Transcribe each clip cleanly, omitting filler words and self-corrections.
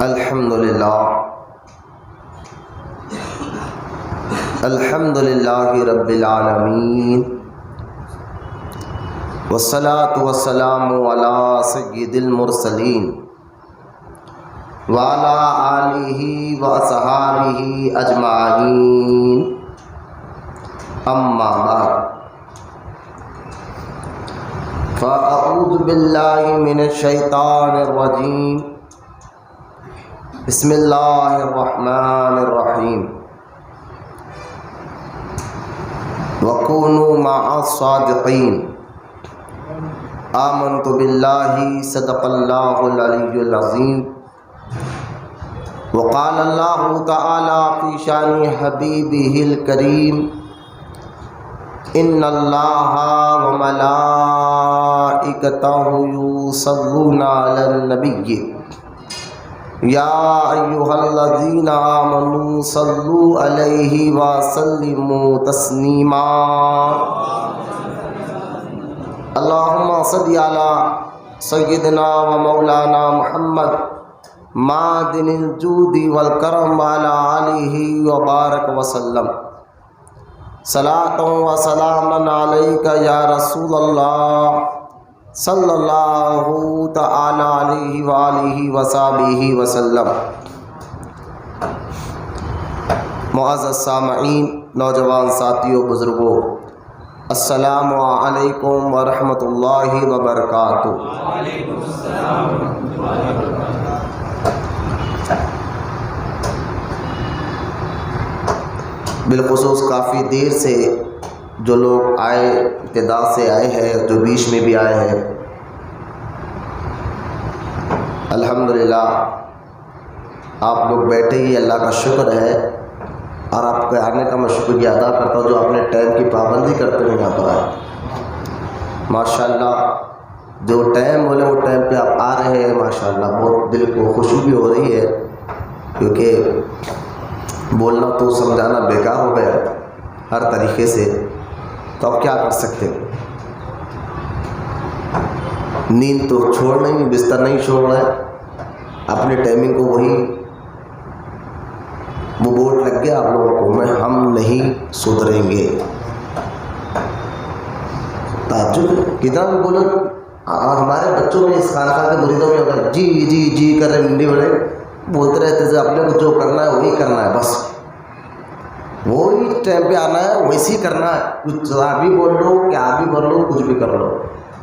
الحمدللہ رب العالمین والصلاة والسلام علی سید المرسلین وعلی آلہ واصحابہ اجمعین اما بعد فاعوذ باللہ من الشیطان الرجیم بسم اللہ الرحمن الرحیم وَكُونُوا مَعَ الصَّادِقِينَ آمنت باللہ صدق اللہ العلی العظیم وقال اللہ تعالی فی شان حبیبہ الکریم ان اللہ وملائکتہ یصلون علی النبی یا ایہا الذین آمنوا صلوا علیہ وسلموا تسلیما اللہم صلی علی سیدنا و مولانا محمد معدن الجود والکرم وعلی آلہ وبارک وسلم صلاۃ و سلاما علیک یا رسول اللہ صلی اللہ تعالی علیہ وآلہ وصحبہ وسلم۔ معزز سامعین، نوجوان ساتھیوں، بزرگوں، السلام علیکم ورحمۃ اللہ وبرکاتہ۔ بالخصوص کافی دیر سے جو لوگ آئے، ابتدا سے آئے ہیں، جو بیچ میں بھی آئے ہیں، الحمدللہ آپ لوگ بیٹھے ہی، اللہ کا شکر ہے، اور آپ کے آنے کا میں شکریہ ادا کرتا ہوں جو اپنے ٹائم کی پابندی کرتے ہوئے یہاں پر آئے۔ ماشاءاللہ جو ٹائم بولے وہ ٹائم پہ آپ آ رہے ہیں، ماشاءاللہ بہت دل کو خوشی بھی ہو رہی ہے، کیونکہ بولنا تو سمجھانا بیکار ہو گیا ہر طریقے سے، تو اب کیا کر سکتے؟ نیند تو چھوڑ نہیں، بستر نہیں چھوڑ رہا ہے، اپنے ٹائمنگ کو وہ بورڈ لگ گیا آپ لوگوں کو، ہم نہیں سدھریں گے۔ تعجب کتنا بھی بولو، اور ہمارے بچوں میں اس خانقاہ کے مریدوں میں اگر جی جی جی کر رہے منڈی بڑے بولتے رہتے تھے، اپنے کو جو کرنا ہے وہی کرنا ہے، بس وہی ٹائم پہ آنا ہے، ویسے ہی کرنا ہے، کچھ بھی بول لو، کیا بھی بول لو، کچھ بھی کر لو۔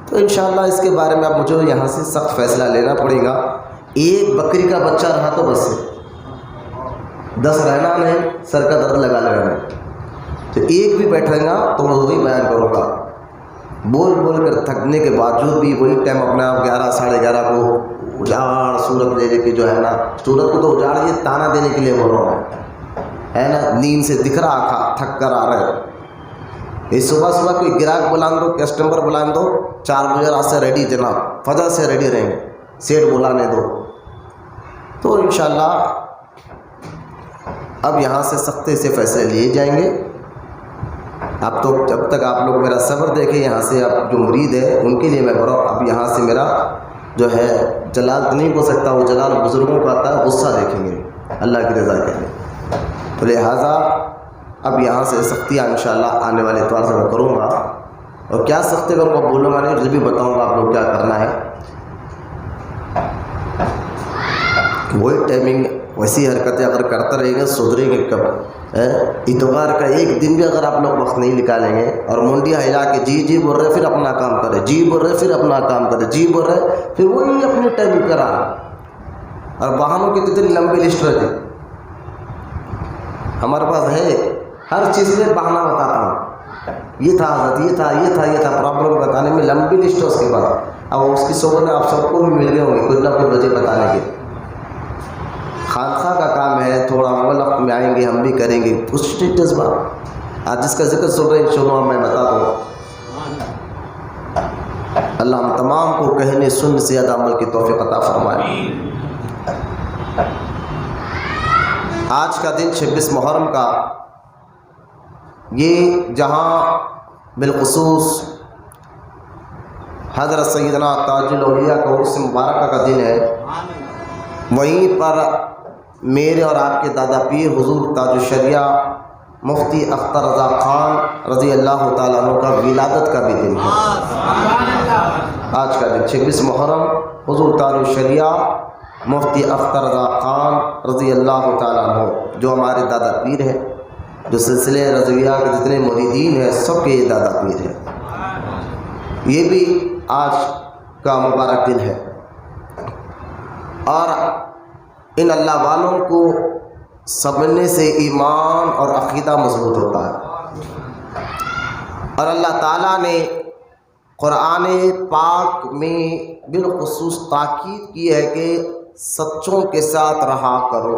تو انشاءاللہ اس کے بارے میں اب مجھے یہاں سے سخت فیصلہ لینا پڑے گا۔ ایک بکری کا بچہ رہا تو بس 10 رہنا نہیں، سر کا درد لگا لینا نہیں، تو ایک بھی بیٹھے گا تو میں وہی بیان کروں گا، بول بول کر تھکنے کے باوجود بھی وہی ٹائم اپنے آپ 11 ساڑھے 11 کو اجاڑ صورت لے کے جو ہے نا، صورت کو تو اجاڑ یہ تانا دینے کے لیے بول رہا ہوں، ہے نا، نیند سے دکھ رہا آنکھا تھک کر آ رہے، یہ صبح صبح کوئی گراہک بلان دو، کسٹمر بلان دو، 4 بجے رات سے ریڈی، جناب فجر سے ریڈی رہیں گے، سیٹ بلانے دو۔ تو انشاءاللہ اب یہاں سے سختی سے فیصلے لیے جائیں گے۔ اب تو جب تک آپ لوگ میرا صبر دیکھیں، یہاں سے اب جو مرید ہے ان کے لیے میں بڑا، اب یہاں سے میرا جو ہے جلال تو نہیں ہو سکتا، وہ جلال بزرگوں کا آتا ہے، غصہ دیکھیں گے اللہ کی رضا کے لیے، تو لہٰذا اب یہاں سے سختیاں انشاءاللہ آنے والے اتوار سے میں کروں گا، اور کیا سختی کروں گا بولوں گا نہیں، جو بھی بتاؤں گا آپ لوگ کیا کرنا ہے، وہی ٹائمنگ ویسی حرکتیں اگر کرتے رہیں گے سدھریں گے کب؟ اتوار کا ایک دن بھی اگر آپ لوگ وقت نہیں نکالیں گے اور منڈیاں ہلا کے جی جی بول رہے پھر اپنا کام کرے، جی بول رہے پھر اپنا کام کرے، جی بول رہے پھر وہی اپنی ٹائمنگ کرا، اور بہانوں کی اتنی لمبی لسٹ رہتی ہمارے پاس ہے، ہر چیز میں بہانہ بتاتا ہوں، یہ تھا حضرت، یہ تھا یہ تھا یہ تھا، پرابلم بتانے میں لمبی لسٹ ہے اس کے بعد۔ اب اس کی صحبت میں آپ سب کو بھی مل گئے ہوں گے کچھ نہ کچھ وجہ بتانے کے۔ خانقاہ کا کام ہے، تھوڑا وقت میں آئیں گے، ہم بھی کریں گے کچھ جذبہ، آج جس کا ذکر سن رہے ہیں سنو، میں بتا دوں، اللہ ہم تمام کو کہنے سن سے زیادہ عمل کی توفیق عطا فرمائے۔ آج کا دن 26 محرم کا، یہ جہاں بالخصوص حضرت سیدنا تاج الاولیاء کا عرس مبارکہ کا دن ہے، وہیں پر میرے اور آپ کے دادا پیر حضور تاج الشریعہ مفتی اختر رضا خان رضی اللہ تعالیٰ عنہ کا ولادت کا بھی دن ہے آج کا دن 26 محرم۔ حضور تاج الشریعہ مفتی اختر رضا خان رضی اللہ تعالیٰ عنہ جو ہمارے دادا پیر ہیں، جو سلسلے رضویہ کے جتنے مریدین ہیں سب کے یہ دادا پیر ہیں، یہ بھی آج کا مبارک دن ہے۔ اور ان اللہ والوں کو سمجھنے سے ایمان اور عقیدہ مضبوط ہوتا ہے۔ اور اللہ تعالیٰ نے قرآن پاک میں بالخصوص تاکید کی ہے کہ سچوں کے ساتھ رہا کرو۔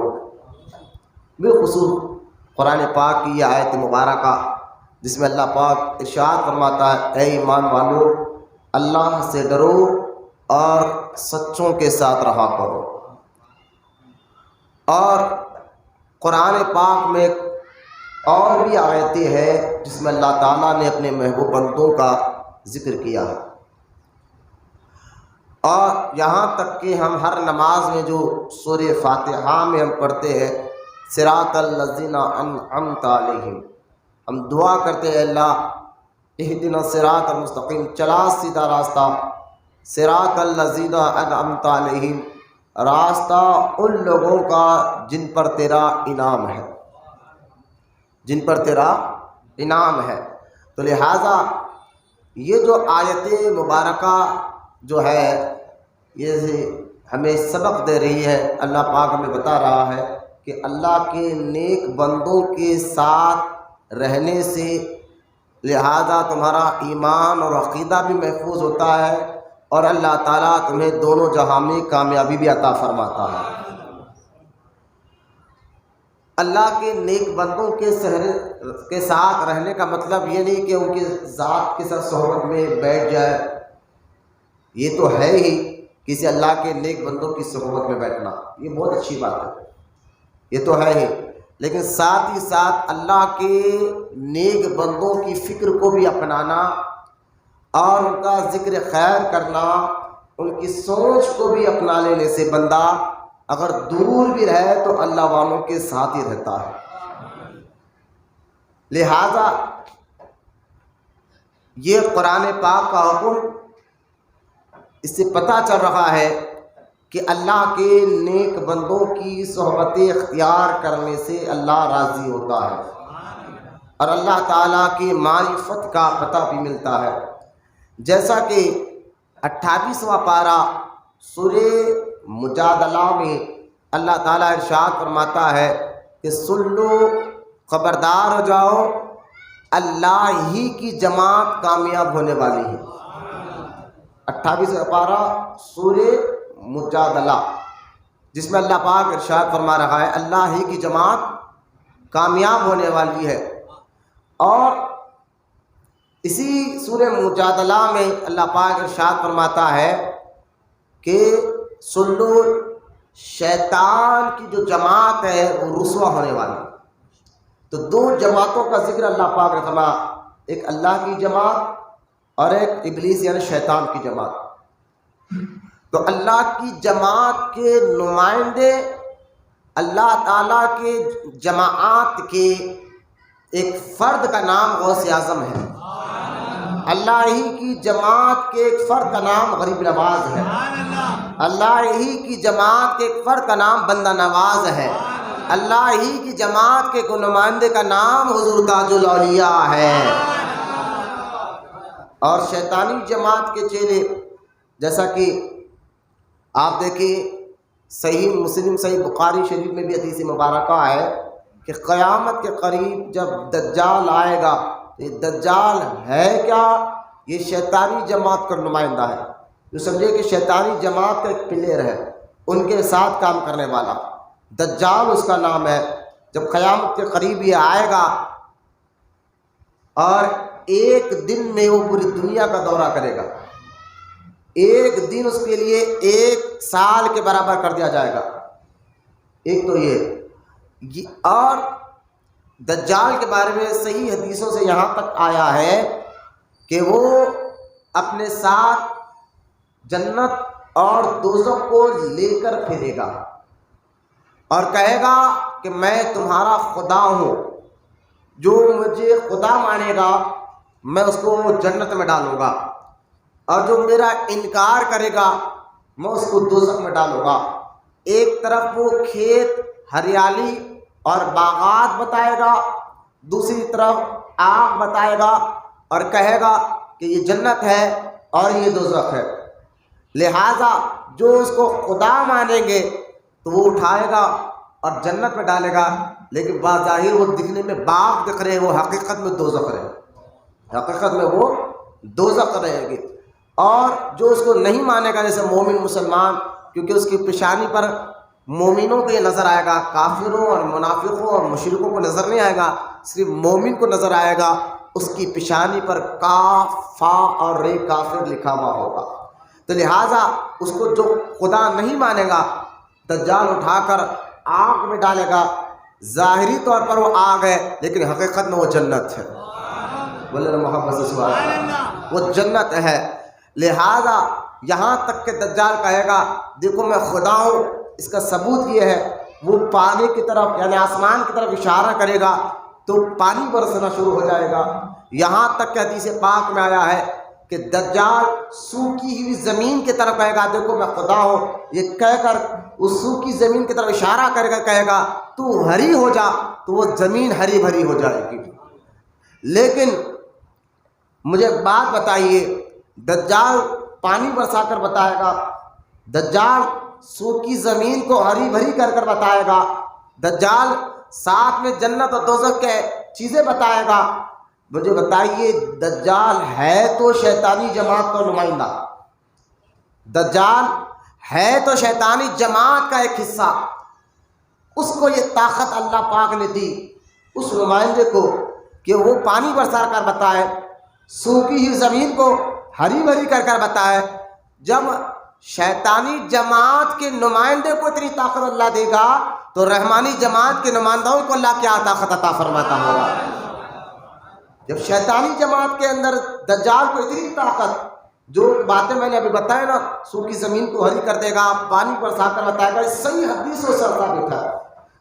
بالخصوص قرآن پاک کی یہ آیت مبارکہ جس میں اللہ پاک ارشاد فرماتا ہے، اے ایمان والو اللہ سے ڈرو اور سچوں کے ساتھ رہا کرو۔ اور قرآن پاک میں اور بھی آیتیں ہیں جس میں اللہ تعالیٰ نے اپنے محبوب بندوں کا ذکر کیا ہے۔ اور یہاں تک کہ ہم ہر نماز میں جو سورہ فاتحہ میں ہم پڑھتے ہیں صراط الذین انعمت علیہم، ہم دعا کرتے ہیں اللہ اہدنا الصراط المستقیم، چلا سیدھا راستہ، صراط الذین انعمت علیہم، راستہ ان لوگوں کا جن پر تیرا انعام ہے، جن پر تیرا انعام ہے۔ تو لہٰذا یہ جو آیت مبارکہ جو ہے یہ ہمیں سبق دے رہی ہے، اللہ پاک ہمیں بتا رہا ہے کہ اللہ کے نیک بندوں کے ساتھ رہنے سے لہذا تمہارا ایمان اور عقیدہ بھی محفوظ ہوتا ہے اور اللہ تعالیٰ تمہیں دونوں جہاں میں کامیابی بھی عطا فرماتا ہے۔ اللہ کے نیک بندوں کے ساتھ رہنے کا مطلب یہ نہیں کہ ان کی ذات کے ساتھ صحبت میں بیٹھ جائے، یہ تو ہے ہی کسی اللہ کے نیک بندوں کی صحبت میں بیٹھنا، یہ بہت اچھی بات ہے، یہ تو ہے ہی، لیکن ساتھ ہی ساتھ اللہ کے نیک بندوں کی فکر کو بھی اپنانا اور ان کا ذکر خیر کرنا، ان کی سوچ کو بھی اپنا لینے سے بندہ اگر دور بھی رہے تو اللہ والوں کے ساتھ ہی رہتا ہے۔ لہذا یہ قرآن پاک کا حکم اس سے پتہ چل رہا ہے کہ اللہ کے نیک بندوں کی صحبت اختیار کرنے سے اللہ راضی ہوتا ہے اور اللہ تعالیٰ کی معرفت کا پتہ بھی ملتا ہے۔ جیسا کہ 28واں پارہ سورہ مجادلہ میں اللہ تعالیٰ ارشاد فرماتا ہے کہ سن لو، خبردار ہو جاؤ، اللہ ہی کی جماعت کامیاب ہونے والی ہے۔ 28واں پارہ سورہ مجادلہ جس میں اللہ پاک ارشاد فرما رہا ہے اللہ ہی کی جماعت کامیاب ہونے والی ہے۔ اور اسی سورہ مجادلہ میں اللہ پاک ارشاد فرماتا ہے کہ سن لو، شیطان کی جو جماعت ہے وہ رسوا ہونے والی ہے۔ تو دو جماعتوں کا ذکر اللہ پاک نے فرمایا، ایک اللہ کی جماعت اور ایک ابلیس یعنی شیطان کی جماعت۔ تو اللہ کی جماعت کے نمائندے اللہ تعالیٰ کے جماعت کے ایک فرد کا نام غوث اعظم ہے، اللہ ہی کی جماعت کے ایک فرد کا نام غریب نواز ہے، اللہ ہی کی جماعت کے ایک فرد کا نام بندہ نواز ہے، اللہ ہی کی جماعت کے نمائندے کا نام حضور تاج الاولیاء ہے۔ اور شیطانی جماعت کے چہرے جیسا کہ آپ دیکھیں صحیح مسلم صحیح بخاری شریف میں بھی حدیث مبارکہ ہے کہ قیامت کے قریب جب دجال آئے گا، یہ دجال ہے کیا؟ یہ شیطانی جماعت کا نمائندہ ہے، جو سمجھے کہ شیطانی جماعت کا ایک پلیئر ہے، ان کے ساتھ کام کرنے والا دجال اس کا نام ہے۔ جب قیامت کے قریب یہ آئے گا اور ایک دن میں وہ پوری دنیا کا دورہ کرے گا، ایک دن اس کے لیے 1 سال کے برابر کر دیا جائے گا۔ ایک تو یہ اور دجال کے بارے میں صحیح حدیثوں سے یہاں تک آیا ہے کہ وہ اپنے ساتھ جنت اور دوزخ کو لے کر پھرے گا، اور کہے گا کہ میں تمہارا خدا ہوں. جو مجھے خدا مانے گا میں اس کو جنت میں ڈالوں گا، اور جو میرا انکار کرے گا میں اس کو دوزخ میں ڈالوں گا. ایک طرف وہ کھیت ہریالی اور باغات بتائے گا، دوسری طرف آگ بتائے گا اور کہے گا کہ یہ جنت ہے اور یہ دوزخ ہے. لہٰذا جو اس کو خدا مانیں گے تو وہ اٹھائے گا اور جنت میں ڈالے گا، لیکن بظاہر وہ دکھنے میں باغ دکھ رہے، وہ حقیقت میں دوزخ رہے، حقیقت میں وہ دوزخ رہے گی. اور جو اس کو نہیں مانے گا، جیسے مومن مسلمان، کیونکہ اس کی پیشانی پر مومنوں کو یہ نظر آئے گا، کافروں اور منافقوں اور مشرکوں کو نظر نہیں آئے گا، صرف مومن کو نظر آئے گا. اس کی پیشانی پر کاف فا اور رے کافر لکھا ہوا ہوگا. تو لہٰذا اس کو جو خدا نہیں مانے گا دجال اٹھا کر آگ میں ڈالے گا. ظاہری طور پر وہ آگ ہے لیکن حقیقت میں وہ جنت ہے. بولے محبت سے سبحان اللہ، وہ جنت ہے. لہٰذا یہاں تک کہ دجال کہے گا دیکھو میں خدا ہوں. اس کا ثبوت یہ ہے، وہ پانی کی طرف یعنی آسمان کی طرف اشارہ کرے گا تو پانی برسنا شروع ہو جائے گا. یہاں تک کہ حدیث پاک میں آیا ہے کہ دجال سوکھی ہوئی زمین کی طرف کہے گا دیکھو میں خدا ہوں. یہ کہہ کر اس سوکھی زمین کی طرف اشارہ کرے گا، کہے گا تو ہری ہو جا، تو وہ زمین ہری بھری ہو جائے گی. لیکن مجھے بات بتائیے، دجال پانی برسا کر بتائے گا، دجال سوکھی زمین کو ہری بھری کر کر بتائے گا، دجال ساتھ میں جنت اور دوزخ کے چیزیں بتائے گا. مجھے بتائیے دجال ہے تو شیطانی جماعت کا نمائندہ، دجال ہے تو شیطانی جماعت کا ایک حصہ. اس کو یہ طاقت اللہ پاک نے دی اس نمائندے کو کہ وہ پانی برسا کر بتائے، سوکھی ہوئی زمین کو ہری بھری کر کر بتائے. جب شیطانی جماعت کے نمائندے کو اتنی طاقت اللہ دے گا تو رحمانی جماعت کے نمائندوں کو اللہ کیا طاقت عطا فرماتا ہوگا. جب شیطانی جماعت کے اندر دجال کو اتنی طاقت، جو باتیں میں نے ابھی بتایا نا، سوکھی زمین کو ہری کر دے گا، پانی برسا کر بتائے گا، صحیح حدیثوں سے ثابت ہے.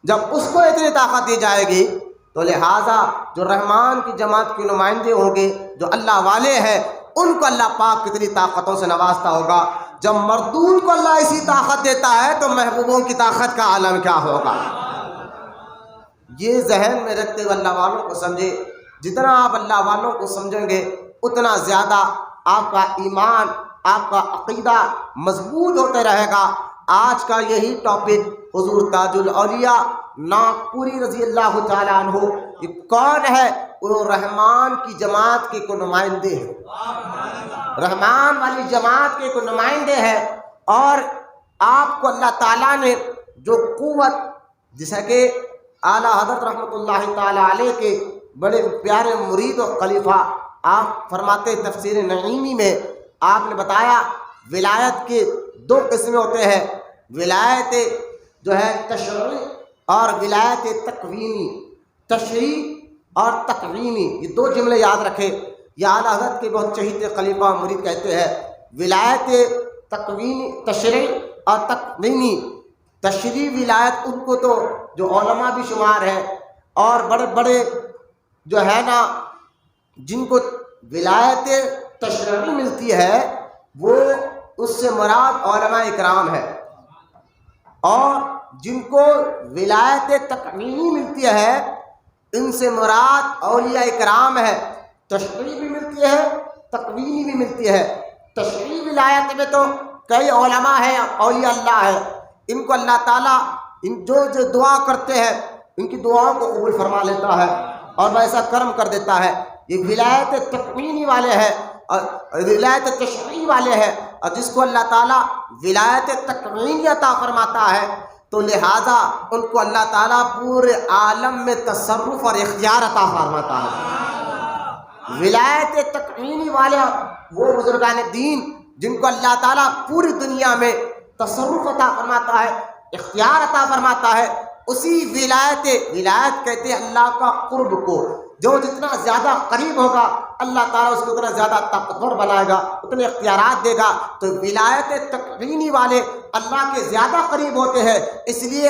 جب اس کو اتنی طاقت دی جائے گی تو لہٰذا جو رحمان کی جماعت کے نمائندے ہوں گے، جو اللہ والے ہیں، ان کو اللہ پاک کتنی طاقتوں سے نوازتا ہوگا. جب مردود کو اللہ اسی طاقت دیتا ہے تو محبوبوں کی طاقت کا عالم کیا ہوگا. یہ ذہن میں رکھتے ہوئے اللہ والوں کو سمجھے. جتنا آپ اللہ والوں کو سمجھیں گے اتنا زیادہ آپ کا ایمان، آپ کا عقیدہ مضبوط ہوتے رہے گا. آج کا یہی ٹاپک حضور تاج الاولیاء ناگپوری رضی اللہ تعالیٰ عنہ، یہ کون ہے؟ وہ رحمان کی جماعت کے کو نمائندے ہیں، رحمان والی جماعت کے کو نمائندے ہیں. اور آپ کو اللہ تعالیٰ نے جو قوت، جیسا کہ اعلیٰ حضرت رحمۃ اللہ تعالیٰ علیہ کے بڑے پیارے مرید و خلیفہ آپ فرماتے تفسیر نعیمی میں آپ نے بتایا ولایت کے دو قسمیں ہوتے ہیں، ولایت جو ہے تشریع اور ولایت تکوینی. تشریع اور تکوینی، یہ دو جملے یاد رکھے. یہ اعلیٰ حضرت کے بہت چہیتے خلیفہ مرید کہتے ہیں ولایت تکوینی، تشریع اور تکوینی. تشریع ولایت ان کو تو جو علماء بھی شمار ہیں اور بڑے بڑے جو ہے نا جن کو ولایت تشریعی ملتی ہے، وہ اس سے مراد علماء اکرام ہے. اور جن کو ولایت تکوینی ملتی ہے ان سے مراد اولیاء اکرام ہے. تشریعی بھی ملتی ہے، تکوینی بھی ملتی ہے. تشریعی ولایت میں تو کئی علماء ہیں، اولیاء اللہ ہے، ان کو اللہ تعالیٰ ان جو دعا کرتے ہیں ان کی دعاؤں کو قبول فرما لیتا ہے اور ویسا کرم کر دیتا ہے. یہ ولایت تکوینی والے ہیں اور ولایت تشریعی والے ہیں. اور جس کو اللہ تعالیٰ ولایت تکوینی عطا فرماتا ہے تو لہٰذا ان کو اللہ تعالیٰ پورے عالم میں تصرف اور اختیار عطا فرماتا ہے. ولایت تکوینی والے وہ بزرگان دین جن کو اللہ تعالیٰ پوری دنیا میں تصرف عطا فرماتا ہے، اختیار عطا فرماتا ہے. اسی ولایت کہتے ہیں اللہ کا قرب کو. جو جتنا زیادہ قریب ہوگا اللہ تعالیٰ اس کو اتنا زیادہ طاقتور بنائے گا، اتنے اختیارات دے گا. تو ولایت تکوینی والے اللہ کے زیادہ قریب ہوتے ہیں. اس لیے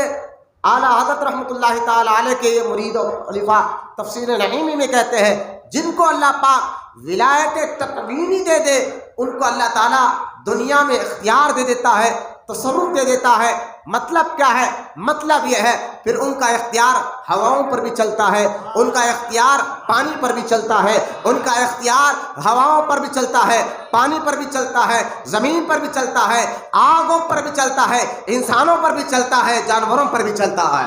اعلیٰ حضرت رحمۃ اللہ تعالیٰ علیہ کے یہ مرید و خلیفہ تفسیر نعیمی میں کہتے ہیں جن کو اللہ پاک ولایت تکوینی دے دے ان کو اللہ تعالیٰ دنیا میں اختیار دے دیتا ہے، تصرف دے دیتا ہے۔ مطلب کیا ہے؟ مطلب یہ ہے پھر ان کا اختیار ہواؤں پر بھی چلتا ہے، ان کا اختیار پانی پر بھی چلتا ہے، ان کا اختیار ہواؤں پر بھی چلتا ہے، پانی پر بھی چلتا ہے، زمین پر بھی چلتا ہے، آگوں پر بھی چلتا ہے، انسانوں پر بھی چلتا ہے، جانوروں پر بھی چلتا ہے۔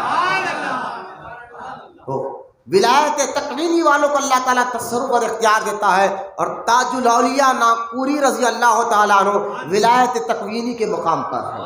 ولایت تکوینی والوں کو اللہ تعالیٰ تصرف اور اختیار دیتا ہے، اور تاج الاولیاء ناگپوری رضی اللہ تعالیٰ عنہ ولایت تکوینی کے مقام پر ہے،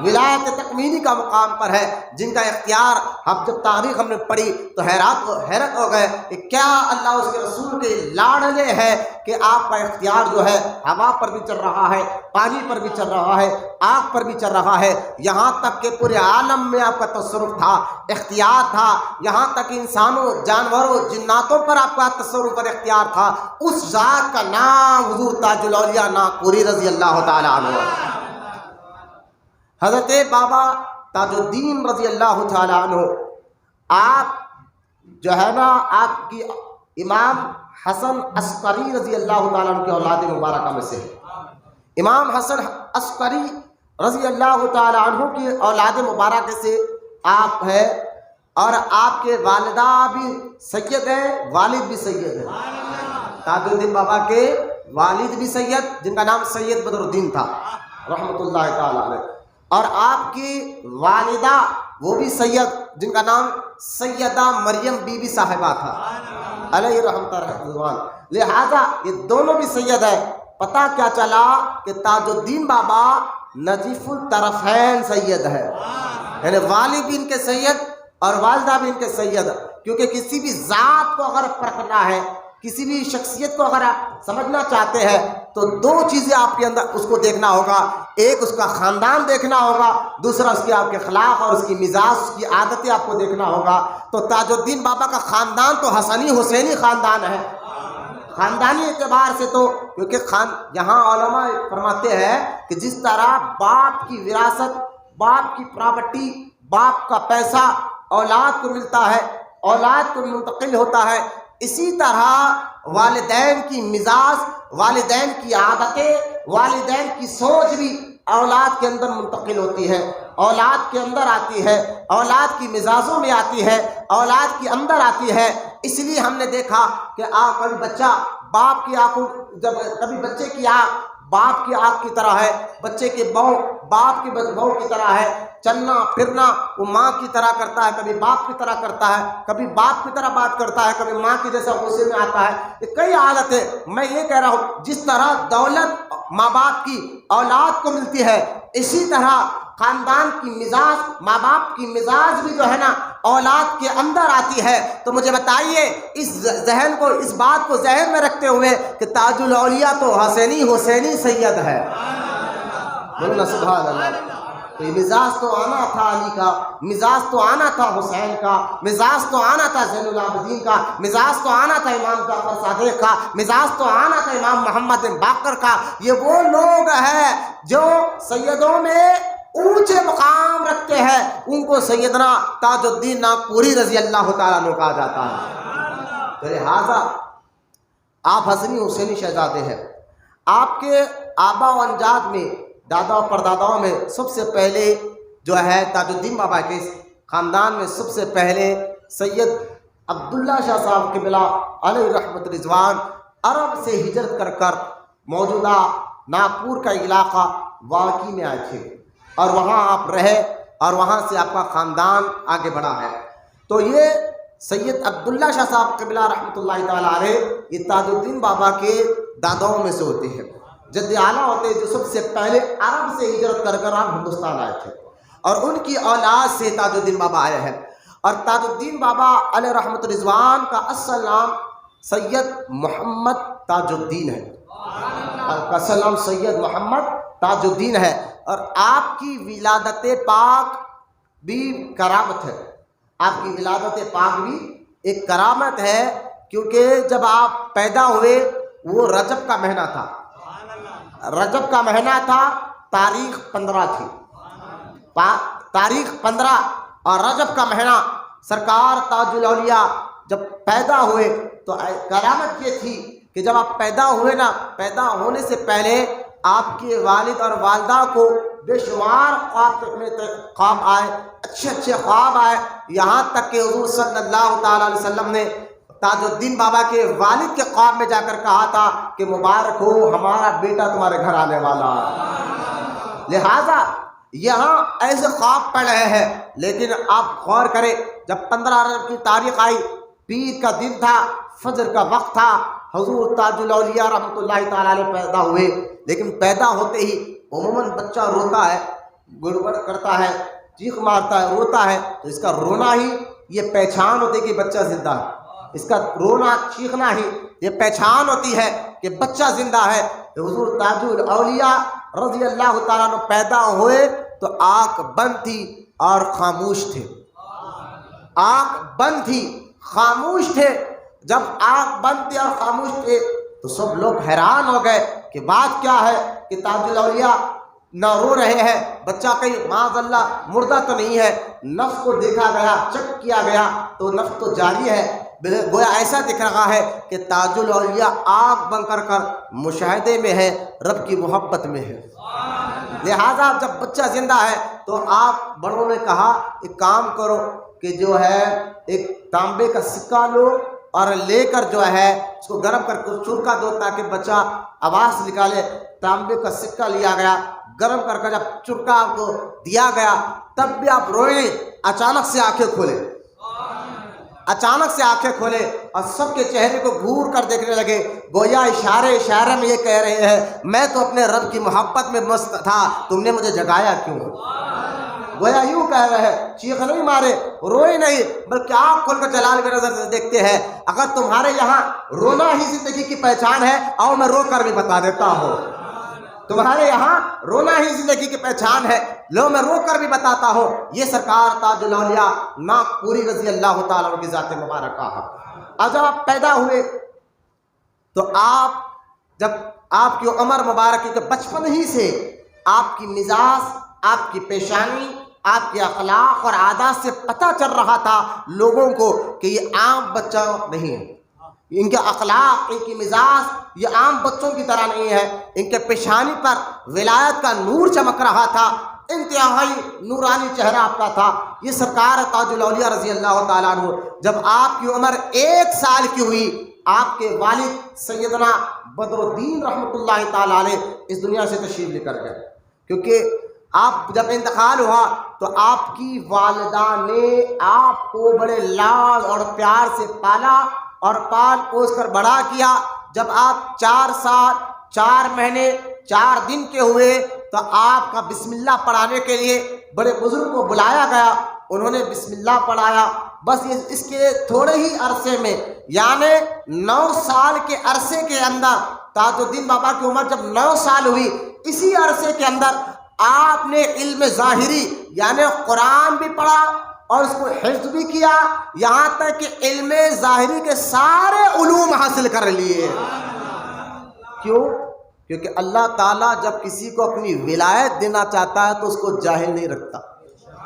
ولایت تکوینی کا مقام پر ہے، جن کا اختیار اب جب تاریخ ہم نے پڑھی تو حیرت ہو گئے کہ کیا اللہ اس کے رسول کے لاڈلے ہے کہ آپ کا اختیار جو ہے ہوا پر بھی چل رہا ہے، پانی پر بھی چل رہا ہے، آگ پر بھی چل رہا ہے، یہاں تک کہ پورے عالم میں آپ کا تصرف تھا، اختیار تھا، یہاں تک انسانوں، جانوروں، جناتوں پر آپ کا تصرف اور اختیار تھا۔ اس ذات کا نام حضور تاج الاولیاء ناگپوری رضی اللہ تعالیٰ عنہ۔ حضرت بابا تاج الدین رضی اللہ تعالیٰ عنہ، آپ جو ہے نا آپ کی امام حسن عسکری رضی اللہ تعالیٰ عنہ کی اولاد مبارکہ میں سے امام حسن عسکری رضی اللہ تعالیٰ عنہ کی اولاد مبارکہ سے آپ ہے، اور آپ کے والدہ بھی سید ہیں، والد بھی سید ہیں۔ تاج الدین بابا کے والد بھی سید، جن کا نام سید بدر الدین تھا رحمۃ اللہ تعالیٰ علیہ، اور آپ کی والدہ وہ بھی سید، جن کا نام سیدہ مریم بی بی صاحبہ تھا علیہ رحمۃ رضوان۔ لہذا یہ دونوں بھی سید ہے۔ پتہ کیا چلا کہ تاج الدین بابا نجیف الطرفین سید ہے، یعنی والد بھی ان کے سید اور والدہ بھی ان کے سید، کیونکہ کسی بھی ذات کو اگر پرکھنا ہے، کسی بھی شخصیت کو اگر آپ سمجھنا چاہتے ہیں تو دو چیزیں آپ کے اندر اس کو دیکھنا ہوگا، ایک اس کا خاندان دیکھنا ہوگا، دوسرا اس کے آپ کے اخلاق اور اس کی مزاج، اس کی عادتیں آپ کو دیکھنا ہوگا۔ تو تاج الدین بابا کا خاندان تو حسنی حسینی خاندان ہے، خاندانی اعتبار سے تو، کیونکہ یہاں علماء فرماتے ہیں کہ جس طرح باپ کی وراثت، باپ کی پراپرٹی، باپ کا پیسہ اولاد کو ملتا ہے، اولاد کو منتقل ہوتا ہے، اسی طرح والدین کی مزاج، والدین کی عادتیں، والدین کی سوچ بھی اولاد کے اندر منتقل ہوتی ہے، اولاد کے اندر آتی ہے، اولاد کی مزاجوں میں آتی ہے، اولاد کے اندر آتی ہے۔ اس لیے ہم نے دیکھا کہ کبھی بچہ باپ کی آنکھوں، جب کبھی بچے کی آنکھ باپ کی آنکھ کی طرح ہے، بچے کی بہو باپ کی بہو کی طرح ہے، چلنا پھرنا وہ ماں کی طرح کرتا ہے، کبھی باپ کی طرح کرتا ہے، کبھی باپ کی طرح بات کرتا ہے، کبھی ماں کی جیسا غصے میں آتا ہے۔ یہ کئی عادتیں، میں یہ کہہ رہا ہوں جس طرح دولت ماں باپ کی اولاد کو ملتی ہے، اسی طرح خاندان کی مزاج، ماں باپ کی مزاج بھی جو ہے نا اولاد کے اندر آتی ہے۔ تو مجھے بتائیے اس ذہن کو، اس بات کو ذہن میں رکھتے ہوئے کہ تاج الاولیاء تو حسینی حسینی سید ہے، بولنا سبحان اللہ۔ تو یہ مزاج تو آنا تھا علی کا، مزاج تو آنا تھا حسین کا، مزاج تو آنا تھا زین العابدین کا، مزاج تو آنا تھا امام جعفر صادق کا، مزاج تو آنا تھا امام محمد بن باقر کا۔ یہ وہ لوگ ہیں جو سیدوں میں اونچے مقام رکھتے ہیں، ان کو سیدنا تاج الدین ناگپوری رضی اللہ تعالیٰ عنہ کہا جاتا ہے۔ تو لہٰذا آپ حسنی حسینی شہزادے ہیں۔ آپ کے آبا و اجداد میں، دادا و پرداداؤں میں سب سے پہلے جو ہے تاج الدین بابا کے خاندان میں سب سے پہلے سید عبداللہ شاہ صاحب قبلہ علیہ رحمت رضوان عرب سے ہجرت کر کر موجودہ ناگپور کا علاقہ واقعی میں آئے تھے، اور وہاں آپ رہے، اور وہاں سے آپ کا خاندان آگے بڑھا ہے۔ تو یہ سید عبداللہ شاہ صاحب قبلہ رحمۃ اللہ تعالیٰ علیہ یہ تاج الدین بابا کے داداؤں میں سے ہوتے ہیں، جد اعلیٰ ہوتے جو سب سے پہلے عرب سے ہجرت کر کر آپ ہندوستان آئے تھے، اور ان کی اولاد سے تاج الدین بابا آئے ہیں۔ اور تاج الدین بابا علیہ رحمت رضوان کا اصل نام سید محمد تاج الدین ہے، اصل نام سید محمد تاج الدین ہے، اور آپ کی ولادت پاک بھی کرامت ہے، آپ کی ولادت پاک بھی ایک کرامت ہے، کیونکہ جب آپ پیدا ہوئے وہ رجب کا مہینہ تھا، رجب کا مہینہ تھا، تاریخ 15 تھی، تاریخ 15، اور رجب کا مہینہ سرکار تاج الاولیاء جب پیدا ہوئے تو کرامت یہ تھی کہ جب آپ پیدا ہوئے نا، پیدا ہونے سے پہلے آپ کے والد اور والدہ کو بے شمار خواب آئے، اچھے اچھے خواب آئے، یہاں تک کہ حضور صلی اللہ تعالیٰ علیہ وسلم نے تاج الدین بابا کے والد کے خواب میں جا کر کہا تھا کہ مبارک ہو، ہمارا بیٹا تمہارے گھر آنے والا ہے۔ لہذا یہاں ایسے خواب پڑ رہے ہیں، لیکن آپ غور کریں، جب 15 رجب کی تاریخ آئی، پیر کا دن تھا، فجر کا وقت تھا، حضور تاج الاولیاء رحمۃ اللہ تعالیٰ علیہ پیدا ہوئے، لیکن پیدا ہوتے ہی عموماً بچہ روتا ہے، گڑبڑ کرتا ہے، چیخ مارتا ہے، روتا ہے، تو اس کا رونا ہی یہ پہچان ہوتی ہے کہ بچہ زندہ ہے۔ اس کا رونا چیخنا ہی یہ پہچان ہوتی ہے کہ بچہ زندہ ہے۔ کہ حضور تاج الاولیاء رضی اللہ تعالیٰ عنہ پیدا ہوئے تو آنکھ بند تھی اور خاموش تھے، آنکھ بند تھی، خاموش تھے۔ جب آنکھ بند تھی اور خاموش تھے تو سب لوگ حیران ہو گئے کہ بات کیا ہے کہ تاج الاولیاء نہ رو رہے ہیں، بچہ کہیں معاذ اللہ مردہ تو نہیں ہے۔ نفس کو دیکھا گیا، چیک کیا گیا تو نفس تو جاری ہے، گویا ایسا دکھ رہا ہے کہ تاج الاولیاء آنکھ بند کر کر مشاہدے میں ہے، رب کی محبت میں ہے۔ لہذا جب بچہ زندہ ہے تو آپ بڑوں نے کہا ایک کام کرو کہ جو ہے ایک تانبے کا سکہ لو اور لے کر جو ہے اس کو گرم کر کے چرکا دو تاکہ بچہ آواز نکالے۔ تانبے کا سکہ لیا گیا، گرم کر کے جب چرکا آپ کو دیا گیا تب بھی آپ روئے، اچانک سے آنکھیں کھولے، اچانک سے آنکھیں کھولے اور سب کے چہرے کو گھور کر دیکھنے لگے، گویا اشارے میں یہ کہہ رہے ہیں میں تو اپنے رب کی محبت میں مست تھا، تم نے مجھے جگایا کیوں؟ گویا یوں کہہ رہے ہیں، چیخ نہیں مارے، روئے نہیں، بلکہ آنکھ کھول کر جلال کی نظر سے دیکھتے ہیں۔ اگر تمہارے یہاں رونا ہی زندگی کی پہچان ہے، آؤ میں رو کر بھی بتا دیتا ہوں۔ تمہارے یہاں رونا ہی زندگی کی پہچان ہے، لو میں رو کر بھی بتاتا ہوں۔ یہ سرکار تاج الاولیاء ناگپوری رضی اللہ تعالیٰ عنہ کی ذات مبارکہ ہے۔ اور جب آپ پیدا ہوئے تو جب آپ کی عمر مبارک کی، تو بچپن ہی سے آپ کی مزاج، آپ کی پیشانی، آپ کے اخلاق اور عادات سے پتہ چل رہا تھا لوگوں کو کہ یہ عام بچہ نہیں ہے، ان کے اخلاق، ان کی مزاج یہ عام بچوں کی طرح نہیں ہے۔ ان کے پیشانی پر ولایت کا نور چمک رہا تھا، انتہائی نورانی چہرہ آپ کا تھا۔ یہ سرکار تاج الاولیاء رضی اللہ تعالیٰ عنہ جب آپ کی عمر 1 سال کی ہوئی، آپ کے والد سیدنا بدر الدین رحمۃ اللہ تعالیٰ علیہ اس دنیا سے تشریف لے کر گئے، کیونکہ آپ جب انتقال ہوا تو آپ کی والدہ نے آپ کو بڑے لاڈ اور پیار سے پالا اور پال پوس کر بڑا کیا۔ جب آپ 4 سال 4 مہینے 4 دن کے ہوئے تو آپ کا بسم اللہ پڑھانے کے لیے بڑے بزرگ کو بلایا گیا، انہوں نے بسم اللہ پڑھایا۔ بس اس کے تھوڑے ہی عرصے میں، یعنی 9 سال کے عرصے کے اندر، تاج الدین بابا کی عمر جب 9 سال ہوئی، اسی عرصے کے اندر آپ نے علم ظاہری یعنی قرآن بھی پڑھا اور اس کو حفظ بھی کیا، یہاں تک کہ علم ظاہری کے سارے علوم حاصل کر لیے۔ کیوں؟ کیونکہ اللہ تعالیٰ جب کسی کو اپنی ولایت دینا چاہتا ہے تو اس کو جاہل نہیں رکھتا،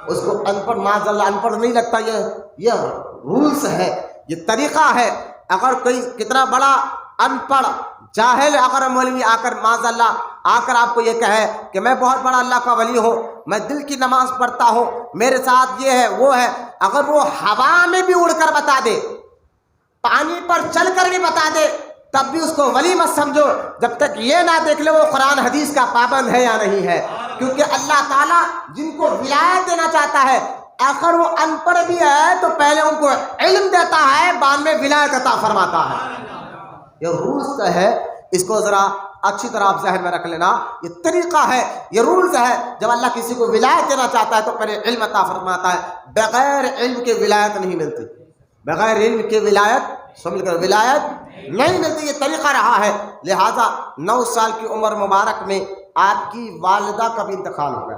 اس کو ان پڑھ، معاذ اللہ ان پڑھ نہیں رکھتا۔ یہ رولس ہے، یہ طریقہ ہے۔ اگر کوئی کتنا بڑا ان پڑھ جاہل اگر مولوی آ کر معاذ اللہ آ کر آپ کو یہ کہے کہ میں بہت بڑا اللہ کا ولی ہوں، میں دل کی نماز پڑھتا ہوں، میرے ساتھ یہ ہے وہ ہے، اگر وہ ہوا میں بھی اڑ کر بتا دے، پانی پر چل کر بھی بتا دے، تب بھی اس کو ولی مت سمجھو جب تک یہ نہ دیکھ لے وہ قرآن حدیث کا پابند ہے یا نہیں ہے۔ کیونکہ اللہ تعالیٰ جن کو ولایت دینا چاہتا ہے، آخر وہ ان پڑھ بھی ہے تو پہلے ان کو علم دیتا ہے، بعد میں ولایت عطا فرماتا ہے۔ یہ رولز ہے، اس کو ذرا اچھی طرح آپ ذہن میں رکھ لینا، یہ طریقہ ہے، یہ رولز ہے۔ جب اللہ کسی کو ولایت دینا چاہتا ہے تو پہلے علم عطا فرماتا ہے، بغیر علم کے ولایت نہیں ملتی، بغیر علم کے ولایت سمجھ کر ولایت نہیں ملتی، یہ طریقہ رہا ہے۔ لہٰذا 9 سال کی عمر مبارک میں آپ کی والدہ کا بھی انتقال ہو گیا،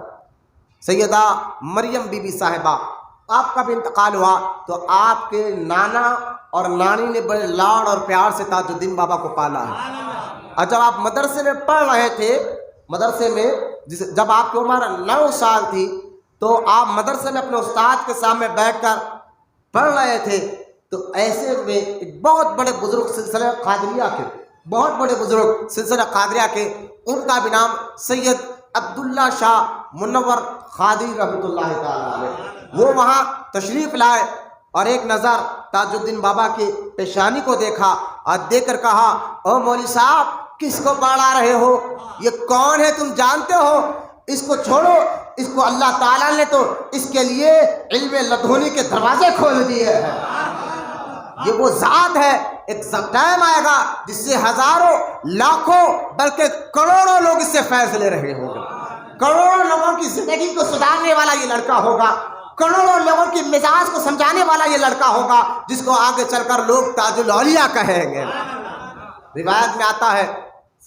سیدہ مریم بی بی صاحبہ، آپ کا بھی انتقال ہوا تو آپ کے نانا اور نانی نے بڑے لاڈ اور پیار سے تاج الدین بابا کو پالا ہے۔ اور جب آپ مدرسے میں پڑھ رہے تھے، مدرسے میں جب آپ کی عمر 9 سال تھی تو آپ مدرسے میں اپنے استاد کے سامنے بیٹھ کر پڑھ رہے تھے، تو ایسے میں ایک بہت بڑے بزرگ سلسلہ قادریہ کے، بہت بڑے بزرگ سلسلہ قادریہ کے، ان کا بھی نام سید عبداللہ شاہ منور قادری رحمۃ اللہ تعالیٰ علیہ، وہ وہاں تشریف لائے اور ایک نظر تاج الدین بابا کی پیشانی کو دیکھا اور دیکھ کر کہا، او مولوی صاحب کس کو پڑھا رہے ہو؟ یہ کون ہے تم جانتے ہو؟ اس کو چھوڑو، اس کو اللہ تعالیٰ نے تو اس کے لیے علم لدھونی کے دروازے کھول دیے ہیں، یہ وہ ذات ہے، ایک ٹائم آئے گا جس سے ہزاروں لاکھوں بلکہ کروڑوں لوگ اس سے فیض لے رہے ہوں گے، کروڑوں لوگوں کی زندگی کو سدھارنے والا یہ لڑکا ہوگا، کروڑوں لوگوں کی مزاج کو سمجھانے والا یہ لڑکا ہوگا، جس کو آگے چل کر لوگ تاج الاولیاء کہیں گے۔ روایت میں آتا ہے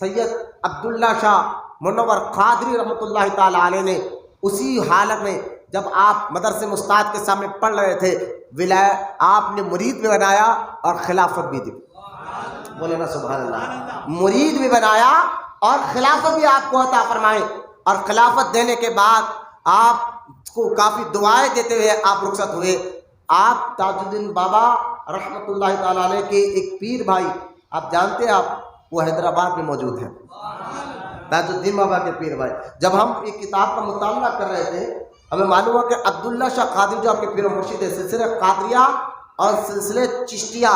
سید عبداللہ شاہ منور قادری رحمۃ اللہ تعالیٰ علیہ نے اسی حالت میں جب آپ مدرسے میں استاد کے سامنے پڑھ رہے تھے، آپ نے مرید بھی بنایا اور خلافت بھی دی، بولے نا سبحان اللہ، مرید بھی بنایا اور خلافت بھی آپ کو عطا فرمائے، اور خلافت دینے کے بعد آپ کو کافی دعائیں دیتے ہوئے آپ رخصت ہوئے۔ آپ تاج الدین بابا رحمۃ اللہ تعالیٰ علیہ کے ایک پیر بھائی، آپ جانتے ہیں، آپ وہ حیدرآباد میں موجود ہیں، تاج الدین بابا کے پیر بھائی۔ جب ہم ایک کتاب کا مطالعہ کر رہے تھے، ہمیں معلوم ہوا کہ عبداللہ شاہ قادری جو آپ کے پیر و مرشد ہے، سلسلہ قادریہ اور سلسلہ چشتیہ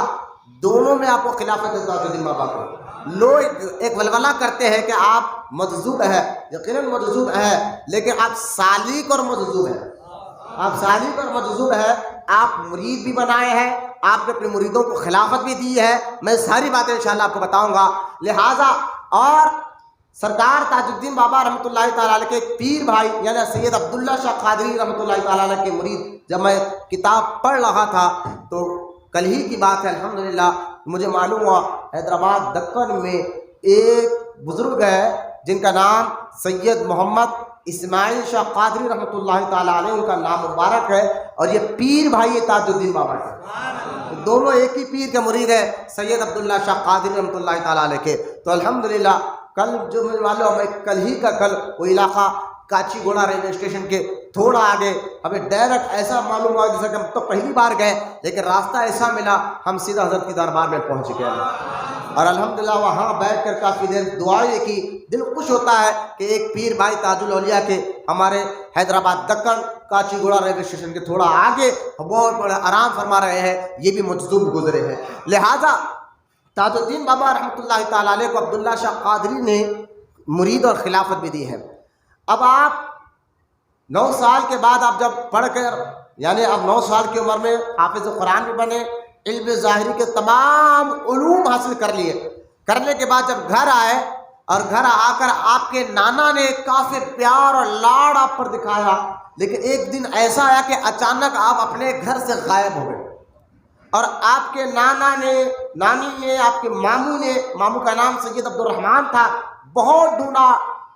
دونوں میں آپ کو خلافت ہے تاج الدین بابا کو۔ لوگ ایک ولولہ کرتے ہیں کہ آپ مجذوب ہے، یقیناً مجذوب ہے، لیکن آپ سالک اور مجذوب ہے، آپ سالک اور مجذوب ہے، آپ مرید بھی بنائے ہیں، آپ نے اپنے مریدوں کو خلافت بھی دی ہے، میں ساری باتیں انشاءاللہ آپ کو بتاؤں گا۔ لہٰذا اور سرکار تاج الدین بابا رحمۃ اللہ تعالیٰ علیہ کے ایک پیر بھائی یعنی سید عبداللہ شاہ قادری رحمۃ اللہ تعالیٰ علیہ کے مرید، جب میں کتاب پڑھ رہا تھا تو کل ہی کی بات ہے الحمدللہ، مجھے معلوم ہوا حیدرآباد دکن میں ایک بزرگ ہے جن کا نام سید محمد اسماعیل شاہ قادری رحمۃ اللہ تعالیٰ علیہ، ان کا نام مبارک ہے، اور یہ پیر بھائی تاج الدین بابا کے، دونوں ایک ہی پیر کے مرید ہے، سید عبداللہ شاہ قادری رحمۃ اللہ تعالیٰ علیہ کے۔ تو الحمدللہ کل جو مجھے معلوم ہے کل ہی کا کل وہ علاقہ کاچی گوڑا ریلوے اسٹیشن کے تھوڑا آگے ہمیں ڈائریکٹ ایسا معلوم ہوا جیسا کہ ہم تو پہلی بار گئے، لیکن راستہ ایسا ملا ہم سیدھا حضرت کی دربار میں پہنچ گئے، اور الحمدللہ وہاں بیٹھ کر کافی دیر دعائیں کی، دل خوش ہوتا ہے کہ ایک پیر بھائی تاج الاولیاء کے ہمارے حیدرآباد دکن کاچی گوڑا ریلوے اسٹیشن کے تھوڑا آگے بہت بڑا آرام فرما رہے ہیں، یہ بھی مجذوب گزرے ہیں۔ لہٰذا تاج الدین بابا رحمۃ اللہ تعالیٰ علیہ کو عبداللہ شاہ قادری نے مرید اور خلافت بھی دی ہے۔ اب آپ 9 سال کے بعد آپ جب پڑھ کر یعنی اب 9 سال کی عمر میں حافظ قرآن بھی بنے، علم ظاہری کے تمام علوم حاصل کر لیے، کرنے کے بعد جب گھر آئے اور گھر آ کر آپ کے نانا نے کافی پیار اور لاڑ آپ پر دکھایا، لیکن ایک دن ایسا آیا کہ اچانک آپ اپنے گھر سے غائب ہو گئے، اور آپ کے نانا نے، نانی نے، آپ کے ماموں نے، ماموں کا نام سید عبد الرحمن تھا، بہت ڈھونڈا،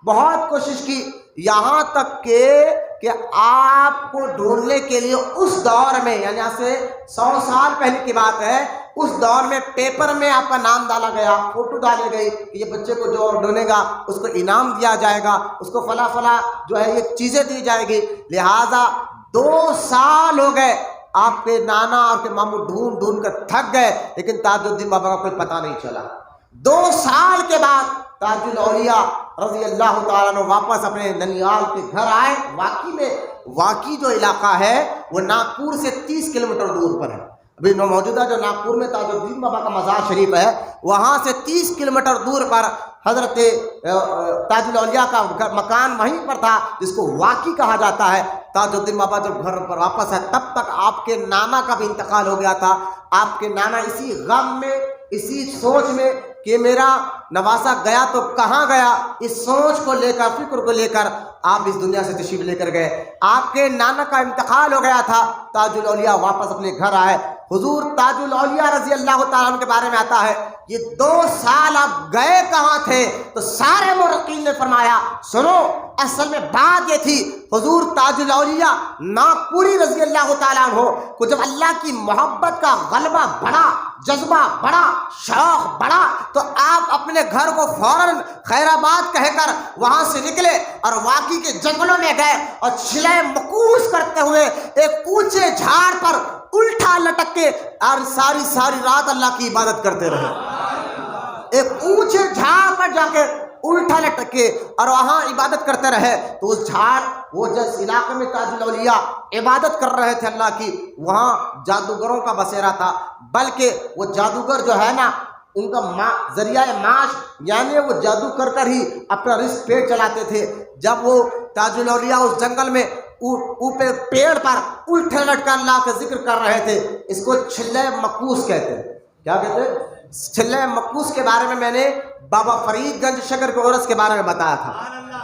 بہت کوشش کی، یہاں تک کہ آپ کو ڈھونڈنے کے لیے اس دور میں یعنی آج سے 100 سال پہلے کی بات ہے، اس دور میں پیپر میں آپ کا نام ڈالا گیا، فوٹو ڈالی گئی کہ یہ بچے کو جو ڈھونڈے گا اس کو انعام دیا جائے گا، اس کو فلاں فلاں جو ہے یہ چیزیں دی جائے گی۔ لہٰذا 2 سال ہو گئے، آپ کے نانا اور کے ماموں ڈھونڈ ڈھونڈ کر تھک گئے، لیکن تاج الدین بابا کا کوئی پتہ نہیں چلا۔ 2 سال کے بعد تاج الاولیاء رضی اللہ تعالیٰ عنہ واپس اپنے ننیال کے گھر آئے۔ واقعی جو علاقہ ہے وہ ناگپور سے 30 کلومیٹر دور پر ہے، ابھی موجودہ جو ناگپور میں تاج الدین بابا کا مزار شریف ہے وہاں سے 30 کلومیٹر دور پر حضرت تاج الاولیاء کا مکان وہیں پر تھا جس کو واقعی کہا جاتا ہے۔ تاج الدین بابا جب گھر پر واپس ہے تب تک آپ کے نانا کا بھی انتقال ہو گیا تھا۔ آپ کے نانا اسی غم میں، اسی سوچ میں کہ میرا نواسا گیا تو کہاں گیا، اس سوچ کو لے کر، فکر کو لے کر آپ اس دنیا سے تشریف لے کر گئے۔ آپ کے نانا کا انتقال ہو گیا تھا، تاج الاولیاء واپس اپنے گھر آئے۔ حضور تاج الاولیاء رضی اللہ تعالیٰ عنہ کے بارے میں آتا ہے یہ 2 سال آپ گئے کہاں تھے؟ تو سارے مورخین نے فرمایا سنو، اصل میں بات یہ تھی حضور تاج الاولیاء ناگپوری رضی اللہ تعالیٰ عنہ کو جب اللہ کی محبت کا غلبہ بڑھا، جذبہ بڑھا، شوق بڑھا، تو آپ اپنے گھر کو فوراً خیر آباد کہہ کر وہاں سے نکلے اور واقعی کے جنگلوں میں گئے اور چلے مکوس کرتے ہوئے ایک اونچے جھاڑ پر الٹا لٹک کے اور ساری رات اللہ کی عبادت کرتے رہے۔ ایک اونچے جھاڑ پر جا کے الٹا لٹک کے اور وہاں عبادت کرتے رہے۔ تو اس جھاڑ، وہ جس علاقے میں تاج الاولیاء عبادت کر رہے تھے اللہ کی، وہاں جادوگروں کا بسیرا تھا، بلکہ وہ جادوگر جو ہے نا، ان کا ذریعہ معاش یعنی وہ جادو کر کر ہی اپنا رزق پیٹ چلاتے تھے۔ جب وہ تاج الاولیاء اس جنگل میں اوپر پیڑ پر الٹے لٹ کر اللہ کا ذکر کر رہے تھے، اس کو چھلے مکوس کہتے ہیں۔ کیا کہتے ہیں؟ چھلے مکوس کے بارے میں نے بابا فرید گنج شکر کے عرس کے بارے میں بتایا تھا۔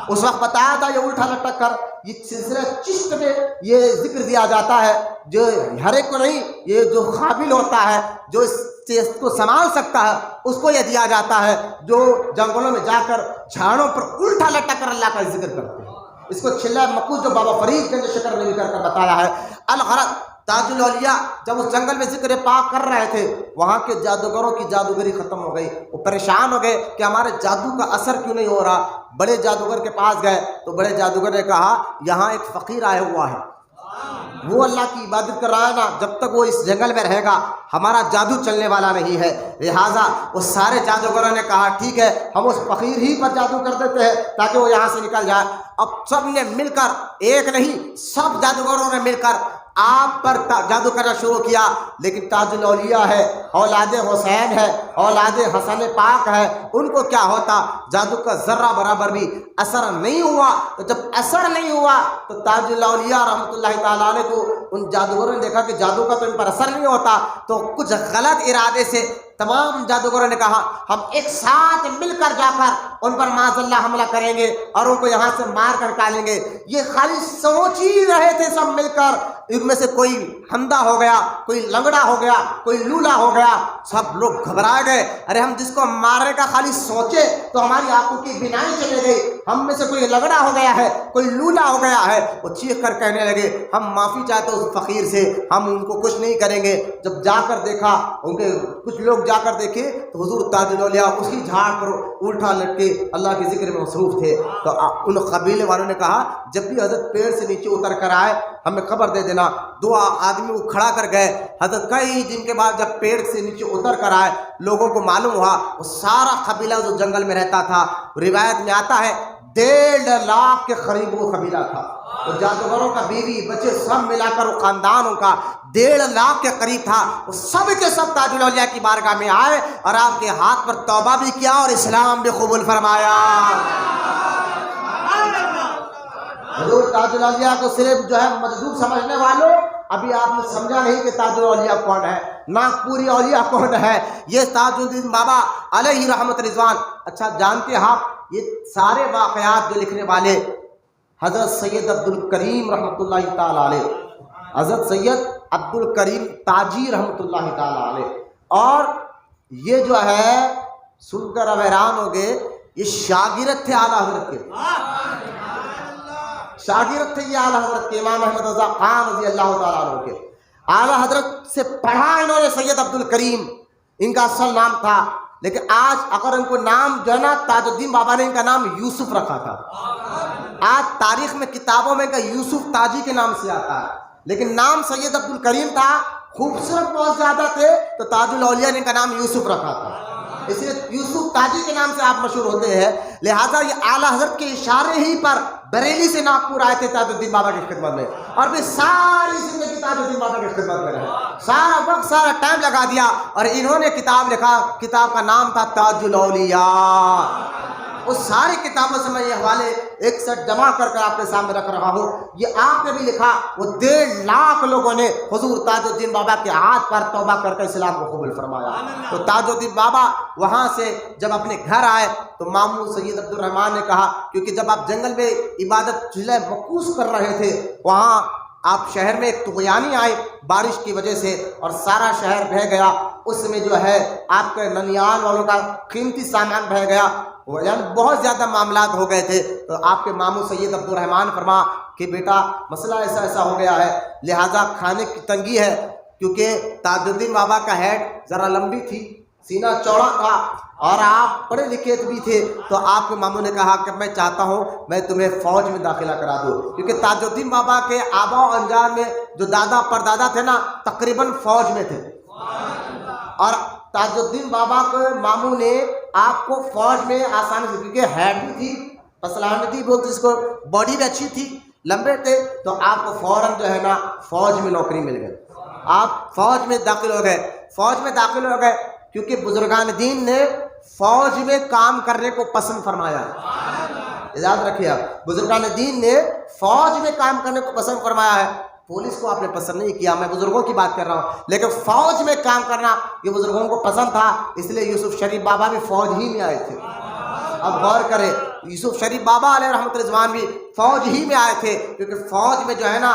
اس وقت بتایا تھا یہ الٹا لٹک کر یہ سلسلہ چشت میں یہ ذکر دیا جاتا ہے، جو ہر ایک کو نہیں، یہ جو قابل ہوتا ہے، جو اس چیز کو سنبھال سکتا ہے، اس کو یہ دیا جاتا ہے، جو جنگلوں میں جا کر جھاڑوں پر الٹا لٹک کر اللہ کا ذکر کرتے ہیں۔ اس کو چھلا مکوس جو بابا فرید گنج شکر نے کر بتایا ہے۔ الغرض تاج الاولیاء جب اس جنگل میں ذکر پاک کر رہے تھے، وہاں کے جادوگروں کی جادوگری ختم ہو گئی، وہ پریشان ہو گئے کہ ہمارے جادو کا اثر کیوں نہیں ہو رہا۔ بڑے جادوگر کے پاس گئے تو بڑے جادوگر نے کہا یہاں ایک فقیر آیا ہوا ہے، وہ اللہ کی عبادت کر رہا ہے نا، جب تک وہ اس جنگل میں رہے گا ہمارا جادو چلنے والا نہیں ہے۔ لہٰذا وہ سارے جادوگروں نے کہا ٹھیک ہے، ہم اس فقیر ہی پر جادو کر دیتے ہیں تاکہ وہ یہاں سے نکل جائے۔ اب سب نے مل کر، ایک نہیں سب جادوگروں نے مل کر آپ پر جادو کرنا شروع کیا، لیکن تاج الاولیاء ہے، اولاد حسین ہے، اولاد حسن پاک ہے، ان کو کیا ہوتا؟ جادو کا ذرہ برابر بھی اثر نہیں ہوا۔ تو جب اثر نہیں ہوا تو تاج الاولیاء رحمۃ اللہ تعالیٰ علیہ کو ان جادوگروں نے دیکھا کہ جادو کا تو ان پر اثر نہیں ہوتا، تو کچھ غلط ارادے سے تمام جادوگروں نے کہا ہم ایک ساتھ مل کر جا کر ان پر معاذ اللہ حملہ کریں گے اور ان کو یہاں سے مار کر نکالیں گے۔ یہ خالی سوچ ہی رہے تھے سب مل کر، ان میں سے کوئی ہندھا ہو گیا، کوئی لنگڑا ہو گیا، کوئی لولا ہو گیا، سب لوگ گھبرا گئے۔ ارے ہم جس کو مارنے کا خالی سوچے تو ہماری آنکھوں کی بینائی چلے گئی، ہم میں سے کوئی لنگڑا ہو گیا ہے، کوئی لولا ہو گیا ہے۔ وہ چیخ کر کہنے لگے ہم معافی چاہتے اس فقیر سے، ہم ان کو کچھ نہیں کریں گے۔ جب جا کر دیکھا، ان کے کچھ لوگ جا کر دیکھے تو حضور تاج الاولیاء اسی جھاڑ پر الٹا لٹ کے اللہ کے ذکر میں مصروف تھے۔ تو ان قبیلے والوں نے کہا جب بھی حضرت پیڑ سے نیچے اتر کر آئے ہمیں خبر دے دینا۔ 2 آدمی وہ کھڑا کر گئے۔ حضرت کئی دن کے بعد جب پیڑ سے نیچے اتر کر آئے، لوگوں کو معلوم ہوا وہ سارا قبیلہ جو جنگل میں رہتا تھا، روایت میں آتا ہے 1.5 لاکھ کے قریب وہ قبیلہ تھا، وہ جادوگروں کا بیوی بچے سب ملا کر وہ خاندان ان کا 1.5 لاکھ کے قریب تھا۔ وہ سب کے سب تاج الاولیاء کی بارگاہ میں آئے اور آپ کے ہاتھ پر توبہ بھی کیا اور اسلام بھی قبول فرمایا۔ حضور تاج الاولیاء کو صرف جو ہے مجذوب سمجھنے والوں، ابھی آپ نے سمجھا نہیں کہ تاج الاولیاء کون ہے، ناگپوری اولیاء کون ہے۔ یہ تاج الدین بابا علیہ رحمت رضوان۔ اچھا جانتے ہیں آپ یہ سارے واقعات جو لکھنے والے حضرت سید عبد الکریم رحمۃ اللہ تعالیٰ علیہ، حضرت سید عبد الکریم تاجی رحمۃ اللہ تعالیٰ علیہ، اور یہ جو ہے سن کر اب حیران ہو گئے، یہ شاگرد تھے اعلیٰ حضرت کے، شاگرد تھے یہ اعلیٰ حضرت کے امام احمد رضا خان رضی اللہ تعالیٰ عنہ کے۔ اعلیٰ حضرت سے پڑھا انہوں نے سید عبد الکریم، ان کا اصل نام تھا، لیکن آج اگر ان کو نام جو ہے نا تاج الدین بابا نے ان کا نام یوسف رکھا تھا۔ آج تاریخ میں کتابوں میں کا یوسف تاجی کے نام سے آتا ہے، لیکن نام سید عبد الکریم تھا، خوبصورت بہت زیادہ تھے تو تاج الاولیاء نے ان کا نام یوسف رکھا تھا، اس لیے یوسف تاجی کے نام سے آپ مشہور ہوتے ہیں۔ لہٰذا یہ اعلیٰ حضرت کے اشارے ہی پر بریلی سے ناگپور آئے تھے تاج الدین بابا کی خدمت میں، اور پھر ساری زندگی تاج الدین بابا کی خدمت میں رہے، سارا وقت سارا ٹائم لگا دیا، اور انہوں نے کتاب لکھا، کتاب کا نام تھا تاج الاولیاء۔ اس ساری کتابوں سے میں یہ حوالے ایک سیٹ جمع کر کر آپ کے سامنے رکھ رہا ہوں۔ یہ آپ نے بھی لکھا، وہ 1.5 لاکھ لوگوں نے حضور تاج الدین بابا کے ہاتھ پر توبہ کر کے اسلام کو قبول فرمایا۔ تو تاج الدین بابا وہاں سے جب اپنے گھر آئے تو ماموں سید عبد الرحمن نے کہا، کیونکہ جب آپ جنگل میں عبادت چلے مکوس کر رہے تھے، وہاں آپ شہر میں ایک طغیانی آئے بارش کی وجہ سے اور سارا شہر بہہ گیا، اس میں جو ہے آپ کے ننیال والوں کا قیمتی سامان بہہ گیا، یعنی بہت زیادہ معاملات ہو گئے تھے۔ تو آپ کے ماموں سید عبد الرحمن فرما کہ بیٹا مسئلہ ایسا ایسا ہو گیا ہے، لہٰذا کھانے کی تنگی ہے، کیونکہ تاج الدین بابا کا ہیڈ ذرا لمبی تھی، سینہ چوڑا تھا اور آپ پڑھے لکھے بھی تھے، تو آپ کے ماموں نے کہا کہ میں چاہتا ہوں میں تمہیں فوج میں داخلہ کرا دوں، کیونکہ تاج الدین بابا کے آبا و انجان میں جو دادا پردادا تھے نا تقریباً فوج میں تھے، اور تاج الدین بابا کے ماموں نے آپ کو فوج میں آسانی سے، کیونکہ ہیڈ بھی تھی، پسلانتی بولتے جس کو، باڈی بھی اچھی تھی، لمبے تھے، تو آپ کو فوراً جو ہے نا فوج میں نوکری مل گئی، آپ فوج میں داخل ہو گئے۔ فوج میں داخل ہو گئے کیونکہ بزرگان دین نے فوج میں کام کرنے کو پسند فرمایا، یاد رکھیے آپ، بزرگان دین نے فوج میں کام کرنے کو پسند فرمایا ہے۔ پولیس کو آپ نے پسند نہیں کیا، میں بزرگوں کی بات کر رہا ہوں، لیکن فوج میں کام کرنا یہ بزرگوں کو پسند تھا، اس لیے یوسف شریف بابا بھی فوج ہی میں آئے تھے۔ اب غور کریں، یوسف شریف بابا علیہ رحمۃ رضوان بھی فوج ہی میں آئے تھے، کیونکہ فوج میں جو ہے نا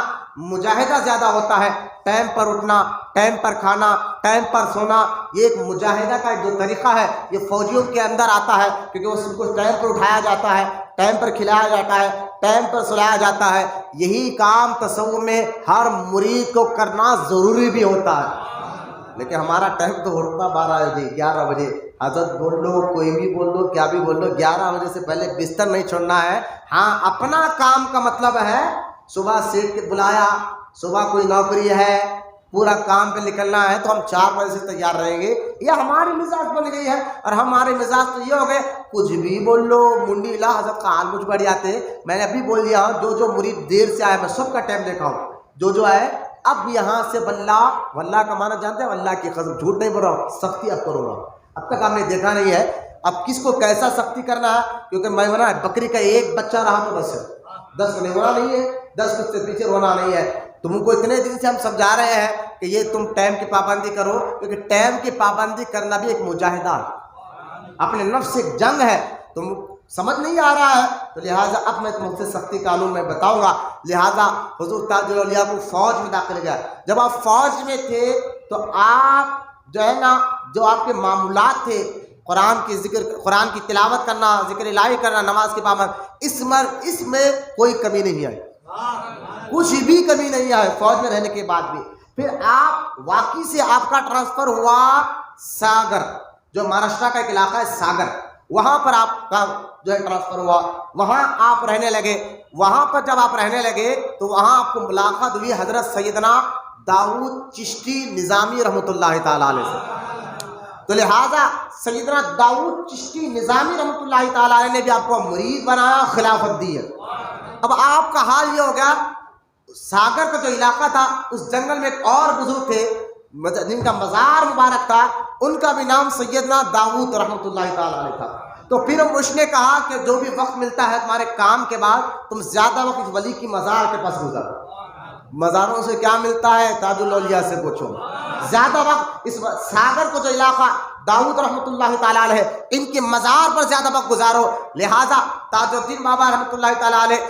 مجاہدہ زیادہ ہوتا ہے، ٹائم پر اٹھنا، ٹائم پر کھانا، ٹائم پر سونا، یہ ایک مجاہدہ کا جو طریقہ ہے یہ فوجیوں کے اندر آتا ہے، کیونکہ اس کو ٹائم پر اٹھایا جاتا ہے، ٹائم پر کھلایا جاتا ہے، ٹائم پر سلایا جاتا ہے۔ یہی کام تصوف میں ہر مرید کو کرنا ضروری بھی ہوتا ہے، لیکن ہمارا ٹائم تو ہوتا 12 بجے 11 بجے، حضرت بول لو، کوئی بھی بول لو، کیا بھی بول لو، 11 بجے سے پہلے بستر نہیں چھوڑنا ہے۔ ہاں اپنا کام کا مطلب ہے صبح سیٹ کے بلایا، صبح کوئی نوکری ہے، پورا کام پہ نکلنا ہے تو ہم 4 بجے سے تیار رہیں گے، یہ ہماری مزاج بن گئی ہے، اور ہمارے مزاج تو یہ ہو گئے کچھ بھی بول لو، منڈی لا حضرت کا حال مجھ بڑھ جاتے ہیں۔ میں نے ابھی بول دیا ہوں، جو مرید دیر سے آئے میں سب کا ٹائم دیکھا ہوں، جو آئے اب یہاں سے واللہ کا معنی جانتے ہیں، واللہ کی قسم جھوٹ نہیں بول رہا ہوں، سختی اب کروں گا، اب تک ہم نے دیکھا نہیں ہے اب کس کو کیسا سختی کرنا ہے، کیونکہ میں بنا بکری کا ایک بچہ رہا تو بس ہے، 10 نہیں ہونا نہیں ہے، 10 کچھ سے پیچھے ہونا نہیں ہے۔ تم کو اتنے دن سے ہم سمجھا رہے ہیں کہ یہ تم ٹائم کی پابندی کرو، کیونکہ ٹائم کی پابندی کرنا بھی ایک مجاہدہ ہے، اپنے نفس سے ایک جنگ ہے، تم سمجھ نہیں آ رہا ہے، تو لہٰذا اب میں تم سے سختی قانون میں بتاؤں گا۔ لہٰذا حضور تاج الاولیاء کو فوج میں داخل کیا۔ جب آپ فوج میں تھے تو آپ جو ہے نا جو آپ کے معمولات تھے، قرآن کی ذکر، قرآن کی تلاوت کرنا، ذکر الہی کرنا، نماز کی پابند، اس میں کوئی کمی نہیں آئی، کچھ بھی کمی نہیں آئی فوج میں رہنے کے بعد بھی۔ پھر آپ واقعی سے آپ کا ٹرانسفر ہوا ساگر، جو مہاراشٹر کا ایک علاقہ ہے ساگر، وہاں پر آپ کا جو ہے ٹرانسفر ہوا، وہاں آپ رہنے لگے۔ وہاں پر جب آپ رہنے لگے تو وہاں آپ کو ملاقات ہوئی حضرت سیدنا داؤد چشتی نظامی رحمۃ اللہ تعالیٰ علیہ سے۔ تو لہٰذا سیدنا داؤد چشتی نظامی رحمۃ اللہ تعالیٰ علیہ نے بھی آپ کو مرید بنایا، خلافت دی ہے۔ اب آپ کا حال یہ ہو گیا، ساگر کا جو علاقہ تھا اس جنگل میں ایک اور بزرگ تھے جن کا مزار مبارک تھا، ان کا بھی نام سیدنا داؤد رحمۃ اللہ تعالیٰ علیہ تھا۔ تو پھر اس نے کہا کہ جو بھی وقت ملتا ہے تمہارے کام کے بعد تم زیادہ وقت اس ولی کی مزار کے پاس گزارو۔ مزاروں سے کیا ملتا ہے؟ تاج الاولیاء سے پوچھو۔ زیادہ وقت اس ساگر کو جو علاقہ داؤد رحمۃ اللہ تعالیٰ علیہ ان کے مزار پر زیادہ وقت گزارو۔ لہٰذا تاج الدین بابا رحمۃ اللہ تعالیٰ علیہ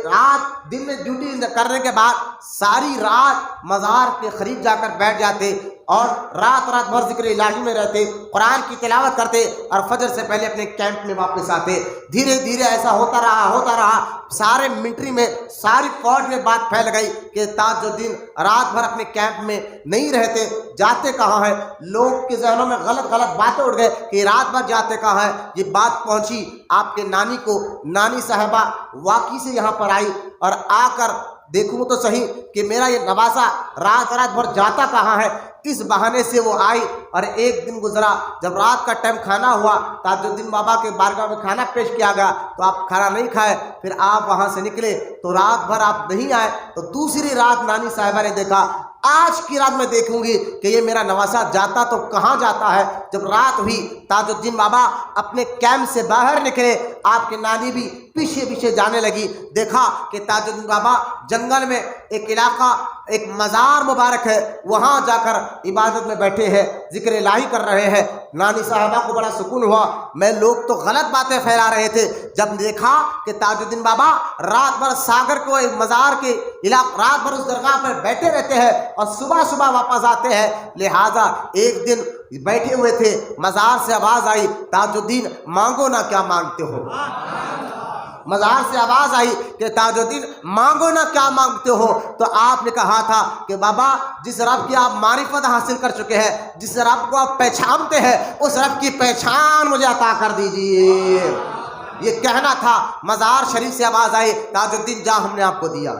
رات دن میں ڈیوٹی کرنے کے بعد ساری رات مزار کے قریب جا کر بیٹھ جاتے اور رات بھر ذکر الہی میں رہتے، قرآن کی تلاوت کرتے اور فجر سے پہلے اپنے کیمپ میں واپس آتے۔ دھیرے دھیرے ایسا ہوتا رہا، سارے ملٹری میں، ساری فوج میں بات پھیل گئی کہ تاج الدین رات بھر اپنے کیمپ میں نہیں رہتے، جاتے کہاں ہیں؟ لوگ کے ذہنوں میں غلط باتیں اٹھ گئے کہ رات بھر جاتے کہاں ہیں۔ یہ بات پہنچی آپ کے نانی کو، نانی صاحبہ واقعی سے یہاں پر آئی اور آ کر دیکھوں تو صحیح کہ میرا یہ نواسا رات بھر جاتا کہاں ہے۔ اس بہانے سے وہ آئی اور ایک دن گزرا، جب رات کا ٹائم کھانا ہوا، تاج الدین بابا کے بارگاہ میں کھانا پیش کیا گیا تو آپ کھانا نہیں کھائے، پھر آپ وہاں سے نکلے تو رات بھر آپ نہیں آئے۔ تو دوسری رات نانی صاحبہ نے دیکھا، آج کی رات میں دیکھوں گی کہ یہ میرا نواسا جاتا تو کہاں جاتا ہے۔ جب رات ہوئی تاج الدین بابا اپنے کیمپ سے باہر نکلے، آپ کی نانی بھی پیچھے پیچھے جانے لگی. دیکھا کہ تاج الدین بابا جنگل میں ایک علاقہ، ایک مزار مبارک ہے، وہاں جا کر عبادت میں بیٹھے ہیں، ذکر الہی کر رہے ہیں. نانی صاحبہ کو بڑا سکون ہوا. میں لوگ تو غلط باتیں پھیلا رہے تھے، جب دیکھا کہ تاج الدین بابا رات بھر ساگر کو مزار کے علاقے رات بھر اس درگاہ پر بیٹھے رہتے ہیں اور صبح صبح واپس آتے ہیں. لہٰذا ایک دن بیٹھے ہوئے تھے، مزار سے آواز آئی، تاج الدین مانگو نہ کیا مانگتے ہو. مزار سے آواز آئی کہ تاج الدین مانگو نہ کیا مانگتے ہو. تو آپ نے کہا تھا کہ بابا جس رب کی آپ معرفت حاصل کر چکے ہیں، جس رب کو آپ پہچانتے ہیں، اس رب کی پہچان مجھے عطا کر دیجیے. یہ کہنا تھا. مزار شریف سے آواز آئی، تاج الدین جا ہم نے آپ کو دیا،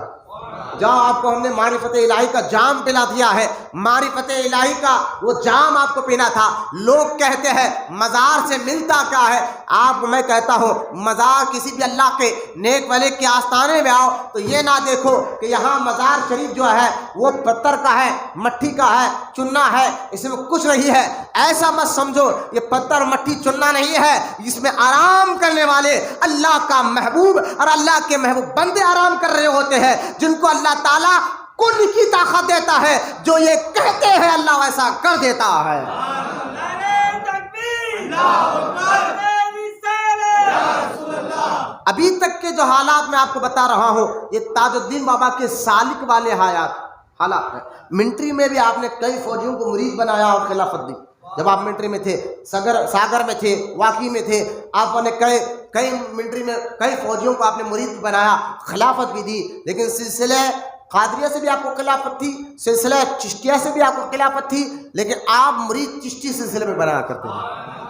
جہاں آپ کو ہم نے معرفت الہی کا جام پلا دیا ہے. معرفت الہی کا وہ جام آپ کو پینا تھا. لوگ کہتے ہیں مزار سے ملتا کیا ہے. آپ کو میں کہتا ہوں مزار کسی بھی اللہ کے نیک والے کے آستانے میں آؤ تو یہ نہ دیکھو کہ یہاں مزار شریف جو ہے وہ پتھر کا ہے، مٹی کا ہے، چنا ہے، اس میں کچھ نہیں ہے. ایسا مت سمجھو یہ پتھر مٹی چنا نہیں ہے. اس میں آرام کرنے والے اللہ کا محبوب اور اللہ کے محبوب بندے آرام کر رہے ہوتے ہیں، جن کو اللہ تعالیٰ کن کی طاقت دیتا ہے. جو یہ کہتے ہیں اللہ ویسا کر دیتا ہے. ابھی تک کے جو حالات میں آپ کو بتا رہا ہوں یہ تاج الدین بابا کے سالک والے حالات ہیں. منٹری میں بھی آپ نے کئی فوجیوں کو مرید بنایا اور خلافت دی. جب آپ منٹری میں تھے، ساگر میں تھے، واقعی میں تھے، آپ نے کئی منٹری میں کئی فوجیوں کو آپ نے مرید بنایا، خلافت بھی دی. لیکن سلسلہ قادریہ سے بھی آپ کو خلافت تھی، سلسلہ چشتیہ سے بھی آپ کو خلافت تھی، لیکن آپ مرید چشتی سلسلے میں بنایا کرتے ہیں.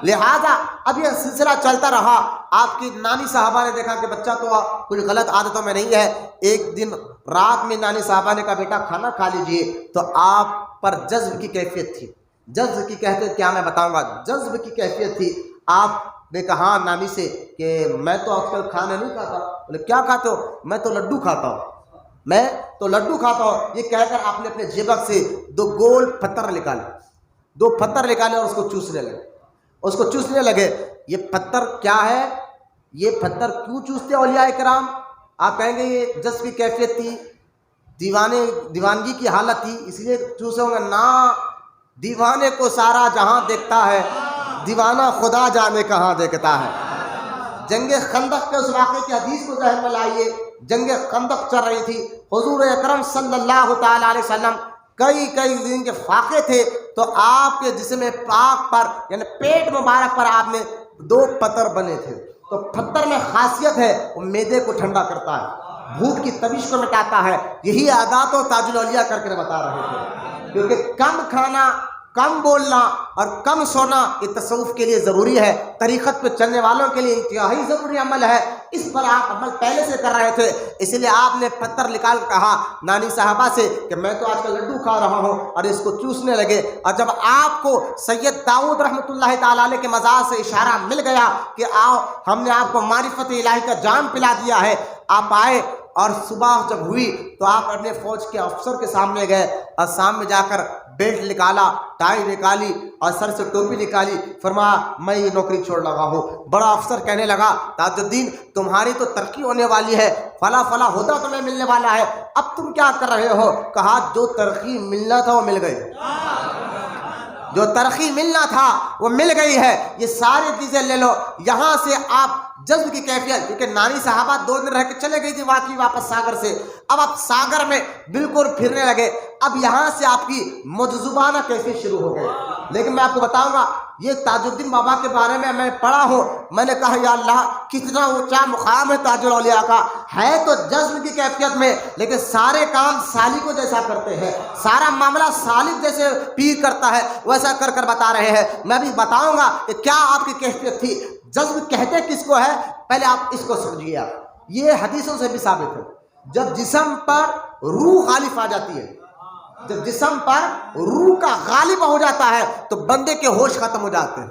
لہٰذا اب یہ سلسلہ چلتا رہا. آپ کی نانی صاحبہ نے دیکھا کہ بچہ تو کچھ غلط عادتوں میں نہیں ہے. ایک دن رات میں نانی صاحبہ نے کہا بیٹا کھانا کھا لیجئے. تو آپ پر جذب کی کیفیت تھی. جذب کی کیفیت کیا میں بتاؤں گا. جذب کی کیفیت تھی. آپ نے کہا نانی سے کہ میں تو آج کل کھانا نہیں کھاتا. بولے کیا کھاتے ہو؟ میں تو لڈو کھاتا ہوں. میں تو لڈو کھاتا ہوں. یہ کہہ کر آپ نے اپنے جیبک سے 2 گول پتھر نکالے. 2 پتھر نکالے اور اس کو چوسنے لگے. یہ پتھر کیا ہے؟ یہ پتھر کیوں چوستے اولیاء کرام؟ آپ کہیں گے یہ جذب کی کیفیت تھی، دیوانگی کی حالت تھی اس لیے چوسے ہوں گے. نہ، دیوانے کو سارا جہاں دیکھتا ہے، دیوانہ خدا جانے کہاں دیکھتا ہے. جنگ خندق کے اس واقعے کی حدیث کو ذہن میں لائیے. جنگ خندق چل رہی تھی. حضور اکرم صلی اللہ تعالی علیہ وسلم کئی دن کے فاقے تھے. تو آپ کے جسم پاک پر یعنی پیٹ مبارک پر آپ نے 2 پتھر بنے تھے. تو پتھر میں خاصیت ہے، وہ معدے کو ٹھنڈا کرتا ہے، بھوک کی تبیش کو مٹاتا ہے. یہی عادات و تاج الاولیاء کر کے بتا رہے تھے. کیونکہ کم کھانا، کم بولنا اور کم سونا یہ تصوف کے لیے ضروری ہے. طریقت پہ چلنے والوں کے لیے انتہائی ضروری عمل ہے. اس پر آپ عمل پہلے سے کر رہے تھے، اس لیے آپ نے پتھر نکال کہا نانی صاحبہ سے کہ میں تو آج کل لڈو کھا رہا ہوں، اور اس کو چوسنے لگے. اور جب آپ کو سید داؤد رحمۃ اللہ تعالیٰ علیہ کے مزار سے اشارہ مل گیا کہ آؤ ہم نے آپ کو معرفت الہی کا جام پلا دیا ہے، آپ آئے. اور صبح جب ہوئی تو آپ اپنے فوج کے افسر کے سامنے گئے اور سامنے جا کر بیلٹ نکالا، ٹائی نکالی اور سر سے ٹوپی نکالی. فرمایا میں یہ نوکری چھوڑ لگا ہوں. بڑا افسر کہنے لگا تاج الدین تمہاری تو ترقی ہونے والی ہے، فلاں ہوتا تمہیں ملنے والا ہے، اب تم کیا کر رہے ہو؟ کہا جو ترقی ملنا تھا وہ مل گئی. جو ترقی ملنا تھا وہ مل گئی ہے. یہ ساری چیزیں لے لو. یہاں سے آپ جذب کی کیفیت، کیونکہ نانی صاحبہ 2 دن رہ کے چلے گئی تھی واقعی واپس ساگر سے. اب آپ ساگر میں بالکل پھرنے لگے. اب یہاں سے آپ کی مجذوبانہ کیفیت شروع ہو گئی. لیکن میں آپ کو بتاؤں گا یہ تاج الدین بابا کے بارے میں پڑھا ہوں. میں نے کہا یا اللہ کتنا اونچا مقام ہے تاج الاولیاء کا. ہے تو جذب کی کیفیت میں، لیکن سارے کام سالکوں جیسا کرتے ہیں. سارا معاملہ سالک جیسے پیر کرتا ہے ویسا کر بتا رہے ہیں. میں بھی بتاؤں گا کہ کیا آپ کی کیفیت تھی. جذب کہتے کس کو ہے؟ پہلے آپ اس کو سمجھیے. یہ حدیثوں سے بھی ثابت ہے. جب جسم پر روح غالب آ جاتی ہے، جب جسم پر روح کا غالب ہو جاتا ہے تو بندے کے ہوش ختم ہو جاتے ہیں.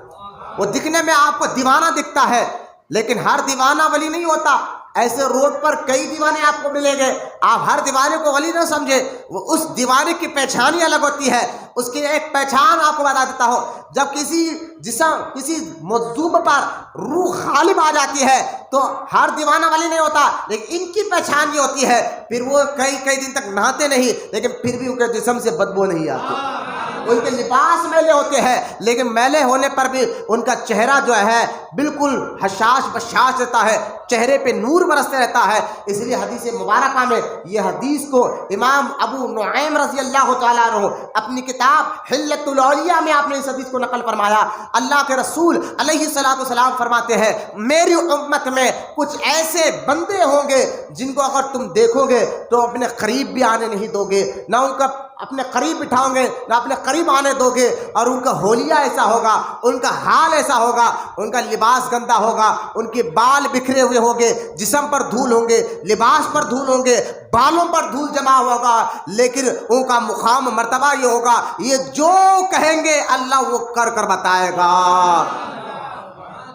وہ دکھنے میں آپ کو دیوانہ دکھتا ہے، لیکن ہر دیوانہ ولی نہیں ہوتا. ایسے روڈ پر کئی دیوانے آپ کو ملیں گے، آپ ہر دیوانے کو ولی نہ سمجھے، وہ اس دیوانے کی پہچان ہی الگ ہوتی ہے۔ اس کی ایک پہچان آپ کو بتا دیتا ہوں، جب کسی جسم کسی مجذوب پر روح غالب آ جاتی ہے تو ہر دیوانہ ولی نہیں ہوتا، لیکن ان کی پہچان یہ ہوتی ہے، پھر وہ کئی دن تک نہاتے نہیں لیکن پھر بھی ان کے جسم سے بدبو نہیں آتی۔ ان کے لباس میلے ہوتے ہیں لیکن میلے ہونے پر بھی ان کا چہرہ جو ہے بالکل حشاش بشاش رہتا ہے، چہرے پہ نور برستے رہتا ہے۔ اس لیے حدیث مبارکہ میں یہ حدیث کو امام ابو نعیم رضی اللہ تعالیٰ عنہ اپنی کتاب حلیۃ الاولیاء میں آپ نے اس حدیث کو نقل فرمایا۔ اللہ کے رسول علیہ الصلوۃ والسلام فرماتے ہیں، میری امت میں کچھ ایسے بندے ہوں گے جن کو اگر تم دیکھو گے تو اپنے قریب بھی آنے نہیں دو گے، نہ ان کا اپنے قریب بٹھاؤ گے نہ اپنے قریب آنے دو گے، اور ان کا حلیہ ایسا ہوگا، ان کا حال ایسا ہوگا، ان کا لباس گندا ہوگا، ان کے بال بکھرے ہوئے ہوں گے، جسم پر دھول ہوں گے، لباس پر دھول ہوں گے، بالوں پر دھول جمع ہوگا، لیکن ان کا مقام مرتبہ یہ ہوگا، یہ جو کہیں گے اللہ وہ کر بتائے گا۔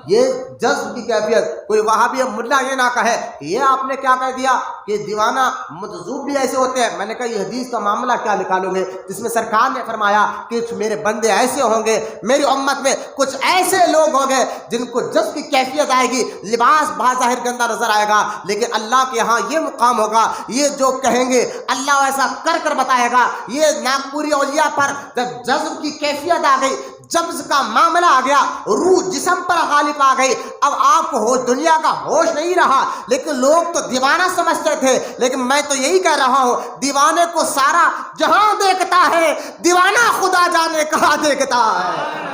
یہ جذب کی کیفیت، کوئی وہابی ملا یہ نہ کہے کہ یہ آپ نے کیا کہہ دیا کہ دیوانہ مجذوب بھی ایسے ہوتے ہیں۔ میں نے کہا یہ حدیث کا معاملہ کیا نکالو گے جس میں سرکار نے فرمایا کہ میرے بندے ایسے ہوں گے، میری امت میں کچھ ایسے لوگ ہوں گے جن کو جذب کی کیفیت آئے گی، لباس بظاہر گندا نظر آئے گا لیکن اللہ کے ہاں یہ مقام ہوگا، یہ جو کہیں گے اللہ ایسا کر بتائے گا۔ یہ ناگپوری اولیاء پر جب جذب کی کیفیت آ گئی، جبز کا معاملہ آ گیا، روح جسم پر غالب آ گئی، اب آپ کو دنیا کا ہوش نہیں رہا، لیکن لوگ تو دیوانہ سمجھتے تھے، لیکن میں تو یہی کہہ رہا ہوں دیوانے کو سارا جہاں دیکھتا ہے، دیوانہ خدا جانے کہاں دیکھتا ہے۔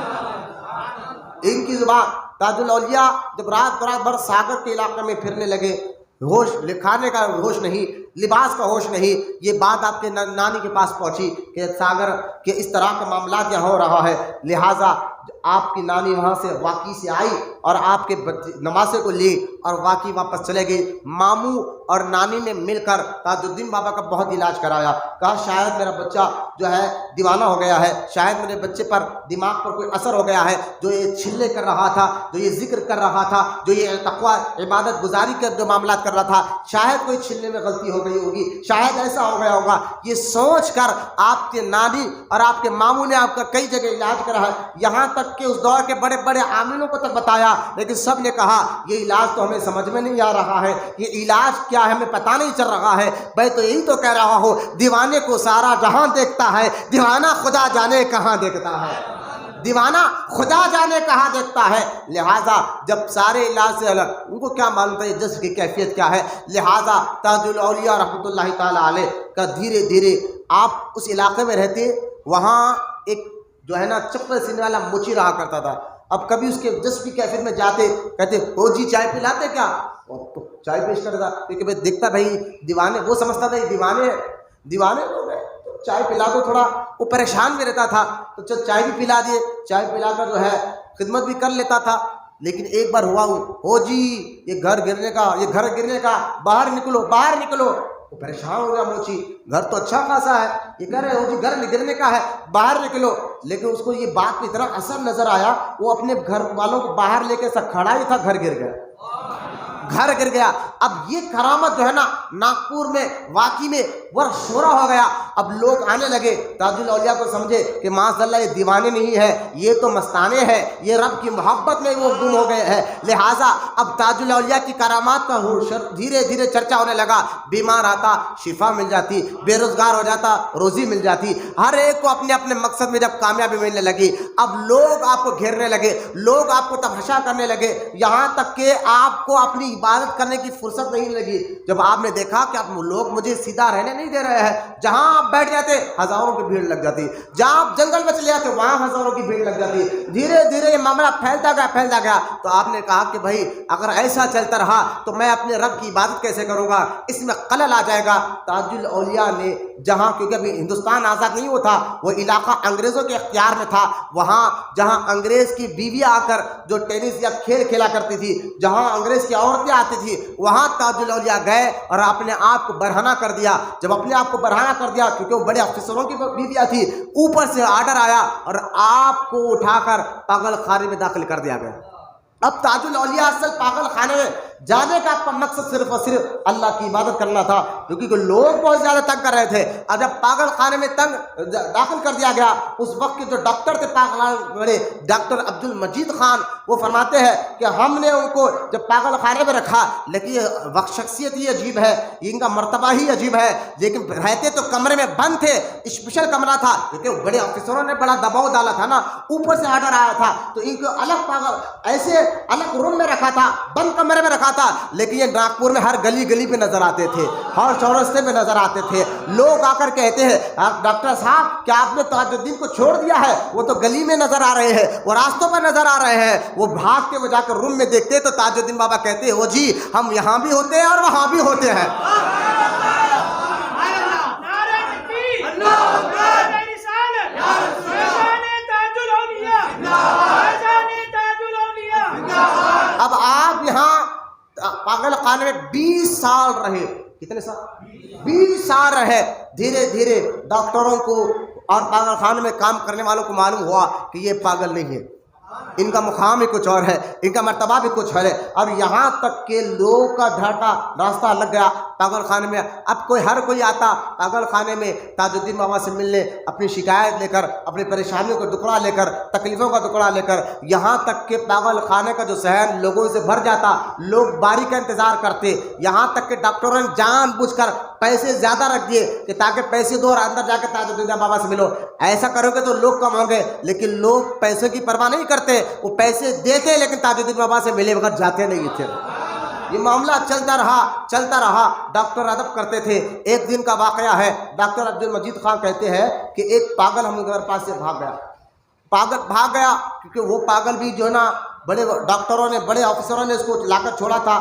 ان کی زبان تاج الاولیاء جب رات بھر ساگر کے علاقے میں پھرنے لگے، ہوش کھانے کا ہوش نہیں، لباس کا ہوش نہیں، یہ بات آپ کے نانی کے پاس پہنچی کہ ساگر کے اس طرح کے معاملات یہاں ہو رہا ہے، لہٰذا آپ کی نانی وہاں سے واقعی سے آئی اور آپ کے نواسے کو لی اور واقعی واپس چلے گئی۔ ماموں اور نانی نے مل کر تاج الدین بابا کا بہت علاج کرایا، کہا شاید میرا بچہ جو ہے دیوانہ ہو گیا ہے، شاید میرے بچے پر دماغ پر کوئی اثر ہو گیا ہے، جو یہ چھلے کر رہا تھا، جو یہ ذکر کر رہا تھا، جو یہ تقویٰ عبادت گزاری کے جو معاملات کر رہا تھا، شاید کوئی چھلنے میں غلطی ہو گئی ہوگی، شاید ایسا ہو گیا ہوگا۔ یہ سوچ کر آپ کے نانی اور آپ کے ماموں نے آپ کا کئی جگہ علاج کرا ہے، یہاں تک کہ اس دور کے بڑے بڑے عاملوں کو تک بتایا، لیکن سب نے کہا یہ علاج تو ہمیں سمجھ میں نہیں آ رہا ہے، یہ علاج کیا ہے ہمیں پتہ نہیں چل رہا ہے۔ میں تو یہی تو کہہ رہا ہوں دیوانے کو سارا جہاں دیکھتا ہے، دیوانہ خدا جانے کہاں دیکھتا ہے، دیوانہ خدا جانے کہاں دیکھتا ہے۔ لہٰذا جب سارے علاج سے الگ ان کو کیا معلوم تھا یہ جذب کی کیفیت کیا ہے، لہٰذا تاج الاولیاء رحمۃ اللہ تعالیٰ علیہ کا دھیرے دھیرے آپ اس علاقے میں رہتے، وہاں ایک جو ہے نا چپل سینے والا مچی رہا کرتا تھا، اب کبھی اس کے جذب کی کیفیت میں جاتے، کہتے او جی چائے پلاتے کیا، تو چائے پیش کرتا، کیونکہ بھائی دیکھتا بھائی دیوانے، وہ سمجھتا تھا یہ دیوانے لوگ ہیں، چائے پلا دو تھوڑا، وہ پریشان بھی رہتا تھا تو چل چائے بھی پلا دیے، چائے پلا کر جو ہے خدمت بھی کر لیتا تھا۔ لیکن ایک بار ہوا ہو جی یہ گھر گرنے کا باہر نکلو، وہ پریشان ہو گیا موچی، گھر تو اچھا خاصا ہے، یہ کہہ رہے ہو جی گھر گرنے کا ہے باہر نکلو، لیکن اس کو یہ بات کی طرح اثر نظر آیا، وہ اپنے گھر والوں کو باہر لے کے سب کھڑا ہی تھا، گھر گر گیا۔ اب یہ کرامت جو ہے نا ناگپور میں واقعی میں وہ شورا ہو گیا، اب لوگ آنے لگے، تاج الاولیاء کو سمجھے کہ معاذ اللہ یہ دیوانے نہیں ہے، یہ تو مستانے ہیں، یہ رب کی محبت میں وہ گم ہو گئے ہیں۔ لہٰذا اب تاج الاولیاء کی کرامات کا دھیرے دھیرے چرچا ہونے لگا، بیمار آتا شفا مل جاتی، بے روزگار ہو جاتا روزی مل جاتی، ہر ایک کو اپنے اپنے مقصد میں جب کامیابی ملنے لگی، اب لوگ آپ کو گھیرنے لگے، لوگ آپ کو تماشا کرنے لگے، یہاں تک کہ آپ کو اپنی عبادت کرنے کی فرصت نہیں لگی۔ جب آپ نے دیکھا کہ اب لوگ مجھے سیدھا رہنے نہیں دے رہے ہیں، جہاں آپ بیٹھ جاتے ہزاروں کی بھیڑ لگ جاتی، جہاں آپ جنگل میں چلے جاتے وہاں ہزاروں کی بھیڑ لگ جاتی، دھیرے دھیرے یہ معاملہ پھیلتا گیا۔ تو آپ نے کہا کہ بھائی اگر ایسا چلتا رہا تو میں اپنے رب کی عبادت کیسے کروں گا، اس میں خلل آ جائے گا۔ تاج الاولیاء نے جہاں، کیونکہ ابھی ہندوستان آزاد نہیں ہوا تھا، وہ علاقہ انگریزوں کے اختیار میں تھا، وہاں جہاں انگریز کی بیویاں آ کر جو ٹینس یا کھیل کھیلا کرتی تھی، جہاں انگریز کی عورتیں آتی تھی، وہاں تاج الاولیاء گئے اور اپنے آپ کو برہنہ کر دیا۔ جب اپنے آپ کو برہنہ کر دیا، کیونکہ وہ بڑے افسروں کی بیویاں تھی، اوپر سے آرڈر آیا اور آپ کو اٹھا کر پاگل خانے میں داخل کر دیا گیا۔ اب تاج الاولیاء اصل پاگل خانے میں جانے کا آپ کا مقصد صرف اور صرف اللہ کی عبادت کرنا تھا، کیونکہ لوگ بہت زیادہ تنگ کر رہے تھے۔ اور جب پاگل خانے میں داخل کر دیا گیا، اس وقت کے جو ڈاکٹر تھے پاگل بڑے ڈاکٹر عبد المجید خان، وہ فرماتے ہیں کہ ہم نے ان کو جب پاگل خانے میں رکھا، لیکن یہ وقت شخصیت ہی عجیب ہے، ان کا مرتبہ ہی عجیب ہے، لیکن رہتے تو کمرے میں بند تھے، اسپیشل کمرہ تھا، کیونکہ بڑے افسروں نے بڑا دباؤ ڈالا تھا نا، اوپر سے آرڈر آیا تھا، تو ان کو الگ پاگل ایسے الگ روم میں رکھا تھا، بند کمرے میں رکھا تھا۔ لیکن یہ ناگپور میں ہر گلی گلی پہ نظر آتے تھے، ہر چورستے میں نظر آتے تھے۔ لوگ آ کر کہتے ہیں ڈاکٹر صاحب کیا آپ نے تاج الدین کو چھوڑ دیا ہے؟ وہ تو گلی میں نظر آ رہے ہیں، وہ راستوں پر نظر آ رہے ہیں۔ وہ بھاگ کے وہ جا کر روم میں دیکھتے تو تاج الدین بابا کہتے ہیں وہ جی ہم یہاں بھی ہوتے ہیں اور وہاں بھی ہوتے ہیں۔ اب آپ یہاں پاگل خانے میں 20 سال رہے، کتنے سال؟ 20 سال رہے۔ دھیرے دھیرے ڈاکٹروں کو اور پاگل خانے میں کام کرنے والوں کو معلوم ہوا کہ یہ پاگل نہیں ہے، ان کا مقام ہی کچھ اور ہے، ان کا مرتبہ بھی کچھ اور ہے۔ اور یہاں تک کہ لوگ کا ڈھاٹا راستہ لگ گیا پاگل خانے میں۔ اب ہر کوئی آتا پاگل خانے میں تاج الدین بابا سے ملنے، اپنی شکایت لے کر، اپنی پریشانیوں کا ٹکڑا لے کر، تکلیفوں کا ٹکڑا لے کر، یہاں تک کہ پاگل خانے کا جو صحن لوگوں سے بھر جاتا، لوگ باری کا انتظار کرتے، یہاں تک کہ ڈاکٹروں نے جان بوجھ کر پیسے زیادہ رکھ دیے کہ تاکہ پیسے دو اور اندر جا کے تاج الدین بابا سے ملو۔ ایسا کرو گے تو لوگ کم ہوں گے، لیکن لوگ پیسے کی پرواہ نہیں کرتے، وہ پیسے دیتے لیکن تاج الدین بابا سے ملے بغیر جاتے نہیں تھے۔ یہ معاملہ چلتا رہا، ڈاکٹر ادب کرتے تھے۔ ایک دن کا واقعہ ہے، ڈاکٹر عبد المجید خان کہتے ہیں کہ ایک پاگل ہم کے پاس سے بھاگ گیا، کیونکہ وہ پاگل بھی جو ہے نا بڑے ڈاکٹروں نے، بڑے افسروں نے اس کو لا کر چھوڑا تھا۔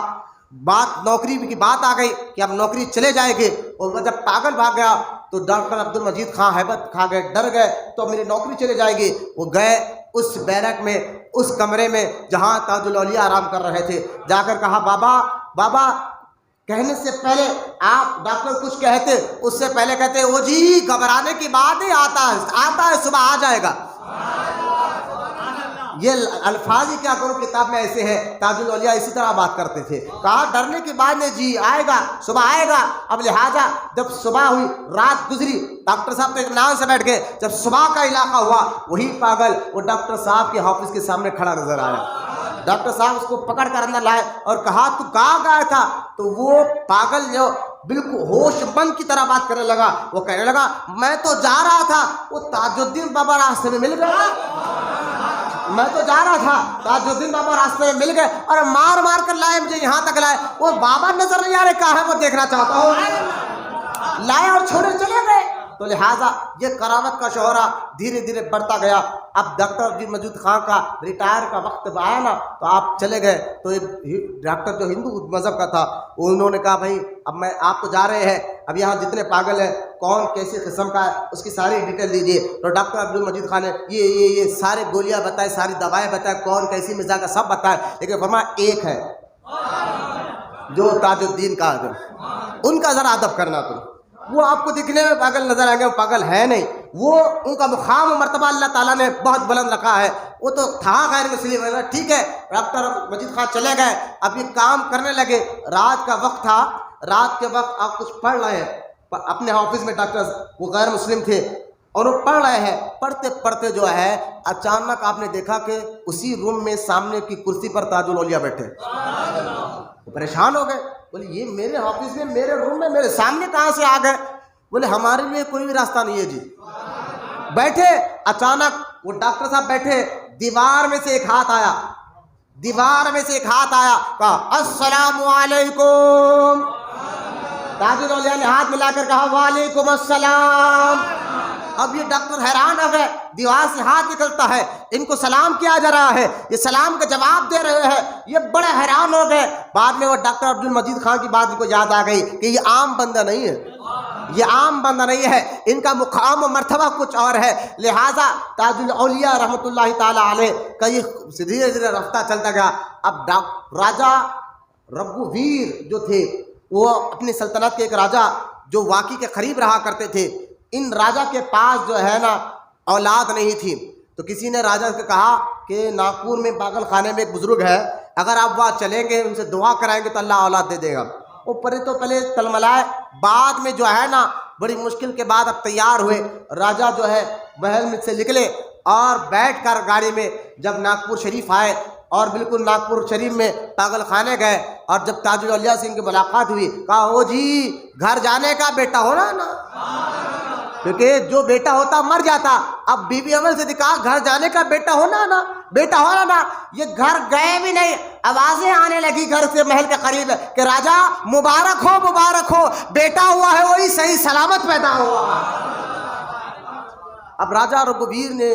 نوکری کی بات آ گئی کہ اب نوکری چلے جائے گی، اور جب پاگل بھاگ گیا تو ڈاکٹر عبد المجید خان ہیبت کھا گئے، ڈر گئے تو میری نوکری چلے جائے گی۔ وہ گئے اس بیرک میں، اس کمرے میں جہاں تاج الاولیاء آرام کر رہے تھے، جا کر کہا بابا کہنے سے پہلے آپ ڈاکٹر کچھ کہتے، اس سے پہلے کہتے وہ جی گھبرانے کی بات نہیں، آتا ہے صبح آ جائے گا۔ یہ الفاظ ہی کیا کروں، کتاب میں ایسے ہیں، تاج الاولیاء اسی طرح بات کرتے تھے۔ کہا ڈرنے کی بات نہیں جی، آئے گا، صبح آئے گا۔ اب لہٰذا جب صبح ہوئی، رات گزری، ڈاکٹر صاحب تو اطمینان سے بیٹھ گئے۔ جب صبح کا علاقہ ہوا، وہی پاگل وہ ڈاکٹر صاحب کے آفس کے سامنے کھڑا نظر آیا۔ ڈاکٹر صاحب اس کو پکڑ کر اندر لائے اور کہا تو کہاں گیا تھا؟ تو وہ پاگل جو بالکل ہوش مند کی طرح بات کرنے لگا، وہ کہنے لگا میں تو جا رہا تھا، وہ تاج الدین بابا راستے میں مل گیا، میں تو جا رہا تھا، تاج الدین بابا راستے میں مل گئے اور مار کر لائے، مجھے یہاں تک لائے۔ وہ بابا نظر نہیں آ رہے، کہاں ہے وہ دیکھنا چاہتا ہوں، لائے اور چھوڑے چلے گئے۔ تو لہٰذا یہ کرامت کا شہرہ دھیرے دھیرے بڑھتا گیا۔ اب ڈاکٹر عبد المجید خان کا ریٹائر کا وقت آیا نا، تو آپ چلے گئے، تو ایک ڈاکٹر جو ہندو مذہب کا تھا، انہوں نے کہا بھائی اب میں آپ تو جا رہے ہیں، اب یہاں جتنے پاگل ہیں کون کیسی قسم کا ہے اس کی ساری ڈیٹیل دیجیے۔ تو ڈاکٹر عبد المجید خان نے یہ سارے گولیاں بتائے، ساری دوائیں بتائے، کون کیسی مزاج کا سب بتائے، لیکن فرمایا ایک ہے جو تاج الدین کا ہے، ان کا ذرا ادب کرنا تم، وہ آپ کو دکھنے میں پاگل نظر آئیں گے، وہ پاگل ہے نہیں، وہ ان کا مقام و مرتبہ اللہ تعالیٰ نے بہت بلند رکھا ہے۔ وہ تو تھا غیر مسلم، ٹھیک ہے۔ ڈاکٹر مجید خان چلے گئے، اب یہ کام کرنے لگے، رات کا وقت تھا، رات کے وقت آپ کچھ پڑھ رہے ہیں اپنے آفس میں، ڈاکٹر وہ غیر مسلم تھے اور وہ پڑھ رہے ہیں، پڑھتے پڑھتے جو ہے اچانک آپ نے دیکھا کہ اسی روم میں سامنے کی کرسی پر تاج الاولیاء بیٹھے، پریشان ہو گئے، بولے یہ میرے آفس میں، میرے روم میں، میرے سامنے کہاں سے آ گئے؟ بولے ہمارے لیے کوئی بھی راستہ نہیں ہے جی۔ بیٹھے، اچانک وہ ڈاکٹر صاحب بیٹھے، دیوار میں سے ایک ہاتھ آیا، کہا السلام علیکم۔ تاج الاولیاء نے ہاتھ ملا کر کہا وعلیکم السلام۔ اب یہ ڈاکٹر حیران ہو گئے، دیوار سے ہاتھ نکلتا ہے، ان کو سلام کیا جا رہا ہے، یہ سلام کا جواب دے رہے ہیں، یہ بڑے حیران ہو گئے۔ بعد میں وہ ڈاکٹر عبد المجید خان کی بات ان کو یاد آ گئی کہ یہ عام بندہ نہیں ہے، یہ عام بندہ نہیں ہے، ان کا مقام و مرتبہ کچھ اور ہے۔ لہٰذا تاج الاولیاء رحمۃ اللہ تعالیٰ علیہ کا یہ دھیرے دھیرے رفتہ چلتا گیا۔ اب راجا رگھوویر جو تھے، وہ اپنی سلطنت کے ایک راجا جو واقعی کے قریب رہا کرتے تھے، ان راجا کے پاس جو ہے نا اولاد نہیں تھی، تو کسی نے راجا سے کہا کہ ناگپور میں پاگل خانے میں ایک بزرگ ہے، اگر آپ وہاں چلیں گے ان سے دعا کرائیں گے تو اللہ اولاد دے دے گا. وہ تو پہلے تلملائے، بعد میں جو ہے نا بڑی مشکل کے بعد اب تیار ہوئے. راجہ جو ہے محل میں سے نکلے اور بیٹھ کر گاڑی میں جب ناگپور شریف آئے اور بالکل ناگپور شریف میں پاگل خانے گئے، اور جب تاج الاولیاء سے ان کی ملاقات ہوئی، کہا او جی گھر جانے کا بیٹا ہونا نا، کیونکہ جو بیٹا ہوتا مر جاتا. اب بی بی عمل سے دکھا گھر جانے کا بیٹا ہونا نا، بیٹا ہونا نا. یہ گھر گئے بھی نہیں، آوازیں آنے لگی گھر سے محل کے قریب کہ راجا مبارک ہو، بیٹا ہوا ہے وہی صحیح سلامت پیدا ہوا. اب راجہ رگھویر نے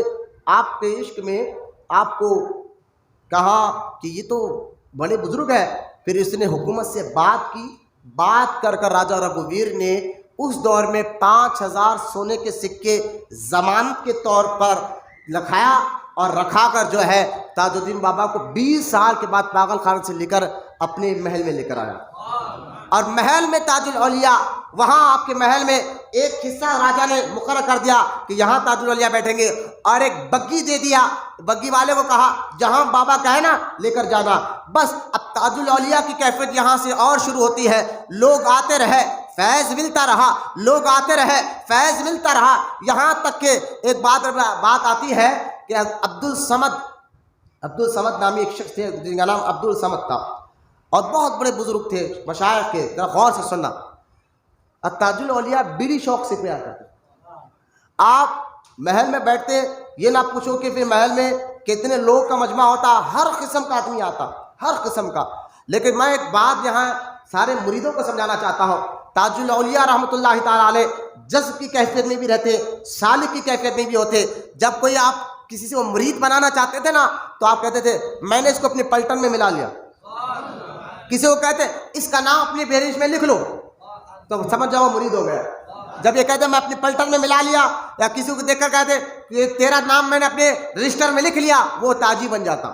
آپ کے عشق میں آپ کو کہا کہ یہ تو بڑے بزرگ ہے. پھر اس نے حکومت سے بات کی. بات کر راجہ رگھویر نے اس دور میں 5000 سونے کے سکے ضمانت کے طور پر لکھایا اور رکھا کر جو ہے تاج الدین بابا کو 20 سال کے بعد پاگل خانے سے لے کر اپنے محل میں لے کر آیا. اور محل میں تاج الاولیاء، وہاں آپ کے محل میں ایک حصہ راجہ نے مقرر کر دیا کہ یہاں تاج الاولیاء بیٹھیں گے، اور ایک بگی دے دیا. بگی والے کو کہا جہاں بابا کہے نا لے کر جانا. بس اب تاج الاولیاء کی کیفیت یہاں سے اور شروع ہوتی ہے. لوگ آتے رہے، فیض ملتا رہا، لوگ آتے رہے، فیض ملتا رہا، یہاں تک کہ ایک بات آتی ہے کہ عبد الصمد نامی ایک شخص تھے جن کا نام عبد الصمد تھا، اور بہت بڑے بزرگ تھے مشائخ کے. ذرا غور سے سننا. تاج الاولیاء بڑی شوق سے پیار کرتے. آپ محل میں بیٹھتے، یہ نہ پوچھو کہ پھر محل میں کتنے لوگ کا مجمع ہوتا، ہر قسم کا آدمی آتا، ہر قسم کا. لیکن میں ایک بات یہاں سارے مریدوں کو سمجھانا چاہتا ہوں. تاج الاولیاء رحمۃ اللہ تعالیٰ علیہ جذب کی کیفیت میں بھی رہتے، سالک کی کیفیت میں بھی ہوتے. جب کوئی آپ کسی سے وہ مرید بنانا چاہتے تھے نا تو آپ کہتے تھے میں نے اس کو اپنی پلٹن میں ملا لیا. کسی کو کہتے اس کا نام اپنی بہرش میں لکھ لو تو سمجھ جاؤ مرید ہو گیا. جب یہ کہتے میں اپنی پلٹن میں ملا لیا، یا کسی کو دیکھ کر کہتے کہ تیرا نام میں نے اپنے رجسٹر میں لکھ لیا، وہ تاجی بن جاتا،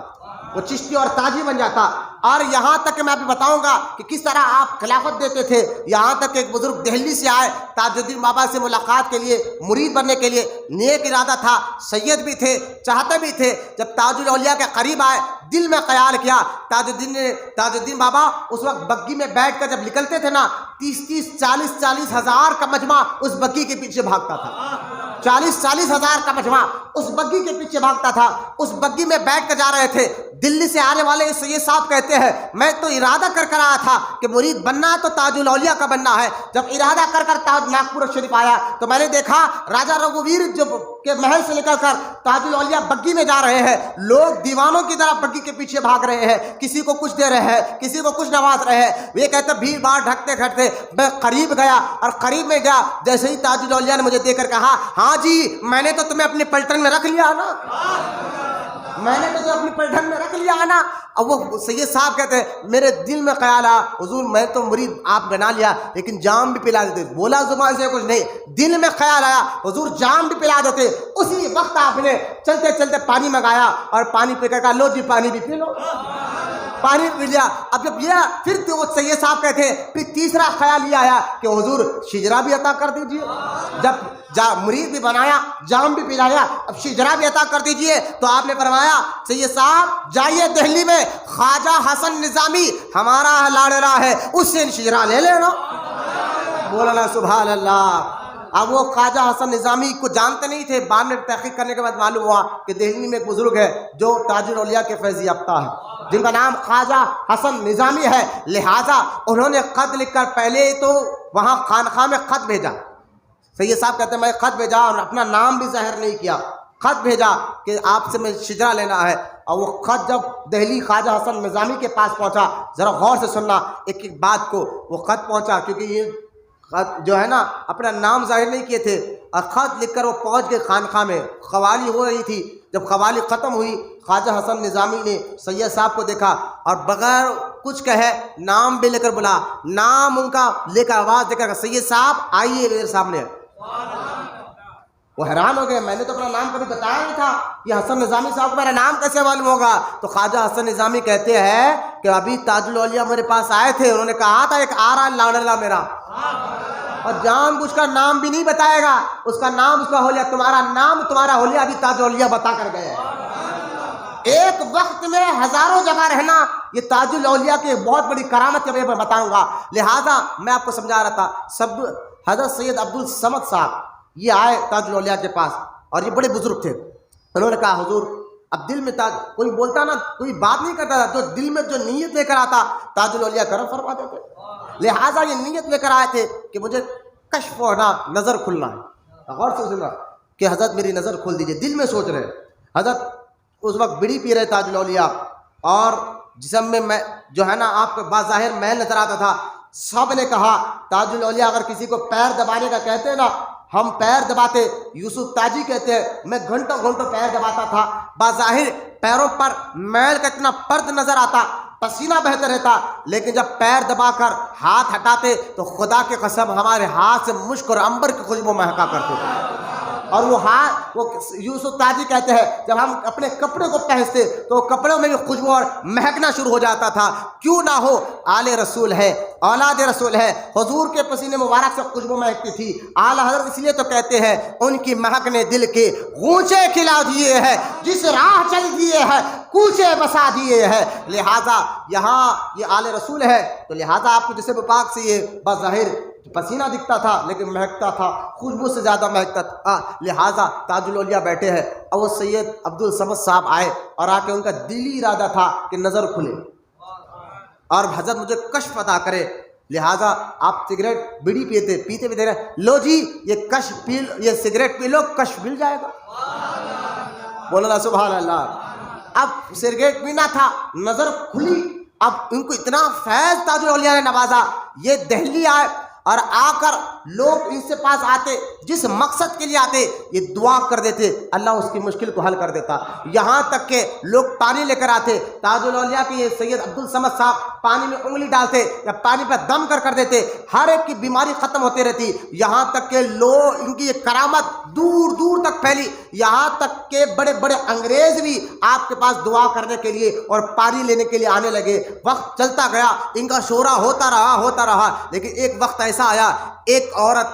وہ چشتی اور تاجی بن جاتا. اور یہاں تک کہ میں آپ کو بتاؤں گا کہ کس طرح آپ خلافت دیتے تھے. یہاں تک کہ ایک بزرگ دہلی سے آئے تاج الدین بابا سے ملاقات کے لیے، مرید بننے کے لیے، نیک ارادہ تھا، سید بھی تھے، چاہتے بھی تھے. جب تاج الاولیاء کے قریب آئے دل میں خیال کیا. تاج الدین بابا اس وقت بگی میں بیٹھ کر جب نکلتے تھے نا 30 40 ہزار کا مجمع اس بگی کے پیچھے بھاگتا تھا. 40 ہزار کا مجمع اس بگی کے پیچھے بھاگتا تھا. اس بگی میں بیٹھ کر جا رہے تھے. دلی سے آنے والے سید صاحب کہتے ہیں میں تو ارادہ کر آیا تھا کہ مرید بننا ہے تو تاج الاولیاء کا بننا ہے. جب ارادہ کر تاج ناگپور شریف آیا تو میں نے دیکھا راجہ رگھویر جب کے محل سے نکل کر تاج الاولیاء بگی میں جا رہے ہیں. لوگ دیوانوں کی طرح بگی کے پیچھے بھاگ رہے ہیں، کسی کو کچھ دے رہے ہیں، کسی کو کچھ نواز رہے ہیں. یہ کہتے بھیڑ بھاڑ ڈھکتے گھٹتے میں قریب گیا، اور قریب میں گیا جیسے ہی تاج الاولیاء نے مجھے دیکھ کر کہا ہاں جی میں نے تو تمہیں اپنی پلٹن میں رکھ لیا نا، میں نے تو اپنی پلٹن میں رکھ لیا نا. اب وہ سید صاحب کہتے ہیں میرے دل میں خیال آیا حضور میں تو مرید آپ بنا لیا لیکن جام بھی پلا دیتے. بولا زبان سے کچھ نہیں، دل میں خیال آیا حضور جام بھی پلا دیتے. اسی وقت آپ نے چلتے چلتے پانی منگایا اور پانی پی کر کہا لو جی پانی بھی پی لو. پانی پی لیا. اب جب یہ پھر تو وہ سید صاحب کہتے ہیں پھر تیسرا خیال یہ آیا کہ حضور شجرا بھی عطا کر دیجئے. جب مرید بھی بنایا، جام بھی پلایا، اب شجرا بھی عطا کر دیجئے. تو آپ نے فرمایا سید صاحب جائیے دہلی میں خواجہ حسن نظامی ہمارا لاڑرا ہے، اس سے شجرا لے لینا. بولنا سبحان اللہ. اب وہ خواجہ حسن نظامی کو جانتے نہیں تھے. بعد میں تحقیق کرنے کے بعد معلوم ہوا کہ دہلی میں ایک بزرگ ہے جو تاج الاولیاء کے فیض یافتہ ہے، جن کا نام خواجہ حسن نظامی ہے. لہٰذا انہوں نے خط لکھ کر پہلے تو وہاں خانقاہ میں خط بھیجا. سید صاحب کہتے ہیں میں خط بھیجا اور اپنا نام بھی ظاہر نہیں کیا. خط بھیجا کہ آپ سے میں شجرا لینا ہے. اور وہ خط جب دہلی خواجہ حسن نظامی کے پاس پہنچا، ذرا غور سے سننا ایک ایک بات کو. وہ خط پہنچا کیونکہ یہ خط جو ہے نا اپنا نام ظاہر نہیں کیے تھے، اور خط لکھ کر وہ پہنچ گئے خانقاہ میں. قوالی ہو رہی تھی. جب قوالی ختم ہوئی خواجہ حسن نظامی نے سید صاحب کو دیکھا اور بغیر کچھ کہے نام بھی لے کر بلا. نام ان کا لے کر آواز دے کر سید صاحب آئیے میرے سامنے. وہ حیران ہو گئے، میں نے تو اپنا نام کبھی بتایا نہیں تھا، یہ حسن نظامی صاحب کو میرا نام کیسے معلوم ہوگا؟ تو خواجہ حسن نظامی کہتے ہیں کہ ابھی تاج الاولیاء میرے پاس آئے تھے، انہوں نے کہا تھا ایک آ رہا لاڑلا میرا، اور جان بوجھ کر نام بھی نہیں بتائے گا. اس کا نام اس کا حلیہ، تمہارا نام تمہارا حلیہ ابھی تاج الاولیاء بتا کر گئے. ایک وقت میں ہزاروں جگہ رہنا یہ تاج الاولیاء کی ایک بہت بڑی کرامت ہے، میں بتاؤں گا، لہٰذا میں آپ کو سمجھا رہا تھا۔ حضرت سید عبد الصمد صاحب یہ آئے تاج الاولیاء کے پاس، اور یہ بڑے بزرگ تھے۔ انہوں نے کہا حضور اب دل میں کوئی بولتا نا، کوئی بات نہیں کرتا تھا، جو دل میں جو نیت لے کر آتا تاج الاولیاء کرم فرما دیتے۔ لہٰذا یہ نیت لے کر آئے تھے کہ مجھے کشف ہونا، نظر کھلنا ہے۔ غور سے سنا کہ حضرت میری نظر کھول دیجئے، دل میں سوچ رہے۔ حضرت اس وقت بیڑی پی رہے تاج الاولیاء، اور جسم میں جو ہے نا آپ کو بظاہر میل نظر آتا تھا۔ سب نے کہا تاج الاولیاء اگر کسی کو پیر دبانے کا کہتے ہیں نا، ہم پیر دباتے، یوسف تاجی کہتے ہیں میں گھنٹوں گھنٹوں پیر دباتا تھا، بظاہر پیروں پر میل کا اتنا پرد نظر آتا، پسینہ بہتا رہتا، لیکن جب پیر دبا کر ہاتھ ہٹاتے تو خدا کی قسم ہمارے ہاتھ سے مشک اور عنبر کی خوشبو مہکا کرتے تھے۔ اور وہ ہاتھ، وہ یوسف تاجی کہتے ہیں جب ہم اپنے کپڑے کو پہنتے تو کپڑوں میں بھی خوشبو اور مہکنا شروع ہو جاتا تھا۔ کیوں نہ ہو، آل رسول ہے، اولاد رسول ہے، حضور کے پسینے مبارک سے خوشبو مہکتی تھی۔ اعلی حضرت اس لیے تو کہتے ہیں ان کی مہک نے دل کے غونچے کھلا دیے ہیں، جس راہ چل دیے ہیں کوچے بسا دیے ہیں۔ لہٰذا یہاں یہ آل رسول ہے، تو لہٰذا آپ کو جسم پاک سے یہ بظاہر پسینہ دکھتا تھا لیکن مہکتا تھا، خوشبو سے زیادہ مہکتا تھا۔ لہٰذا تاج الاولیاء بیٹھے ہیں، اور وہ سید عبد الصمد صاحب آئے، اور آ کے ان کا دلی ارادہ تھا کہ نظر کھلے اور حضرت مجھے کشف عطا کرے۔ لہٰذا آپ سگریٹ بیڑی پیتے پیتے رہے، لو جی یہ کشف پی، یہ سگریٹ پی لو، کشف مل جائے گا۔ بولنا سبحان اللہ۔ اب سگریٹ پینا تھا، نظر کھلی، اب ان کو اتنا فیض تاج الاولیاء نے نوازا، یہ دہلی آئے، اور آ کر لوگ ان سے پاس آتے، جس مقصد کے لیے آتے یہ دعا کر دیتے، اللہ اس کی مشکل کو حل کر دیتا۔ یہاں تک کہ لوگ پانی لے کر آتے، تاج الاولیاء کے یہ سید عبد الصمد صاحب پانی میں انگلی ڈالتے یا پانی پہ دم کر دیتے، ہر ایک کی بیماری ختم ہوتی رہتی۔ یہاں تک کہ لوگ ان کی یہ کرامت دور دور تک پھیلی، یہاں تک کہ بڑے بڑے انگریز بھی آپ کے پاس دعا کرنے کے لیے اور پانی لینے کے لیے آنے لگے۔ وقت چلتا گیا، ان کا شورا ہوتا رہا، لیکن ایک وقت ایسا آیا، ایک عورت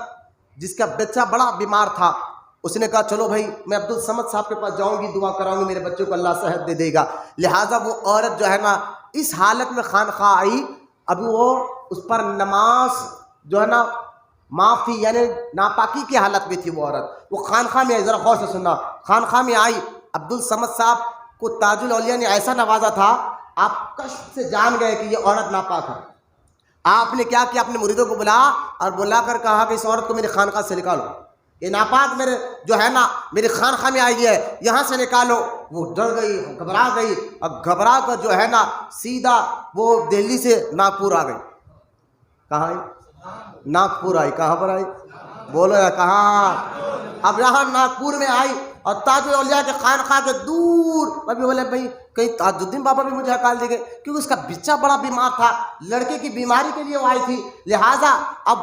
جس کا بچہ بڑا بیمار تھا، اس نے کہا چلو بھائی میں عبد الصمد صاحب کے پاس جاؤں گی، دعا کراؤں گی، میرے بچے کو اللہ صحت دے دے گا۔ لہٰذا وہ عورت جو ہے نا اس حالت میں خانقاہ آئی، ابھی وہ اس پر نماز جو ہے نا معاف تھی، یعنی ناپاکی کی حالت میں تھی وہ عورت۔ وہ خانقاہ میں آئی، ذرا غور سے سننا، خانقاہ میں آئی، عبد الصمد صاحب کو تاج الاولیاء نے ایسا نوازا تھا، آپ کشف سے جان گئے کہ یہ عورت ناپاک ہے۔ آپ نے کیا کیا، اپنے مریدوں کو بلا اور بلا کر کہا کہ اس عورت کو میری خانقاہ سے نکالو، یہ ناپاک میرے جو ہے نا میری خانقاہ میں آئی ہے، یہاں سے نکالو۔ وہ ڈر گئی، گھبرا گئی، اور گھبرا کر جو ہے نا سیدھا وہ دہلی سے ناگپور آ گئی۔ کہاں آئی؟ ناگپور آئی۔ کہاں پر آئی؟ بولو یا کہاں؟ اب یہاں ناگپور میں آئی، اور تاج الاولیاء کے خانقاہ کے دور ابھی بولے بھائی کہیں تاج الدین بابا بھی مجھے ہکال دے گئے، کیونکہ اس کا بچہ بڑا بیمار تھا، لڑکے کی بیماری کے لیے وہ آئی تھی۔ لہٰذا اب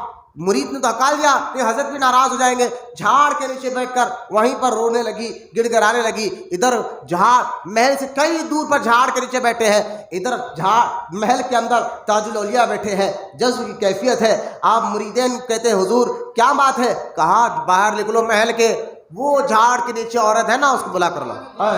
مرید نے تو ہکال دیا کہ حضرت بھی ناراض ہو جائیں گے، جھاڑ کے نیچے بیٹھ کر وہیں پر رونے لگی، گڑ گڑانے لگی۔ ادھر جھاڑ محل سے کئی دور پر جھاڑ کے نیچے بیٹھے ہیں، ادھر جھاڑ محل کے اندر تاج الاولیاء بیٹھے ہیں، جذب کی کیفیت ہے۔ آپ مریدین کہتے ہیں حضور کیا بات ہے؟ کہا باہر نکلو محل کے، وہ جھاڑ کے نیچے عورت ہے نا اس کو بلا کر لاؤ۔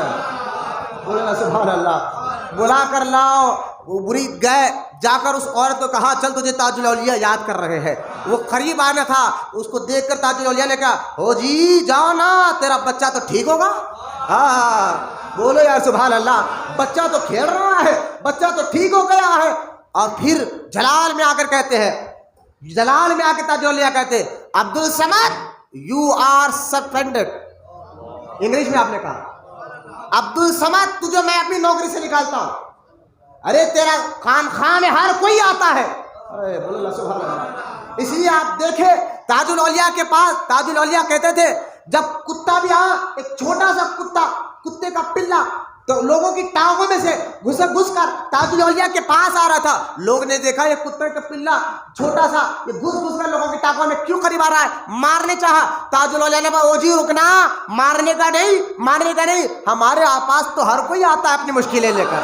بولنا سبحان اللہ، بلا کر لاؤ۔ وہ مرید گئے، جا کر اس عورت کو کہا چل تجھے تاج الاولیاء یاد کر رہے ہیں۔ وہ قریب آنا تھا، اس کو دیکھ کر تاج الاولیاء نے کہا ہو جی جاؤ نا، تیرا بچہ تو ٹھیک ہوگا۔ ہاں بولو یا سبحان اللہ، بچہ تو کھیل رہا ہے، بچہ تو ٹھیک ہو گیا ہے۔ اور پھر جلال میں آ کر کہتے ہیں، جلال میں آ کے تاج الاولیاء کہتے ہیں عبد الصمد یو آر سسپینڈڈ۔ انگلش میں آپ نے کہا عبد الصمد تجھے میں اپنی نوکری سے نکالتا ہوں۔ ارے تیرا خانقاہ میں ہر کوئی آتا ہے۔ بولو اللہ سبحان اللہ۔ اس لیے آپ دیکھیں تاج الاولیاء کے پاس، تاج الاولیاء کہتے تھے جب کتا بھی آیا، ایک چھوٹا سا کتا، کتے کا پلا تو لوگوں کی ٹانگوں میں سے گھس کر تاج الاولیاء کے پاس آ رہا تھا۔ لوگ نے دیکھا یہ کتے کا پلا چھوٹا سا یہ گھس کر لوگوں کی ٹانگوں میں کیوں قریب آ رہا ہے، مارنے چاہا۔ تاج الاولیاء نے کہا او جی رکنا، مارنے کا نہیں، مارنے کا نہیں، ہمارے پاس تو ہر کوئی آتا ہے اپنی مشکلیں لے کر۔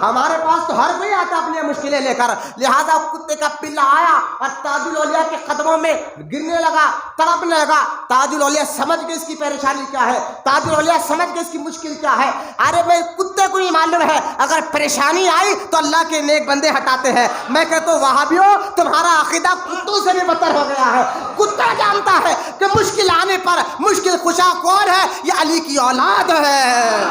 ہمارے پاس تو ہر کوئی آتا اپنی مشکلیں لے کر، لہذا کتے کا پلہ آیا اور تاج الاولیاء کے قدموں میں گرنے لگا، تڑپنے لگا۔ تاج الاولیاء سمجھ گئے اس کی پریشانی کیا ہے، تاج الاولیاء سمجھ گئے اس کی مشکل کیا ہے۔ ارے بھائی کتے کو ہی معلوم ہے اگر پریشانی آئی تو اللہ کے نیک بندے ہٹاتے ہیں۔ میں کہتا ہوں وہابیوں تمہارا عقیدہ کتوں سے بھی بدتر ہو گیا ہے۔ کتا جانتا ہے کہ مشکل آنے پر مشکل کشا کون ہے، یہ علی کی اولاد ہے۔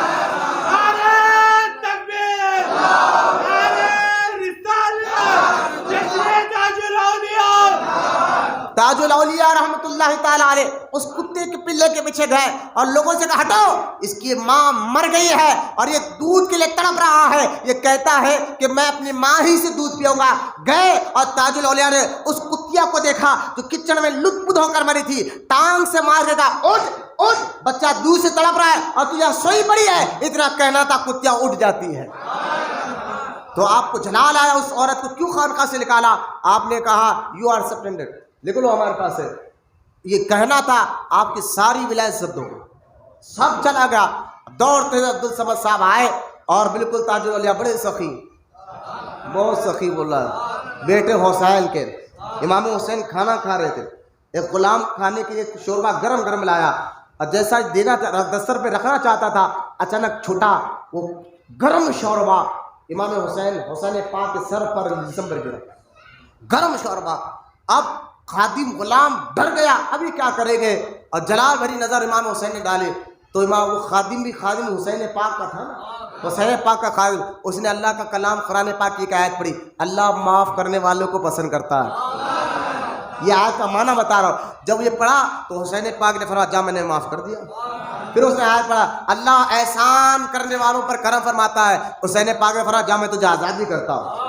تاج الاولیاء رحمۃ اللہ تعالی علیہ اس کتے کے پلے کے پیچھے گئے اور لوگوں سے کہا ہٹو، اس کی ماں مر گئی ہے اور یہ دودھ کے لیے تڑپ رہا ہے، یہ کہتا ہے کہ میں اپنی ماں ہی سے دودھ پیوں گا۔ گئے اور تاج الاولیاء نے اس کتیا کو دیکھا جو کچڑ میں لت پت ہو کر مری تھی، ٹانگ سے مار کے کہا اٹھ اٹھ، بچہ دودھ سے تڑپ رہا ہے اور تو یہاں سوئی پڑی ہے۔ اتنا کہنا تھا کتیا اٹھ جاتی ہے۔ تو آپ کو جلال آیا اس عورت کو کیوں خانقاہ سے نکالا؟ آپ نے کہا یو آر سسپینڈڈ، لکھ لو ہمارے پاس ہے۔ یہ کہنا تھا آپ کی ساری ولایت سب سب چلا گیا۔ دوڑتے ہوئے عبدالصمد صاحب آئے اور بالکل تاج الاولیاء بڑے سخی، بہت سخی بولا، بیٹے حسین کے، امام حسین کھانا کھا رہے تھے، ایک غلام کھانے کے لیے شوربہ گرم گرم لایا اور جیسا دینا دستر پہ رکھنا چاہتا تھا اچانک چھوٹا وہ گرم شوربہ امام حسین پاک کے سر پر جسم پر گرا، گرم شوربہ۔ اب خادم غلام ڈر گیا، ابھی کیا کریں گے، اور جلال بھری نظر امام حسین نے ڈالے تو امام وہ خادم بھی خادم حسین پاک کا تھا نا، حسین پاک کا خادم، اس نے اللہ کا کلام قرآن پاک کی ایک آیت پڑھی، اللہ معاف کرنے والوں کو پسند کرتا ہے۔ یہ آیت کا معنی بتا رہا ہوں۔ جب یہ پڑھا تو حسین پاک نے فرمایا جا میں نے معاف کر دیا۔ پھر اس نے آیت پڑھا اللہ احسان کرنے والوں پر کرم فرماتا ہے، حسین پاک نے فرمایا جا میں تجھے آزاد بھی کرتا ہوں۔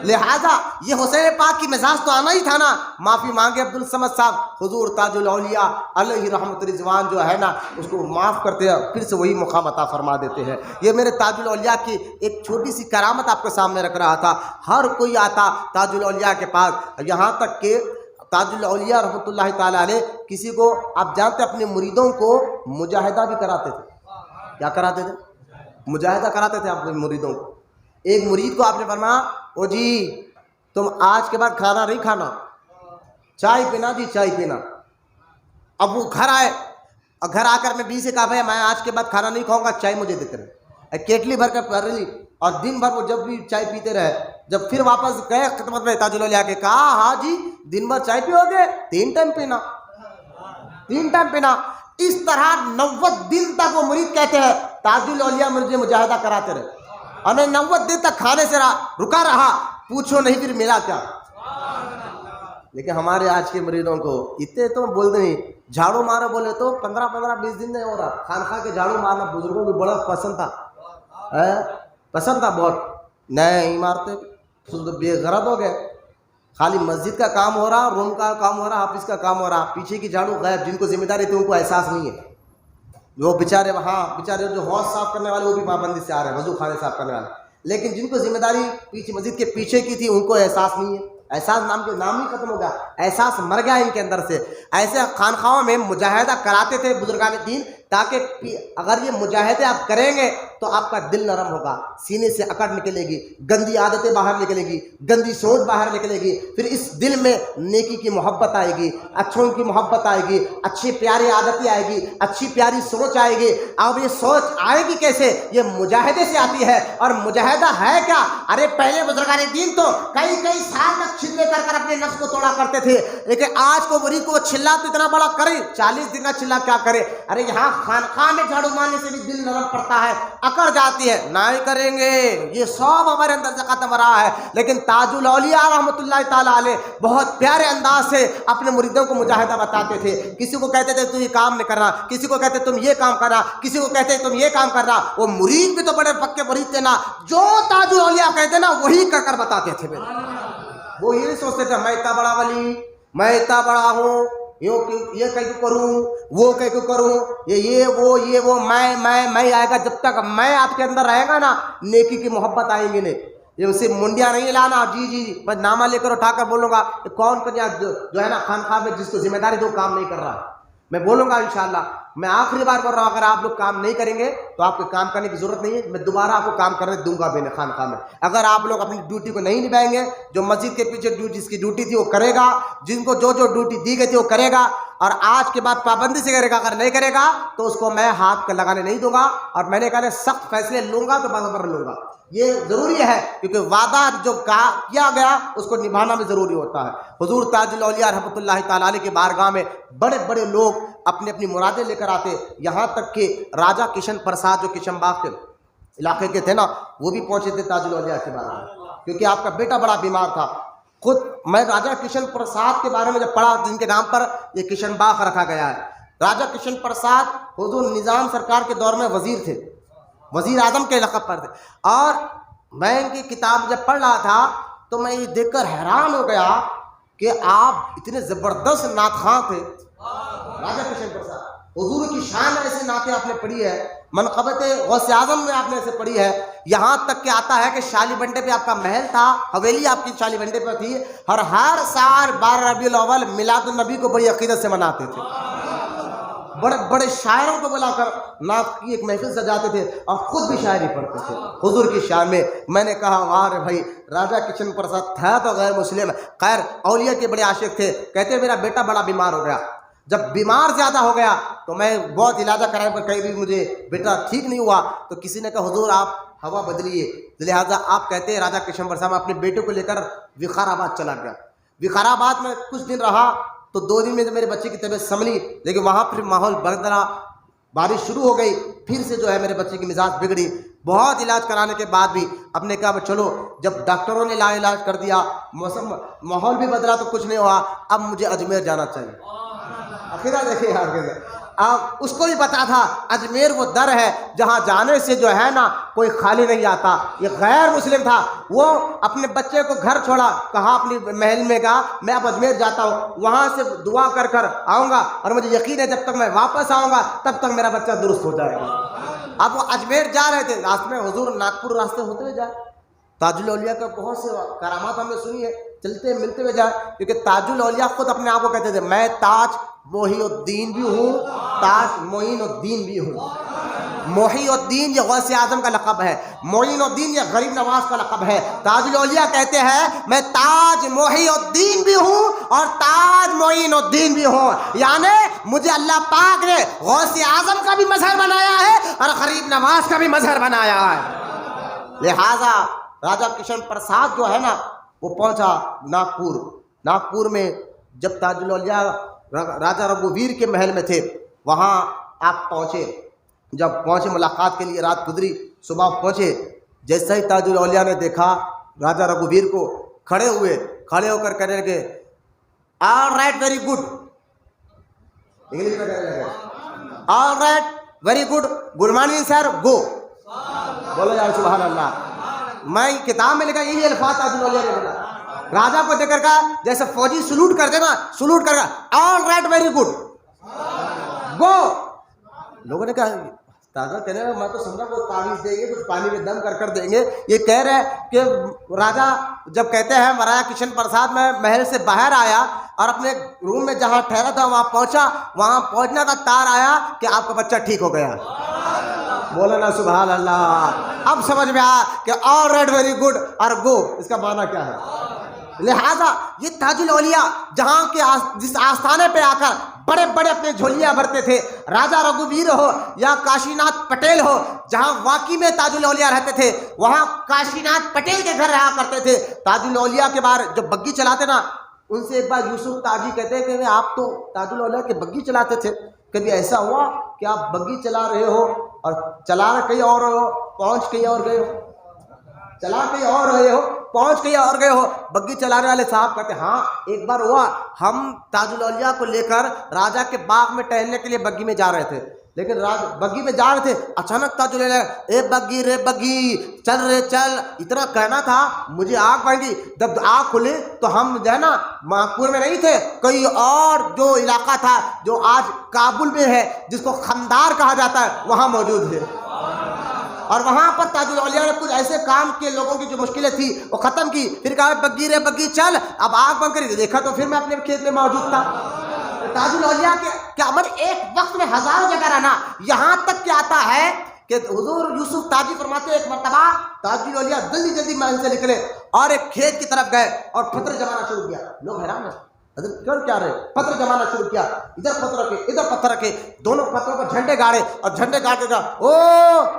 لہذا یہ حسین پاک کی مزاج تو آنا ہی تھا نا۔ معافی مانگے عبدالصمد صاحب، حضور تاج الاولیاء علیہ رحمت رضوان جو ہے نا اس کو معاف کرتے ہیں، پھر سے وہی مقام عطا فرما دیتے ہیں۔ یہ میرے تاج الاولیاء کی ایک چھوٹی سی کرامت آپ کے سامنے رکھ رہا تھا۔ ہر کوئی آتا تاج الاولیاء کے پاس، یہاں تک کہ تاج الاولیاء رحمۃ اللہ تعالی علیہ کسی کو آپ جانتے اپنے مریدوں کو مجاہدہ بھی کراتے تھے۔ کیا کراتے تھے؟ مجاہدہ کراتے تھے اپنے مریدوں کو۔ ایک مرید کو آپ نے فرمایا او جی تم آج کے بعد کھانا نہیں کھانا، چائے پینا جی چائے پینا۔ اب وہ گھر آئے اور گھر آ کر میں بی سے کہا بھائی میں آج کے بعد کھانا نہیں کھاؤں گا، چائے مجھے دیتے رہے، کیٹلی بھر کر پی لی، اور دن بھر وہ جب بھی چائے پیتے رہے۔ جب پھر واپس گئے خدمت میں تاج الاولیاء کے، کہا ہاں جی دن بھر چائے پیو گے، 3 ٹائم پینا، 3 ٹائم پینا۔ اس طرح 90 دن تک وہ مرید کہتے ہیں تاج الاولیاء مجھے مجاہدہ کراتے رہے، اور میں 90 دن تک کھانے سے رکا رہا، پوچھو نہیں پھر ملا کیا۔ لیکن ہمارے آج کے مریدوں کو اتنے تو بولتے نہیں، جھاڑو مارو بولے تو 15-20 دن نہیں ہو رہا۔ خانقاہ کے جھاڑو مارنا بزرگوں کو بڑا پسند تھا، پسند تھا بہت، نئے عمارتیں بے غرض ہو گئے، خالی مسجد کا کام ہو رہا، روم کا کام ہو رہا، آفس کا کام ہو رہا، پیچھے کی جھاڑو غائب۔ جن کو ذمہ داری تھی ان کو احساس نہیں ہے، وہ بیچارے وہاں بیچارے جو حوض صاف کرنے والے وہ بھی پابندی سے آ رہے ہیں، وضو خانے صاف کرنے والے، لیکن جن کو ذمہ داری پیچھے مسجد کے پیچھے کی تھی ان کو احساس نہیں ہے۔ احساس نام ہی ختم ہو گیا، احساس مر گیا ان کے اندر سے۔ ایسے خانقاہوں میں مجاہدہ کراتے تھے بزرگان دین، تاکہ اگر یہ مجاہدے آپ کریں گے تو آپ کا دل نرم ہوگا، سینے سے اکڑ نکلے گی، گندی عادتیں باہر نکلے گی، گندی سوچ باہر نکلے گی، پھر اس دل میں نیکی کی محبت آئے گی، اچھوں کی محبت آئے گی، اچھی پیاری عادتیں آئے گی، اچھی پیاری سوچ آئے گی۔ اب یہ سوچ آئے گی کیسے؟ یہ مجاہدے سے آتی ہے۔ اور مجاہدہ ہے کیا؟ ارے پہلے بزرگان دین تو کئی سال تک چھلے کر اپنے نفس کو توڑا کرتے تھے، لیکن آج کو مرید کو چھلا تو اتنا بڑا کرے، 40 دن کا چھلا کیا کرے؟ ارے یہاں خانقاہ میں جھاڑو مارنے سے بھی دل نرم پڑتا ہے، اکڑ جاتی ہے، نہیں کریں گے، یہ سب ہمارے اندر سے ختم ہو رہا ہے۔ لیکن تاج الاولیاء رحمۃ اللہ تعالی علیہ بہت پیارے انداز سے اپنے مریدوں کو مجاہدہ بتاتے تھے۔ کسی کو کہتے تھے تم یہ کام نہیں کرنا، کسی کو کہتے تم یہ کام کرنا، کسی کو کہتے تم یہ کام کرنا۔ وہ مرید بھی تو بڑے پکے مرید تھے نا، جو تاج الاولیاء کہتے نا وہی کر بتاتے تھے۔ وہ یہ نہیں سوچتے تھے میں اتنا بڑا ولی، میں اتنا بڑا ہوں، یہ کیوں کروں، وہ کیوں کروں، یہ وہ میں آئے گا۔ جب تک میں آپ کے اندر رہے گا نا نیکی کی محبت آئیں گی نہیں۔ یہ صرف منڈیاں نہیں لانا، جی بس نامہ لے کر اٹھا کر بولوں گا کون کنیا جو ہے نا خانقاہ میں جس کو ذمہ داری دو کام نہیں کر رہا، میں بولوں گا انشاءاللہ. میں آخری بار بول رہا ہوں، اگر آپ لوگ کام نہیں کریں گے تو آپ کو کام کرنے کی ضرورت نہیں ہے. میں دوبارہ آپ کو کام کرنے دوں گا بھی نہیں خانقاہ میں. اگر آپ لوگ اپنی ڈیوٹی کو نہیں نبھائیں گے، جو مسجد کے پیچھے جس کی ڈیوٹی تھی وہ کرے گا، جن کو جو ڈیوٹی دی گئی تھی وہ کرے گا، اور آج کے بعد پابندی سے کرے گا. اگر نہیں کرے گا تو اس کو میں ہاتھ لگانے نہیں دوں گا، اور میں نے کہا سخت فیصلے لوں گا تو برابر لوں گا. یہ ضروری ہے کیونکہ وعدہ جو کیا گیا اس کو نبھانا بھی ضروری ہوتا ہے. حضور تاج الاولیاء رحمۃ اللہ تعالیٰ علیہ کی بارگاہ میں بڑے بڑے لوگ اپنی اپنی مرادیں لے کر آتے. یہاں تک کہ راجہ کشن پرساد جو کشن باغ کے علاقے کے تھے نا، وہ بھی پہنچے تھے تاج الاولیاء کے بارے میں، کیونکہ آپ کا بیٹا بڑا بیمار تھا. خود میں راجہ کشن پرساد کے بارے میں جب پڑھا، جن کے نام پر یہ کشن باغ رکھا گیا ہے. راجہ کشن پرساد حضور نظام سرکار کے دور میں وزیر تھے، وزیر اعظم کے لقب پر تھے. اور میں ان کی کتاب جب پڑھ رہا تھا تو میں یہ دیکھ کر حیران ہو گیا کہ آپ اتنے زبردست نعت خواں تھے. راجہ کشن پرساد، حضور کی شان ایسے نعتیں آپ نے پڑھی ہے، منقبت غوث اعظم میں آپ نے ایسے پڑھی ہے. یہاں تک کہ آتا ہے کہ شالی بنڈے پہ آپ کا محل تھا، حویلی آپ کی شالی بنڈے پہ تھی، اور ہر سال 12 ربیع الاول میلاد النبی کو بڑی عقیدت سے مناتے تھے. بڑے بڑے شاعروں کو بلا کر نعت کی ایک محفل سجاتے تھے اور خود بھی شاعری پڑھتے تھے حضور کی شان میں. میں نے کہا واہ بھائی، راجہ کشن پرساد تھا تو غیر مسلم، خیر اولیاء کے بڑے عاشق تھے. کہتے میرا بیٹا بڑا بیمار ہو گیا. جب بیمار زیادہ ہو گیا تو میں بہت علاج کرانے پر کہیں بھی مجھے بیٹا ٹھیک نہیں ہوا، تو کسی نے کہا حضور آپ ہوا بدلیے، لہٰذا آپ کہتے ہیں راجہ کشن پرساد اپنے بیٹے کو لے کر وقار آباد چلا گیا. وقار آباد میں کچھ دن رہا تو 2 دن میں میرے بچے کی طبیعت سنبھلی، لیکن وہاں پھر ماحول بدلا، بارش شروع ہو گئی، پھر سے جو ہے میرے بچے کی مزاج بگڑی. بہت علاج کرانے کے بعد بھی اب نے کہا چلو، جب ڈاکٹروں نے علاج کر دیا، ماحول بھی بدلا تو کچھ نہیں ہوا، اب مجھے اجمیر جانا چاہیے. عقیدہ دیکھیے یار، اب اس کو بھی پتا تھا اجمیر وہ در ہے جہاں جانے سے جو ہے نا کوئی خالی نہیں آتا. یہ غیر مسلم تھا، وہ اپنے بچے کو گھر چھوڑا، کہا اپنی محل میں کہا میں اب اجمیر جاتا ہوں، وہاں سے دعا کر کر آؤں گا، اور مجھے یقین ہے جب تک میں واپس آؤں گا تب تک میرا بچہ درست ہو جائے گا. اب وہ اجمیر جا رہے تھے، راستے میں حضور ناگپور راستے ہوتے ہوئے جائے. تاج الاولیاء کا بہت سے کرامات ہم نے سنی ہے، چلتے ملتے ہوئے جائے، کیونکہ تاج الاولیاء خود اپنے آپ کو کہتے تھے میں تاج محی الدین بھی ہوں، تاج معین الدین بھی ہوں. محی الدین یہ غوث اعظم کا لقب ہے، معین الدین یہ غریب نواز کا لقب ہے. تاج الاولیاء کہتے ہیں میں تاج محی الدین بھی ہوں اور تاج معین الدین بھی ہوں، یعنی مجھے اللہ پاک نے غوث اعظم کا بھی مظہر بنایا ہے اور غریب نواز کا بھی مظہر بنایا ہے. لہذا راجہ کشن پرساد جو ہے نا وہ پہنچا ناگپور. ناگپور میں جب تاج الاولیاء راجہ رگھویر کے محل میں تھے، وہاں آپ پہنچے. جب پہنچے ملاقات کے لیے رات گزری، صبح پہنچے. جیسے ہی تاج الاولیاء نے دیکھا راجہ رگھویر کو، کھڑے ہو کر کہنے لگے all right very good, English میں کہنے لگے all right very good, good morning sir, go. بولو یار سبحان اللہ. میں کتاب میں لکھا یہی الفاظ تاج الاولیاء نے بولا. راجہ کو دیکھ کر کہا جیسے فوجی سلوٹ کرتے نا، سلوٹ کر آل رائٹ ویری گڈ، گو. لوگوں نے کہا تازہ کہنے میں تو سمجھا وہ تعویذ دیں گے، کچھ پانی میں دم کر دیں گے. یہ کہہ رہے کہ راجہ جب کہتے ہیں راجہ کشن پرساد میں محل سے باہر آیا اور اپنے روم میں جہاں ٹھہرا تھا وہاں پہنچا، وہاں پہنچنے کا تار آیا کہ آپ کا بچہ ٹھیک ہو گیا. بولا نا سبحان اللہ. اب سمجھ میں آیا کہ آل رائٹ ویری گڈ اور گو اس کا معنی کیا ہے. لہذا یہ تاج الاولیاء جہاں کے جس آستانے پہ آ کر بڑے بڑے اپنے جھولیاں بھرتے تھے، راجہ رگھویر ہو یا کاشی ناتھ پٹیل ہو، جہاں واقعی میں تاج الاولیاء رہتے تھے وہاں کاشی ناتھ پٹیل کے گھر رہا کرتے تھے. تاج الاولیاء کے بار جو بگی چلاتے نا، ان سے ایک بار یوسف تاجی کہتے ہیں کہ آپ تو تاج الاولیاء کے بگی چلاتے تھے، کبھی ایسا ہوا کہ آپ بگی چلا رہے ہو اور چلا رہے کہیں اور ہو، پہنچ کہیں اور گئے ہو، چلا کہیں اور رہے ہو، پہنچ کہیں اور گئے ہو؟ بگی چلانے والے صاحب کہتے ہاں ایک بار ہوا، ہم تاج الاولیاء کو لے کر راجہ کے باغ میں ٹہلنے کے لیے بگی میں جا رہے تھے، لیکن بگی میں جا رہے تھے، اچانک تاج الاولیاء اے بگی رے بگی چل رے چل، اتنا کہنا تھا مجھے آنکھ بندی. جب آنکھ کھلی تو ہم جو ہے نا ناگپور میں نہیں تھے، کئی اور جو علاقہ تھا جو آج کابل میں ہے جس کو خندار کہا جاتا ہے وہاں موجود ہے. اور وہاں پر تاج الاولیاء نے کچھ ایسے کام کیے، لوگوں کی جو مشکلیں تھی وہ ختم کی. پھر کہا بگی رے بگی چل، اب آنکھ بند کری دیکھا تو پھر میں اپنے کھیت میں موجود تھا. تاج الاولیاء کے عمل ایک وقت میں ہزاروں جگہ رہنا، یہاں تک کہ آتا ہے کہ حضور یوسف تاجی فرماتے ایک مرتبہ تاج الاولیاء جلدی جلدی محل سے نکلے اور ایک کھیت کی طرف گئے اور پتھر جمانا شروع کیا. لوگ حیران ہیں، حضرت کیوں کیا رہے؟ پتھر جمانا شروع کیا، ادھر پتھر رکھے ادھر پتھر رکھے، دونوں پتھروں پر جھنڈے گاڑے اور جھنڈے گاڑ کے کہا او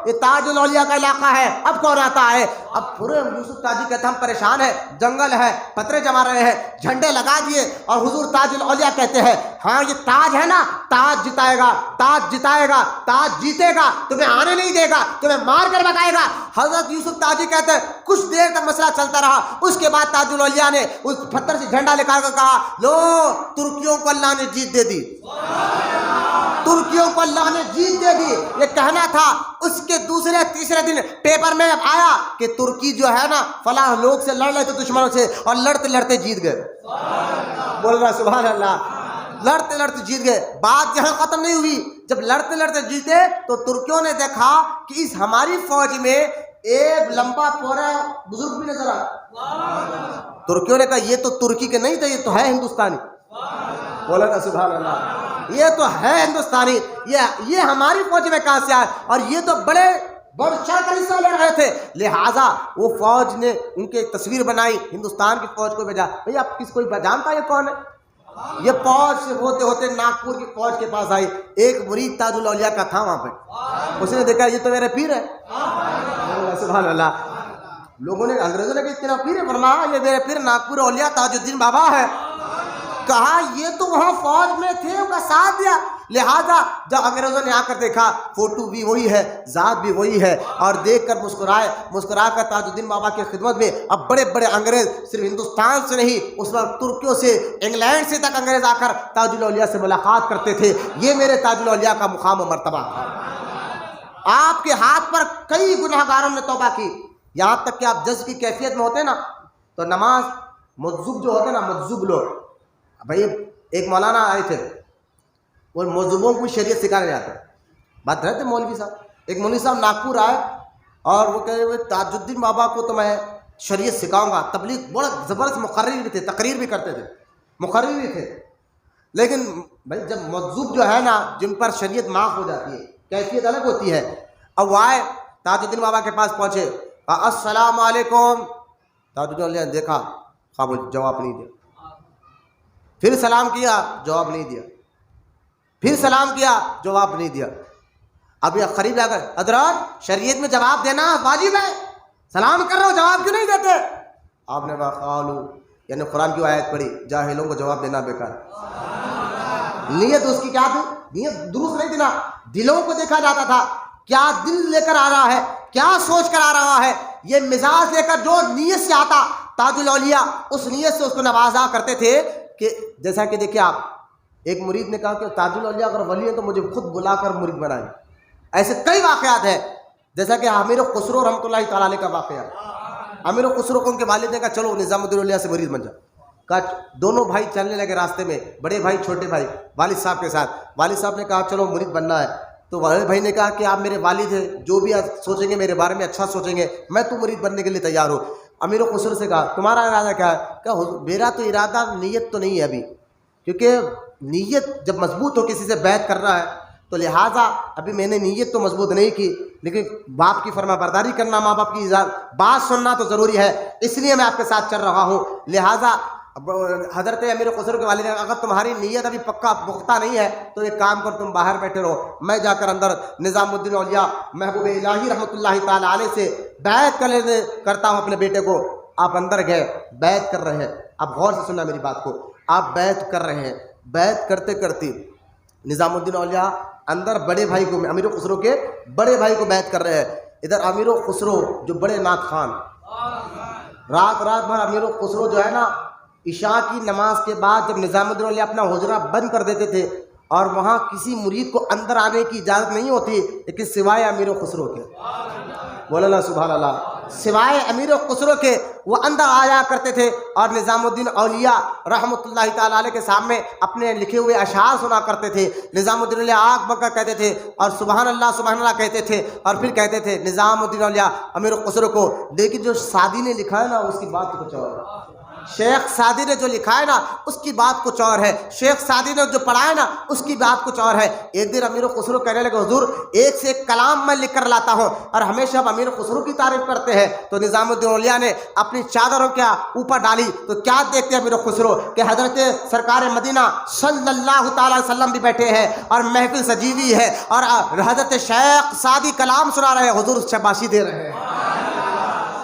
یہ تاج الاولیاء کا علاقہ ہے، اب کون آتا ہے؟ اب پورے یوسف تاجی کہتے ہم پریشان ہیں، جنگل ہے، پتھرے جما رہے ہیں، جھنڈے لگا دیے اور حضور تاج الاولیاء کہتے ہیں ہاں یہ تاج ہے نا، تاج جتائے گا، تاج جتائے گا، تاج جیتے گا، تمہیں آنے نہیں دے گا، تمہیں مار کر بگائے گا. حضرت یوسف تاجی کہتے ہیں کچھ دیر تک مسئلہ چلتا رہا، اس کے بعد تاج الاولیاء نے اس پتھر سے جھنڈا نکال کر کہا لو ترکیوں کو اللہ نے جیت دے دی، ترکیوں کو اللہ نے جیت دے دی. یہ کہنا تھا. اس کے دوسرے تیسرے دن پیپر میں آیا کہ ترکی جو ہے نا فلاں لوگ سے لڑ رہے تھے دشمنوں سے اور لڑتے لڑتے جیت گئے. بول رہا سبحان اللہ، لڑتے لڑتے جیت گئے. بات یہاں ختم نہیں ہوئی، جب لڑتے لڑتے جیتے تو ترکیوں نے دیکھا کہ اس ہماری فوج میں ایک لمبا پورا بزرگ بھی نظر آیا. ترکیوں نے کہا یہ تو ترکی کے نہیں تھے، یہ تو ہے ہندوستانی. بولا نا سبحان اللہ، یہ تو ہے ہندوستانی، یہ ہماری فوج میں کہاں سے آئے؟ اور یہ تو بڑے بڑھ چڑھ کر حصہ لے رہے تھے. لہٰذا وہ فوج نے ان کی ایک تصویر بنائی، ہندوستان کی فوج کو بھیجا. بھئی آپ کس کو جانتا یہ کون ہے؟ یہ فوج سے ہوتے ہوتے ناگپور کی فوج کے پاس آئی. ایک مرید تاج الاولیاء کا تھا وہاں پہ، اس نے دیکھا یہ تو میرے پیر ہے. سبحان اللہ. لوگوں نے، انگریزوں نے کہا اتنا پیر ہے؟ فرمایا یہ میرے پیر ناگپور اولیاء تاج الدین بابا ہے. کہا یہ تو وہاں فوج میں تھے، ان کا ساتھ دیا. لہذا جب انگریزوں نے آ کر دیکھا فوٹو بھی وہی ہے، ذات بھی وہی ہے، اور دیکھ کر مسکرائے. مسکرا کر تاج الدین بابا کی خدمت میں اب بڑے بڑے انگریز صرف ہندوستان سے نہیں، اس وقت ترکیوں سے، انگلینڈ سے تک انگریز آ کر تاج الاولیاء سے ملاقات کرتے تھے. یہ میرے تاج الاولیاء کا مقام و مرتبہ. آپ کے ہاتھ پر کئی گناہ گاروں نے توبہ کی، یہاں تک کہ آپ جذب کی کیفیت میں ہوتے نا تو نماز مجذوب جو ہوتے نا، مجذوب لوگ. بھائی ایک مولانا آئے تھے، وہ مجذوبوں کو شریعت سکھانے جاتے ہیں. بات رہتے مولوی صاحب، ایک مولوی صاحب ناگپور آئے اور وہ کہے ہوئے تاج الدین بابا کو تو میں شریعت سکھاؤں گا. تبلیغ بڑا زبردست مقرر بھی تھے، تقریر بھی کرتے تھے، مقرر بھی تھے. لیکن بھائی جب مجذوب جو ہے نا، جن پر شریعت معاف ہو جاتی ہے، کیفیت الگ ہوتی ہے. اب وہ آئے تاج الدین بابا کے پاس پہنچے، السلام علیکم. تاج الدین نے دیکھا، خواب جواب نہیں دیا. پھر سلام کیا، جواب نہیں دیا. پھر سلام کیا، جواب نہیں دیا. اب یہ قریب آ کر حضرات شریعت میں جواب دینا واجب ہے، سلام کر رہے ہو جواب کیوں نہیں دیتے؟ آپ نے کہا قالو، یعنی قرآن کی آیت پڑھی جاہلوں کو جواب دینا بیکار. نیت اس کی کیا تھی؟ نیت درست نہیں تھی نا. دلوں کو دیکھا جاتا تھا، کیا دل لے کر آ رہا ہے، کیا سوچ کر آ رہا ہے. یہ مزاج لے کر جو نیت سے آتا تاج الاولیاء اس نیت سے اس کو نوازا کرتے تھے. کہ جیسا کہ دیکھیں آپ، ایک مرید نے کہا کہ تاج الاولیاء اگر ولی ہے تو مجھے خود بلا کر مرید بنائیں. ایسے کئی واقعات ہیں، جیسا کہ امیر خسرو رحمۃ اللہ تعالیٰ علیہ کا واقعہ. امیر خسرو کو ان کے والد نے کہا چلو نظام الدین اولیاء سے مرید بن جا. کہا دونوں بھائی چلنے لگے راستے میں، بڑے بھائی چھوٹے بھائی والد صاحب کے ساتھ. والد صاحب نے کہا چلو مرید بننا ہے. تو والد بھائی نے کہا کہ آپ میرے والد ہیں، جو بھی آپ سوچیں گے میرے بارے میں اچھا سوچیں گے، میں تو مرید بننے کے لیے تیار ہوں. امیر خسرو سے کہا تمہارا ارادہ کیا ہے؟ کہ میرا تو ارادہ نیت تو نہیں ہے ابھی، کیونکہ نیت جب مضبوط ہو کسی سے بیعت کر رہا ہے تو لہٰذا ابھی میں نے نیت تو مضبوط نہیں کی، لیکن باپ کی فرما برداری کرنا، ماں باپ کی بات سننا تو ضروری ہے، اس لیے میں آپ کے ساتھ چل رہا ہوں. لہٰذا حضرت امیر خسرو کے والد نے اگر تمہاری نیت ابھی پکا پختہ نہیں ہے تو ایک کام کر تم باہر بیٹھے رہو، میں جا کر اندر نظام الدین اولیاء محبوب الہی رحمۃ اللہ تعالیٰ علیہ سے بیعت کرتا ہوں اپنے بیٹے کو. آپ اندر گئے، بیعت کر رہے ہیں. آپ غور سے سننا میری بات کو. آپ بیعت کر رہے ہیں، بیعت کرتے کرتے نظام الدین اولیاء اندر بڑے بھائی کو، امیر خسرو کے بڑے بھائی کو بیعت کر رہے ہیں. ادھر امیر خسرو جو بڑے نعت خوان، رات بھر امیر خسرو جو ہے نا عشاء کی نماز کے بعد جب نظام الدین اولیاء اپنا حجرہ بند کر دیتے تھے اور وہاں کسی مرید کو اندر آنے کی اجازت نہیں ہوتی لیکن سوائے امیر خسرو کے، مولانا سبحان اللہ، سوائے امیر خسرو کے وہ اندر آیا کرتے تھے اور نظام الدین اولیاء رحمۃ اللہ تعالیٰ علیہ کے سامنے اپنے لکھے ہوئے اشعار سنا کرتے تھے. نظام الدین اولیاء آگ بکر کہتے تھے اور سبحان اللہ کہتے تھے اور پھر کہتے تھے نظام الدین اولیاء امیر خسرو کو. لیکن جو سعدی نے لکھا ہے نا اس کی بات تو کچھ اور ہے. شیخ سعدی نے جو لکھا ہے نا اس کی بات کچھ اور ہے، شیخ سعدی نے جو پڑھا ہے نا اس کی بات کچھ اور ہے۔ ایک دن امیر خسرو کہنے لگے حضور ایک سے ایک کلام میں لکھ کر لاتا ہوں اور ہمیشہ اب امیر خسرو کی تعریف کرتے ہیں، تو نظام الدین اولیاء نے اپنی چادروں کے اوپر ڈالی تو کیا دیکھتے ہیں امیر خسرو کہ حضرت سرکار مدینہ صلی اللہ تعالی علیہ وسلم بھی بیٹھے ہیں اور محفل سجی ہوئی ہے اور حضرت شیخ سعدی کلام سنا رہے ہیں، حضور شاباشی دے رہے ہیں۔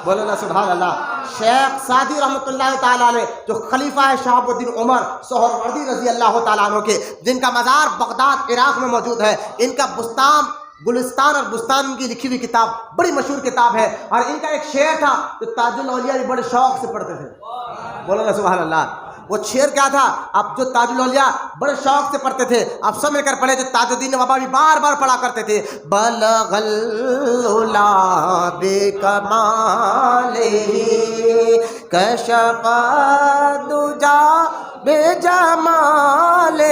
بولو نا سبحان اللہ۔ شیخ سعدی رحمۃ اللہ تعالیٰ علیہ جو خلیفہ ہے شہاب الدین عمر سہروردی رضی اللہ تعالیٰ عنہ کے، جن کا مزار بغداد عراق میں موجود ہے، ان کا بستان گلستان اور بستان کی لکھی ہوئی کتاب بڑی مشہور کتاب ہے، اور ان کا ایک شعر تھا جو تاج الاولیاء بھی بڑے شوق سے پڑھتے تھے۔ بولو نا سبحان اللہ۔ وہ شعر کیا تھا؟ اب جو تاج الاولیاء بڑے شوق سے پڑھتے تھے، اب سب مل کر پڑھے، جو تاج الدین بابا بھی بار بار پڑھا کرتے تھے۔ بلغ العلا بکمالہ کشف الدجا بجمالہ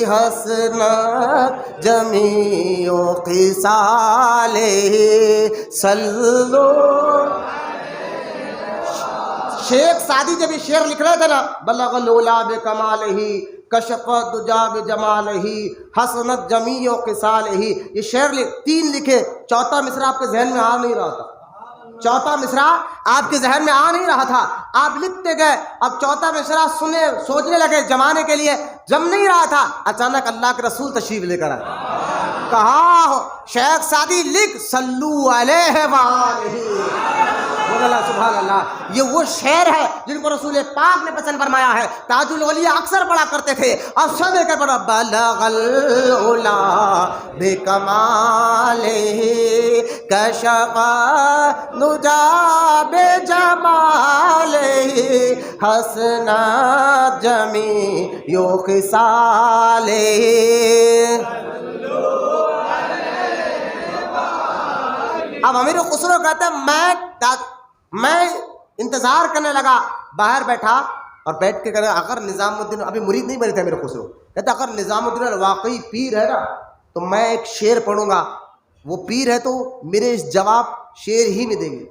حسنت جمیع خصالہ صلو۔ شیخ سعدی جب یہ شعر لکھ رہے تھے نا، بلغ العلا بکمالہ کشف الدجا بجمالہ حسنت جمیع خصالہ، یہ شعر تین لکھے، چوتھا مصرع آپ کے ذہن میں آ نہیں رہا تھا، چوتھا مصرع آپ کے ذہن میں آ نہیں رہا تھا، آپ لکھتے گئے، اب چوتھا مصرع سنے سوچنے لگے جمانے کے لیے، جم نہیں رہا تھا، اچانک اللہ کے رسول تشریف لے کر آئے، کہا شیخ سعدی لکھ صلو علیہ وآلہ۔ سبحان اللہ۔ یہ وہ شعر ہے جن کو رسول پاک نے پسند فرمایا ہے، تاج الاولیاء اکثر پڑھا کرتے تھے، اور سب مل کر پڑھا بلغ العلا بکمالہ کشف الدجا بجمالہ حسنت جمیع خصالہ۔ اب امیر خسرو کہتے ہیں میں انتظار کرنے لگا، باہر بیٹھا اور بیٹھ کے کہتے اگر نظام الدین ابھی مرید نہیں بنے تھے امیر خسرو، کہتے اگر نظام الدین واقعی پیر ہے نا تو میں ایک شعر پڑھوں گا، وہ پیر ہے تو میرے اس جواب شعر ہی میں دیں گے۔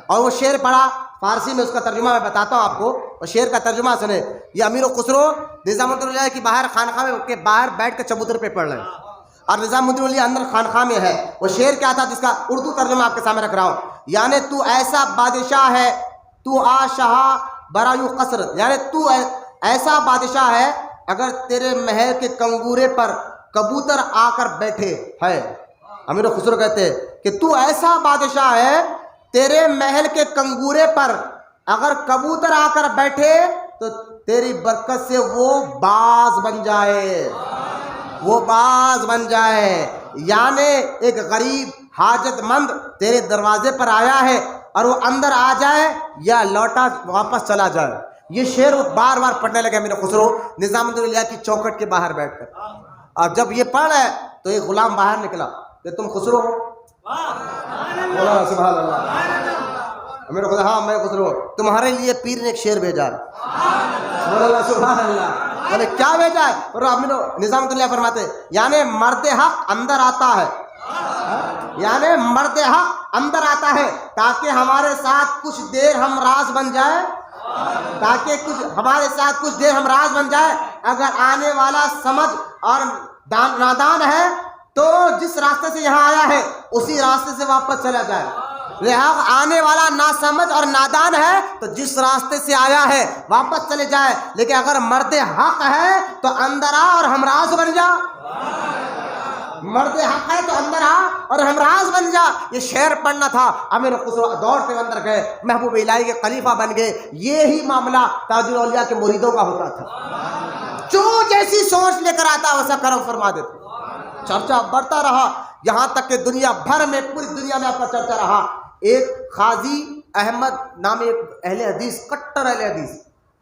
اور وہ شعر پڑھا، فارسی میں اس کا ترجمہ میں بتاتا ہوں آپ کو، اور شعر کا ترجمہ سنیں۔ یہ امیر خسرو نظام الدین کی باہر خانقاہ کے باہر بیٹھ کے چبوتر پہ پڑھ رہے ہیں، اور نظام الدین اولیاء اندر خانقاہ میں ہے۔ وہ شعر کیا تھا جس کا اردو ترجمہ آپ کے سامنے رکھ رہا ہوں، یعنی تو ایسا بادشاہ ہے، تو آ شاہ برایو قصرت، یعنی تو ایسا بادشاہ ہے اگر تیرے محل کے کنگورے پر کبوتر آ کر بیٹھے ہے۔ امیر خسرو کہتے ہیں کہ تو ایسا بادشاہ ہے تیرے محل کے کنگورے پر اگر کبوتر آ کر بیٹھے تو تیری برکت سے وہ باز بن جائے، وہ باز بن جائے، یعنی ایک غریب حاجت مند تیرے دروازے پر آیا ہے اور وہ اندر آ جائے یا لوٹا واپس چلا جائے۔ یہ شعر وہ بار بار پڑھنے لگے امیر خسرو نظام الدین اولیاء کی چوکھٹ کے باہر بیٹھ کر، اور جب یہ پڑھ رہے تو ایک غلام باہر نکلا کہ تم خسرو ہو؟ بولا سبحان اللہ۔ امیر خسرو ہاں میں خسرو، تمہارے لیے پیر نے ایک شعر بھیجا۔ بولا سبحان اللہ۔ بولے کیا بھیجا ہے؟ اور نظام الدین اولیاء فرماتے یعنی مرد حق اندر آتا ہے، یعنی مرد حق اندر آتا ہے تاکہ ہمارے ساتھ کچھ دیر ہم راز بن جائے، تاکہ ہمارے ساتھ کچھ دیر ہم راز بن جائے۔ اگر آنے والا سمجھ اور نادان ہے تو جس راستے سے یہاں آیا ہے اسی راستے سے واپس چلا جائے۔ لہٰذا آنے والا ناسمجھ اور نادان ہے تو جس راستے سے آیا ہے واپس چلے جائے، لیکن اگر مرد حق ہے تو اندر آ اور ہمراز بن جا، مرد حق ہے تو اندر آ اور ہمراز بن جا۔ یہ شعر پڑھنا تھا، امیر خسرو دوڑتے اندر گئے، محبوب الہی کے خلیفہ بن گئے۔ یہی معاملہ تاج الاولیاء کے مریدوں کا ہوتا تھا، جو جیسی سوچ لے کر آتا ویسا کرم فرما دیتے۔ چرچا بڑھتا رہا یہاں تک کہ دنیا بھر میں، پوری دنیا میں آپ کا چرچا رہا۔ ایک قاضی احمد نام ایک اہل حدیث، کٹر اہل حدیث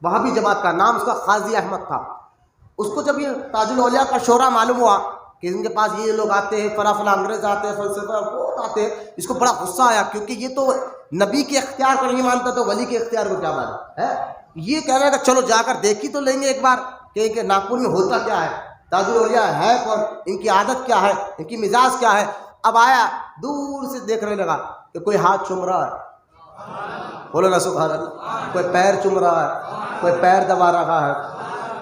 وہابی جماعت کا، نام اس کا قاضی احمد تھا۔ اس کو جب یہ تاج الاولیاء کا شورا معلوم ہوا کہ ان کے پاس یہ لوگ آتے ہیں، فلاں فلاں انگریز آتے ہیں، فلسفہ بہت آتے ہیں، اس کو بڑا غصہ آیا، کیونکہ یہ تو نبی کے اختیار کو نہیں مانتا تو ولی کے اختیار کو کیا مانا ہے۔ یہ کہہ رہے کہ چلو جا کر دیکھ ہی تو لیں گے ایک بار کہ ناگپور میں ہوتا کیا ہے، تاج الاولیاء ہے کون، ان کی عادت کیا ہے، ان کی مزاج کیا ہے۔ اب آیا، دور سے دیکھنے لگا کہ کوئی ہاتھ چوم رہا ہے، بولو نا سبحان اللہ. کوئی پیر چوم رہا ہے, کوئی پیر دبا رہا ہے,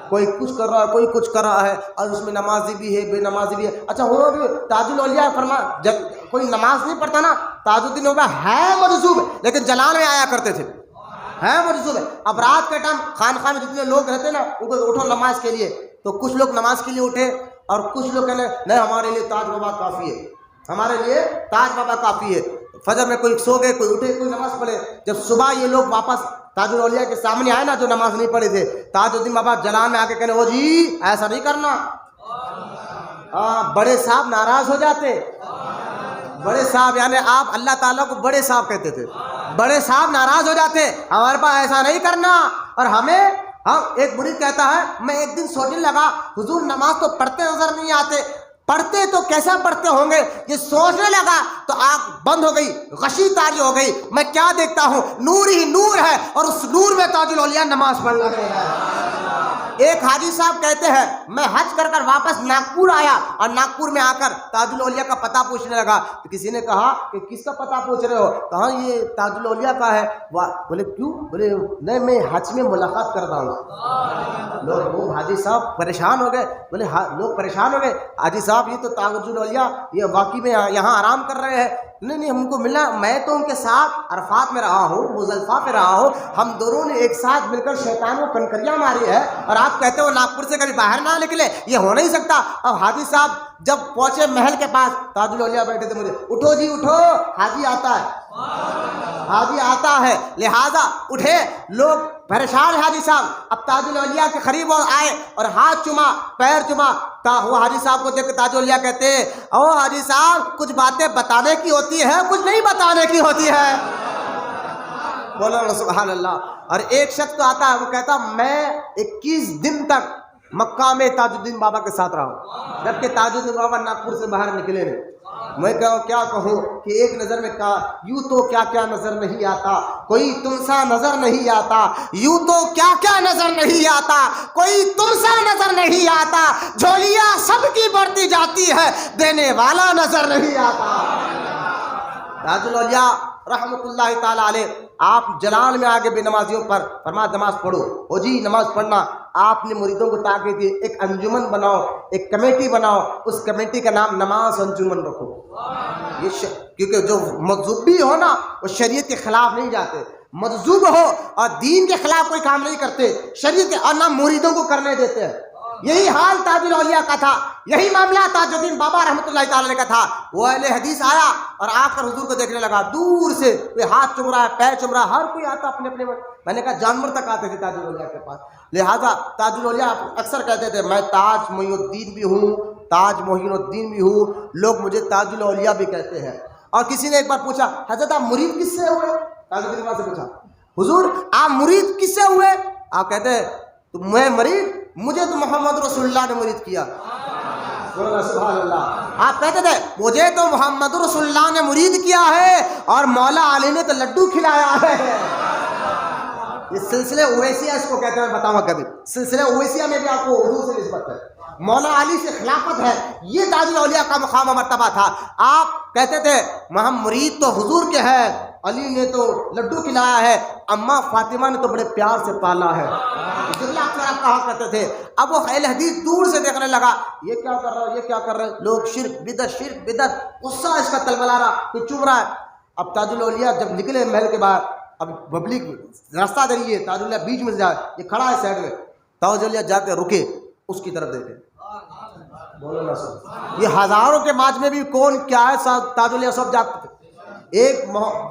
کوئی کچھ کر رہا ہے, کوئی کچھ کر رہا ہے, اور اس میں نمازی بھی ہے, بے نمازی بھی ہے. اچھا ہو بھی تاج الاولیاء فرما, جب کوئی نماز نہیں پڑھتا نا, تاج الدین اولیاء ہے مجذوب لیکن جلال میں آیا کرتے تھے, ہے مجذوب ہے. اب رات کے ٹائم خانقاہ میں جتنے لوگ رہتے نا, ان کو اٹھو نماز کے لیے, تو کچھ لوگ نماز کے لیے اٹھے اور کچھ لوگ کہنے نہیں ہمارے لیے تاج بابا کافی ہے, ہمارے لیے تاج بابا کافی ہے. فجر میں کوئی سو گئے, کوئی اٹھے, کوئی نماز پڑھے. جب صبح یہ لوگ واپس تاج الاولیاء کے سامنے آئے نا جو نماز نہیں پڑھے تھے, تاج الدین بابا جلال میں آ کے کہنے وہ جی ایسا نہیں کرنا. بڑے صاحب ناراض ہو جاتے, بڑے صاحب یعنی آپ اللہ تعالیٰ کو بڑے صاحب کہتے تھے, بڑے صاحب ناراض ہو جاتے, ہمارے پاس ایسا نہیں کرنا. اور ہمیں ایک مرید کہتا ہے میں ایک دن سوچنے لگا حضور نماز تو پڑھتے نظر نہیں آتے, پڑھتے تو کیسا پڑھتے ہوں گے. یہ سوچنے لگا تو آنکھ بند ہو گئی, غشی تاری ہو گئی. میں کیا دیکھتا ہوں, نور ہی نور ہے, اور اس نور میں تاج الاولیاء نماز پڑھ رہے ہیں. ایک حاجی صاحب کہتے ہیں میں حج کر کر واپس ناگپور آیا, اور ناگپور میں آ کر تاج الاولیاء کا پتہ پوچھنے لگا. تو کسی نے کہا کہ کس کا پتہ پوچھ رہے ہو؟ کہا یہ تاج الاولیاء کا ہے. بولے کیوں؟ بولے نہیں میں حج میں ملاقات کرتا ہوں. لوگ حاجی صاحب پریشان ہو گئے, بولے لوگ پریشان ہو گئے, حاجی صاحب یہ تو تاج الاولیاء یہ واقعی میں یہاں آرام کر رہے ہیں. نہیں ہم کو ملنا, میں تو ان کے ساتھ عرفات میں رہا ہوں, مزدلفہ پہ رہا ہوں, ہم دونوں نے ایک ساتھ مل کر شیطان کو کنکریاں ماری ہے, اور آپ کہتے ہو ناگپور سے کبھی باہر نہ نکلے, یہ ہو نہیں سکتا. اب حاجی صاحب جب پہنچے محل کے پاس, تاج الاولیاء بیٹھے تھے, مجھے اٹھو جی اٹھو, حاجی آتا ہے, حاجی آتا ہے, لہذا اٹھے. لوگ پریشان حاجی صاحب. اب تاج الاولیاء کے قریب آئے اور ہاتھ چما, پیر چما. وہ حاجی صاحب کو دیکھ کے تاج الاولیاء کہتے ہیں او حاجی صاحب کچھ باتیں بتانے کی ہوتی ہے, کچھ نہیں بتانے کی ہوتی ہے. بولو سبحان اللہ. اور ایک شخص تو آتا ہے, وہ کہتا میں 21 دن تک مکہ میں تاج الدین بابا کے ساتھ رہا ہوں, جبکہ تاج الدین بابا ناگپور سے باہر نکلے نہیں. میں کیا کہوں کہ ایک نظر میں کہا یوں تو کیا کیا نظر نہیں آتا, کوئی تم سا نظر نہیں آتا. یوں تو کیا کیا نظر نہیں آتا, کوئی تم سا نظر نہیں آتا. جھولیاں سب کی بڑھتی جاتی ہے, دینے والا نظر نہیں آتا. تاج الاولیاء رحمۃ اللہ تعالی علیہ آپ جلال میں آگے بے نمازیوں پر فرما نماز پڑھو. ہو جی نماز پڑھنا. آپ نے مریدوں کو تاکید دی ایک انجمن بناؤ, ایک کمیٹی بناؤ, اس کمیٹی کا نام نماز انجمن رکھو. یہ کیونکہ جو مجذوبی ہو نا وہ شریعت کے خلاف نہیں جاتے, مجذوب ہو اور دین کے خلاف کوئی کام نہیں کرتے, شریعت کے اور نہ مریدوں کو کرنے دیتے ہیں. یہی حال تاج الاولیاء کا تھا, یہی معاملہ تاج الدین بابا رحمۃ اللہ تعالی کا تھا. وہ اہل حدیث آیا اور آ کر حضور کو دیکھنے لگا دور سے, کوئی ہاتھ چم رہا ہے, پیر چم رہا ہے, ہر کوئی آتا اپنے اپنے. میں نے کہا جانور تک آتے تھے تاج الاولیاء کے پاس. لہذا تاج الاولیاء اکثر کہتے تھے میں تاج معین الدین بھی ہوں, تاج معین الدین بھی ہوں, لوگ مجھے تاج الاولیاء بھی کہتے ہیں. اور کسی نے ایک بار پوچھا حضرت آپ مرید کس سے ہوئے؟ تاج الدین بابا سے پوچھا حضور آپ مرید کس سے ہوئے؟ آپ کہتے ہیں تو میں مرید, مجھے تو محمد رسول اللہ نے مرید کیا. سبحان اللہ. آپ کہتے تھے مجھے تو محمد رسول اللہ نے مرید کیا ہے اور مولا علی نے تو لڈو کھلایا ہے. یہ سلسلے اویسیہ اس کو کہتے ہیں, میں بتاؤں گا کبھی. سلسلے اویسیہ میں بھی آپ کو حضور سے نسبت ہے, مولا علی سے خلافت ہے. یہ تاج الاولیاء کا مقام و مرتبہ تھا. آپ کہتے تھے مرید تو حضور کے ہے, علی نے تو لڈو کھلایا ہے, اماں فاطمہ نے تو بڑے پیار سے پالا ہے. آپ کہا کرتے تھے. اب وہ اہل حدیث دور سے دیکھنے لگا یہ کیا کر رہا ہے, یہ کیا کر رہے ہیں لوگ, شرک بدعت. غصہ اس کا تلبلا رہا, کوئی چپ رہا ہے. اب تاج الاولیاء جب نکلے محل کے باہر, اب پبلک راستہ دے رہی ہے, تاج الاولیاء بیچ میں سے جائے, یہ کھڑا ہے سائڈ میں. تاج الاولیاء جا کے رکے, اس کی طرف دیکھے. بولو نا سب, یہ ہزاروں کے ماج میں بھی کون کیا ہے, تاج الاولیاء سب جاتے تھے. ایک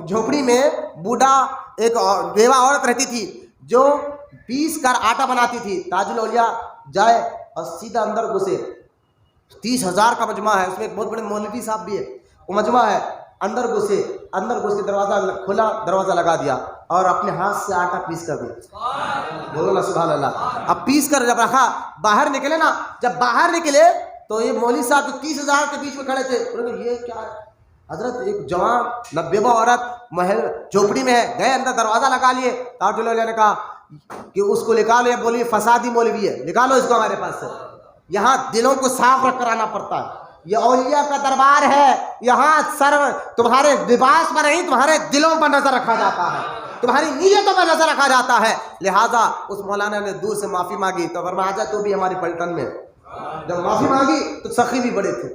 جھوپڑی میں بوڑھا ایک بیوہ عورت رہتی تھی جو پیس کر آٹا بناتی تھی. تاج الاولیاء جائے اور سیدھا اندر گھسے. 30,000 کا مجمع ہے, اس میں ایک بہت بڑے مولوی صاحب بھی ہے, وہ مجمع ہے. اندر گھسے کے دروازہ کھلا, دروازہ لگا دیا اور اپنے ہاتھ سے آٹا پیس کر دیا. بولو نا سبحان اللہ. اب پیس کر جب رکھا, باہر نکلے نا, جب باہر نکلے تو یہ مولوی صاحب جو 30,000 کے بیچ میں کھڑے تھے, یہ کیا ہے حضرت؟ ایک جوان نبیبہ عورت محل جھوپڑی میں ہے, گئے اندر دروازہ لگا لیے. تاج الاولیاء نے کہا کہ اس کو نکالو, یہ بولی فسادی مولوی ہے, نکالو اس کو ہمارے پاس سے. یہاں دلوں کو صاف رکھ کر آنا پڑتا ہے. یہ اولیاء کا دربار ہے، یہاں سر تمہارے لباس پر نہیں تمہارے دلوں پر نظر رکھا جاتا ہے، تمہاری نیتوں پر نظر رکھا جاتا ہے. لہٰذا اس مولانا نے دور سے معافی مانگی تو فرمایا آجا تو بھی ہماری پلٹن میں. جب معافی مانگی تو سخی بھی بڑے تھے،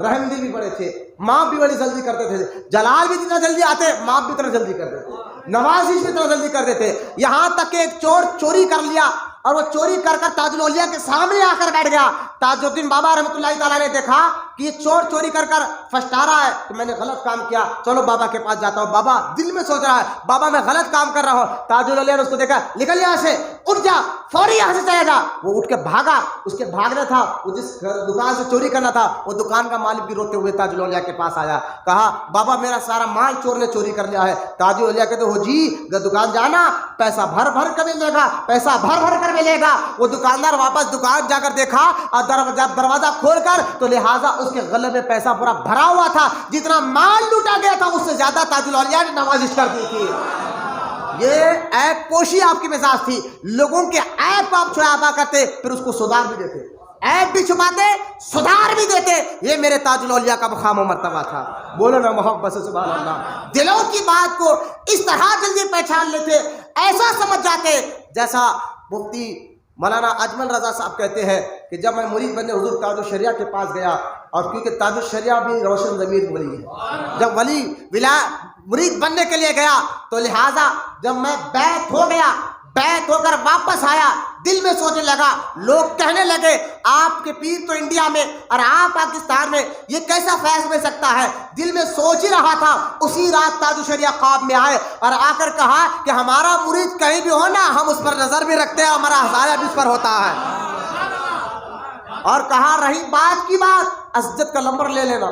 رحم دل بھی بڑے تھے، معاف بھی بڑی جلدی کرتے تھے. جلال بھی اتنا جلدی آتے، معاف بھی اتنا جلدی کر دیتے، نوازش بھی اتنا جلدی کر دیتے. یہاں تک کہ ایک چور چوری کر لیا اور وہ چوری کر کر تاج الاولیاء کے سامنے آ کر بیٹھ گیا. تاج الدین بابا رحمۃ اللہ تعالیٰ نے دیکھا کہ یہ چور چوری کر کر پچھتا رہا ہے کہ میں نے غلط کام کیا، چلو بابا کے پاس جاتا ہوں. بابا دل میں سوچ رہا ہے بابا میں غلط کام کر رہا ہوں. تاج الاولیاء نے اس کو دیکھا، نکل یہاں سے، اٹھ جا، فوری یہاں سے چلے جا. وہ اٹھ کے بھاگا. اس کے بھاگنا تھا، وہ جس دکان سے چوری کرنا تھا وہ دکان کا مالک بھی روتے ہوئے تاج الاولیاء کے پاس آیا. کہا بابا میرا سارا مال چور نے چوری کر لیا ہے. تاج الاولیاء کہتے ہو جی دکان جانا، پیسہ بھر بھر کر ملے گا، پیسہ بھر بھر کر ملے گا. وہ دکاندار واپس دکان جا کر دیکھا اور جب دروازہ کھول کر تو لہٰذا اس کے غلے میں پیسہ پورا بھرا ہوا تھا. جتنا مال لوٹا گیا تھا اس سے زیادہ تاج الاولیاء نے نوازش کر دی تھی. یہ عیب پوشی آپ کی مزاج تھی. لوگوں کے عیب کو آپ چھپا کرتے پھر اس کو سدھار بھی دیتے، عیب بھی چھپاتے سدھار بھی دیتے. یہ میرے تاج الاولیاء کا مقام و مرتبہ تھا. بولو نا محبت سے سبحان اللہ. دلوں کی بات کو اس طرح جلدی پہچان لیتے، ایسا سمجھ جاتے جیسا مفتی مولانا اجمل رضا صاحب کہتے ہیں کہ جب میں مرید بننے حضور تاج الشریعہ کے پاس گیا، اور کیونکہ تاج الشریعہ بھی روشن ضمیر ولی ہے، جب ولی مرید بننے کے لیے گیا تو لہٰذا جب میں بیعت ہو گیا، بیعت ہو کر واپس آیا، دل میں سوچنے لگا، لوگ کہنے لگے آپ کے پیر تو انڈیا میں اور آپ پاکستان میں، یہ کیسا فیض مل سکتا ہے. دل میں سوچ ہی رہا تھا. اسی رات تاج الشریعہ خواب میں آئے اور آ کر کہا کہ ہمارا مرید کہیں بھی ہو نا، ہم اس پر نظر بھی رکھتے ہیں، ہمارا ہزارہ بھی اس پر ہوتا ہے. اور کہا رہی بات کی بات، اسجد کا نمبر لے لینا.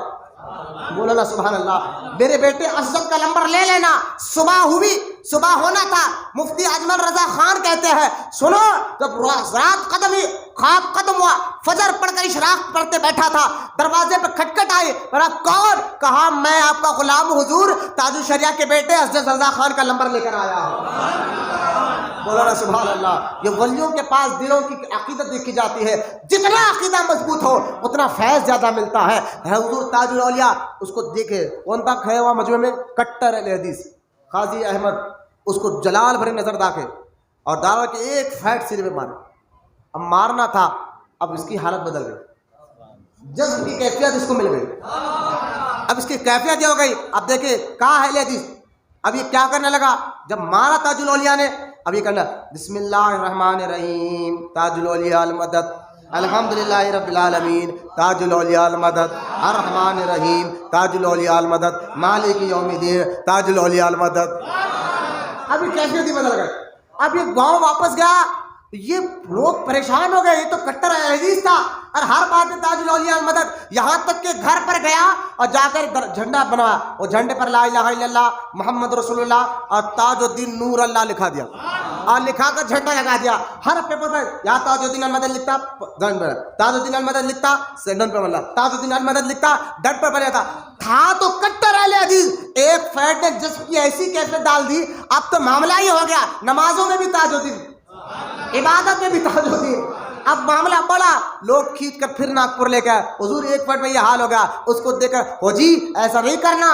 مولانا سبحان اللہ، میرے بیٹے اسجد کا نمبر لے لینا. صبح ہوئی، صبح ہونا تھا. مفتی اجمل رضا خان کہتے ہیں سنو، جب رات ختم ہوئی، خواب ختم ہوا، فجر پڑھ کر اشراق پڑھتے بیٹھا تھا، دروازے پہ کھٹکھٹ آئی. اور آپ کون؟ کہا میں آپ کا غلام حضور تاج الشریعہ کے بیٹے اسجد رضا خان کا نمبر لے کر آیا ہوں. مولانا سبحان اللہ. یہ ولیوں کے پاس دلوں کی عقیدت دیکھی جاتی ہے. جتنا عقیدہ مضبوط ہو اتنا فیض زیادہ ملتا ہے. حضور تاج الاولیاء اس کو دیکھے، کون تھا کھڑا ہوا مجمع میں؟ کٹر اہل حدیث قاضی احمد. اس کو جلال بھری نظر داخل اور دعویٰ کہ ایک فیٹ سر میں مارے. اب مارنا تھا، اب اس کی حالت بدل گئی، جذب کی کیفیت اس کو مل گئی. اب اس کی کیفیت یہ ہو گئی. اب دیکھیں کہاں اہل حدیث، اب یہ کیا کرنے لگا؟ جب مارا تاج الاولیاء نے، اب یہ کرنا بسم اللہ الرحمن الرحیم، تاج الاولیاء المدد، الحمدللہ رب العالمین، تاج الاولیاء المدد، الرحمن الرحیم، تاج الاولیاء المدد، مالک یوم الدین، تاج الاولیاء المدد. اب یہ کیفیت ہی بدل گئی. اب یہ گاؤں واپس گیا، یہ لوگ پریشان ہو گئے، یہ تو کٹر حدیث تھا اور ہر بات میں تاج الاولیاء المدد. یہاں تک کہ گھر پر گیا اور جا کر جھنڈا بنایا، وہ جھنڈے پر لا الہ الا اللہ محمد رسول اللہ اور تاج الدین نور اللہ لکھا دیا اور لکھا کر جھنڈا لگا دیا. ہر پیپر پر یا تاج الدین المدد لکھتا، تاج الدین المدد لکھتا، ڈن پر بننا، تاج الدین المدد لکھتا، ڈن پر بنیا تھا تو کٹر اہل حدیث. ایک فیٹ نے جسم کی ایسی کیفیت ڈال دی، اب تو معاملہ ہی ہو گیا. نمازوں میں بھی تاج الدین، عبادت میں بھی تاج الدین. اب معاملہ بڑا، لوگ کھینچ کر پھر ناگپور لے گئے. حضور ایک فٹ میں یہ حال ہو گیا. اس کو دیکھ کر ہو جی ایسا نہیں کرنا،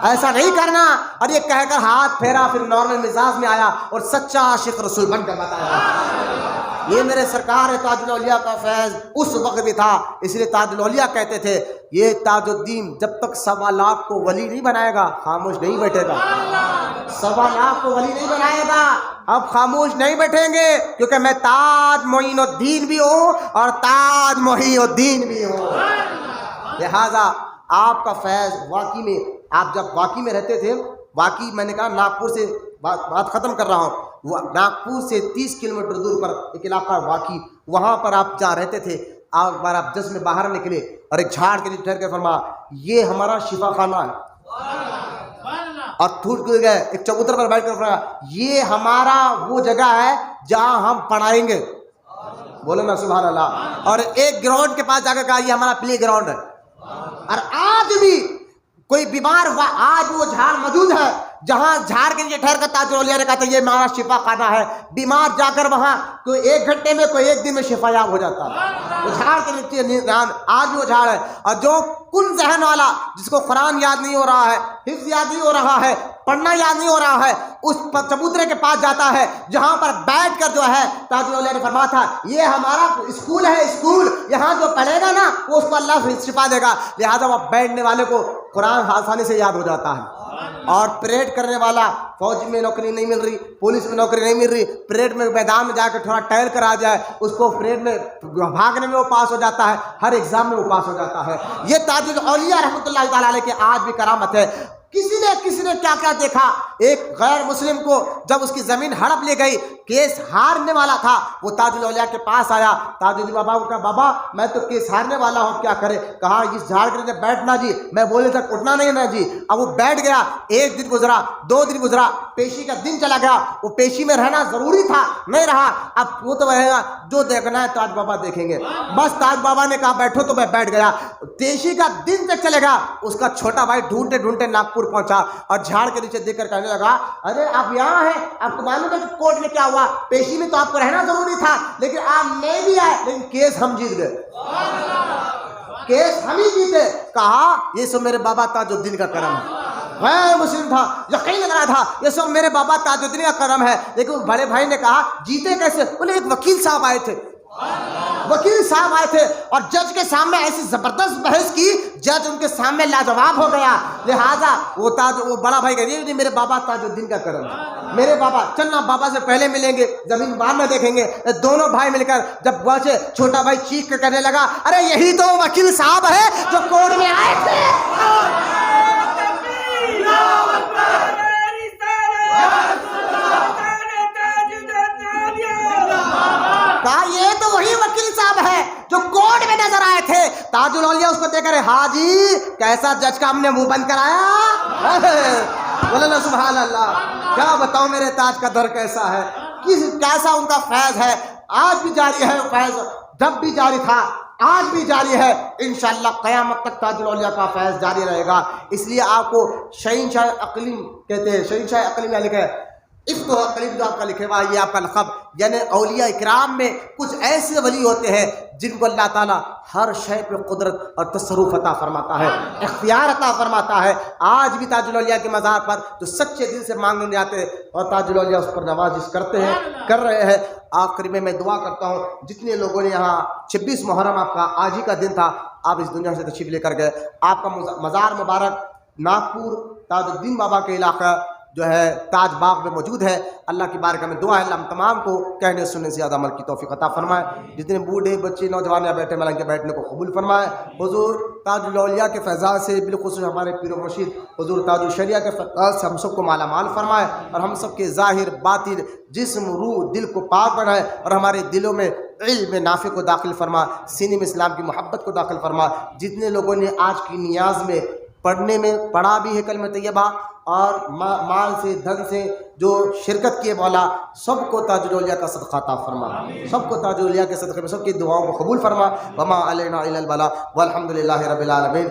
ایسا نہیں کرنا، اور یہ کہہ کر ہاتھ پھیرا، پھر نارمل مزاج میں آیا اور سچا عاشق رسول بن کر بتایا. یہ میرے سرکار تاج الاولیاء کا فیض اس وقت بھی تھا. اس لیے تاج الاولیاء کہتے تھے یہ تاج الدین جب تک 1.25 لاکھ کو ولی نہیں بنائے گا خاموش نہیں بیٹھے گا. 1.25 لاکھ کو ولی نہیں بنائے گا، اب خاموش نہیں بیٹھیں گے، کیونکہ میں تاج معین الدین بھی ہوں اور تاج محی الدین بھی ہوں. لہذا آپ کا فیض واقعی میں، آپ جب واقعی میں رہتے تھے، واقعی میں نے کہا ناگپور سے بات ختم کر رہا ہوں، ناگپور سے 30 کلومیٹر دور پر ایک علاقہ واقعی، وہاں پر آپ جہاں رہتے تھے، ایک بار آپ جس میں باہر نکلے اور ایک جھاڑ کے نیچے ٹھہر کے فرمایا یہ ہمارا شفا خانہ ہے، اور ٹوٹ گئے ایک چبوتر پر بیٹھ کر فرمایا یہ ہمارا وہ جگہ ہے جہاں ہم پڑھائیں گے. بولو نا سبحان اللہ. اور ایک گراؤنڈ کے پاس جا کر کہا یہ ہمارا پلے گراؤنڈ ہے. اور آج بھی کوئی بیمار ہوا، آج وہ جھاڑ موجود ہے جہاں جھاڑ کے نیچے ٹھہر کر تاج الاولیاء نے کہا تھا یہ ہمارا شفا خانہ ہے، بیمار جا کر وہاں کوئی 1 گھنٹے میں کوئی 1 دن میں شفا یاب ہو جاتا ہے، وہ جھاڑ کے نیچے آج بھی وہ جھاڑ ہے۔ اور جو کن ذہن والا جس کو قرآن یاد نہیں ہو رہا ہے، حفظ یاد نہیں ہو رہا ہے، پڑھنا یاد نہیں ہو رہا ہے، اس چبوترے کے پاس جاتا ہے جہاں پر بیٹھ کر جو ہے تاج الاولیاء نے فرمایا تھا یہ ہمارا اسکول ہے، اسکول، یہاں جو پڑھے گا نا وہ اس کو اللہ شفا دے گا، لہٰذا وہ بیٹھنے والے کو قرآن آسانی سے یاد ہو جاتا ہے۔ اور پریڈ کرنے والا، فوج میں نوکری نہیں مل رہی، پولیس میں نوکری نہیں مل رہی، پریڈ میں میدان میں جا کے تھوڑا ٹہل کر آ جائے، اس کو پریڈ میں بھاگنے میں وہ پاس ہو جاتا ہے، ہر ایگزام میں وہ پاس ہو جاتا ہے۔ یہ تاج الاولیاء رحمۃ اللہ تعالیٰ علیہ کی آج بھی کرامت ہے۔ کسی نے کیا کیا دیکھا، ایک غیر مسلم کو جب اس کی زمین ہڑپ لی گئی، کیس ہارنے والا تھا، وہ تاج الاولیاء کے پاس آیا، تاج الدین بابا کو کہا بابا میں تو کیس ہارنے والا ہوں، کیا کرے؟ کہا اس جھاڑ کے نیچے بیٹھنا جی، میں بولے تک اٹھنا نہیں نا جی۔ اب وہ بیٹھ گیا، 1 دن گزرا، 2 دن گزرا، پیشی کا دن چلا گیا، وہ پیشی میں رہنا ضروری تھا، نہیں رہا، اب وہ تو رہے گا جو دیکھنا ہے تاج بابا دیکھیں گے، بس تاج بابا نے کہا بیٹھو تو میں بیٹھ گیا۔ پیشی کا دن تک چلے گا، اس کا چھوٹا بھائی ڈھونڈتے ڈھونڈتے ناگپور پہنچا اور جھاڑ کے نیچے دیکھ کر کہنے لگا ارے آپ یہاں ہیں، آپ کو معلوم ہے کہ کورٹ میں کیا ہوا، پیشی میں تو آپ کو رہنا ضروری تھا، لیکن آپ نہیں بھی آئے، لیکن کیس ہم جیت گئے، کیس ہم ہی جیتے۔ کہا یہ سب میرے بابا تاج الدین کا کرم ہے۔ غیر مسلم تھا، یقین لگ رہا تھا یہ سب میرے بابا تاج الدین کا کرم ہے، لیکن بڑے بھائی نے کہا جیتے کیسے؟ بولے ایک وکیل صاحب آئے تھے، وکیل صاحب آئے تھے اور جج کے سامنے ایسی زبردست بحث کی، جج ان کے سامنے لاجواب ہو گیا، لہٰذا وہ بڑا بھائی کہ نہیں میرے بابا تاج الدین کا کرم ہے، میرے بابا چلنا بابا سے پہلے ملیں گے، زمین بعد میں دیکھیں گے۔ دونوں بھائی مل کر جب پہنچے، چھوٹا بھائی چیخ کر کہنے لگا ارے یہی تو وکیل صاحب ہے جو کورٹ میں آئے تھے۔ کہا یہ تو وہی وکیل صاحب ہے جو کورٹ میں نظر آئے تھے۔ تاج الاولیاء اس کو دیکھ کر ہاں جی کیسا جج کا ہم نے منہ بند کرایا، بولے نا سبحان اللہ۔ کیا بتاؤں میرے تاج کا در کیسا ہے، کیسا ان کا فیض ہے، آج بھی جاری ہے فیض، جب بھی جاری تھا آج بھی جاری ہے، انشاءاللہ قیامت تک تاج الاولیاء کا فیض جاری رہے گا۔ اس لیے آپ کو شہنشاہ اقلیم کہتے ہیں، شہنشاہ اقلیم لکھا ہے، افتو اقلیم جو آپ کا لکھے ہوا یہ آپ کا لقب، یعنی اولیاء اکرام میں کچھ ایسے ولی ہوتے ہیں جن کو اللہ تعالیٰ ہر شے پہ قدرت اور تصرف عطا فرماتا ہے، اختیار عطا فرماتا ہے۔ آج بھی تاج الاولیاء کے مزار پر جو سچے دل سے مانگنے جاتے ہیں اور تاج الاولیاء اس پر نوازش کرتے ہیں، کر رہے ہیں۔ آخر میں دعا کرتا ہوں جتنے لوگوں نے یہاں 26 محرم آپ کا آج ہی کا دن تھا، آپ اس دنیا سے تشریف لے کر گئے، آپ کا مزار مبارک ناگپور تاج الدین بابا کے علاقہ جو ہے تاج باغ میں موجود ہے۔ اللہ کی بارگاہ میں دعا ہے اللہ ہم تمام کو کہنے سننے سے زیادہ عمل کی توفیق عطا فرمائے، جتنے بوڑھے بچے نوجوان یہاں بیٹھے ملائیں کے بیٹھنے کو قبول فرمائے۔ حضور تاج الاولیاء کے فیضان سے بالخصوص ہمارے پیر و مرشد حضور تاج الشریعہ کے فیضان سے ہم سب کو مالا مال فرمائے، اور ہم سب کے ظاہر باطن جسم روح دل کو پاک بنائے، اور ہمارے دلوں میں علم نافع کو داخل فرما، سینے میں اسلام کی محبت کو داخل فرما۔ جتنے لوگوں نے آج کی نیاز میں پڑھنے میں پڑھا بھی ہے کلمہ طیبہ اور مال سے دھن سے جو شرکت کیے، مولا سب کو تاج الاولیاء کا صدقہ عطا فرما، سب کو تاج الاولیاء کے صدقے میں سب کی دعاؤں کو قبول فرما۔ وما علینا الا البلاغ والحمد للہ رب العالمین۔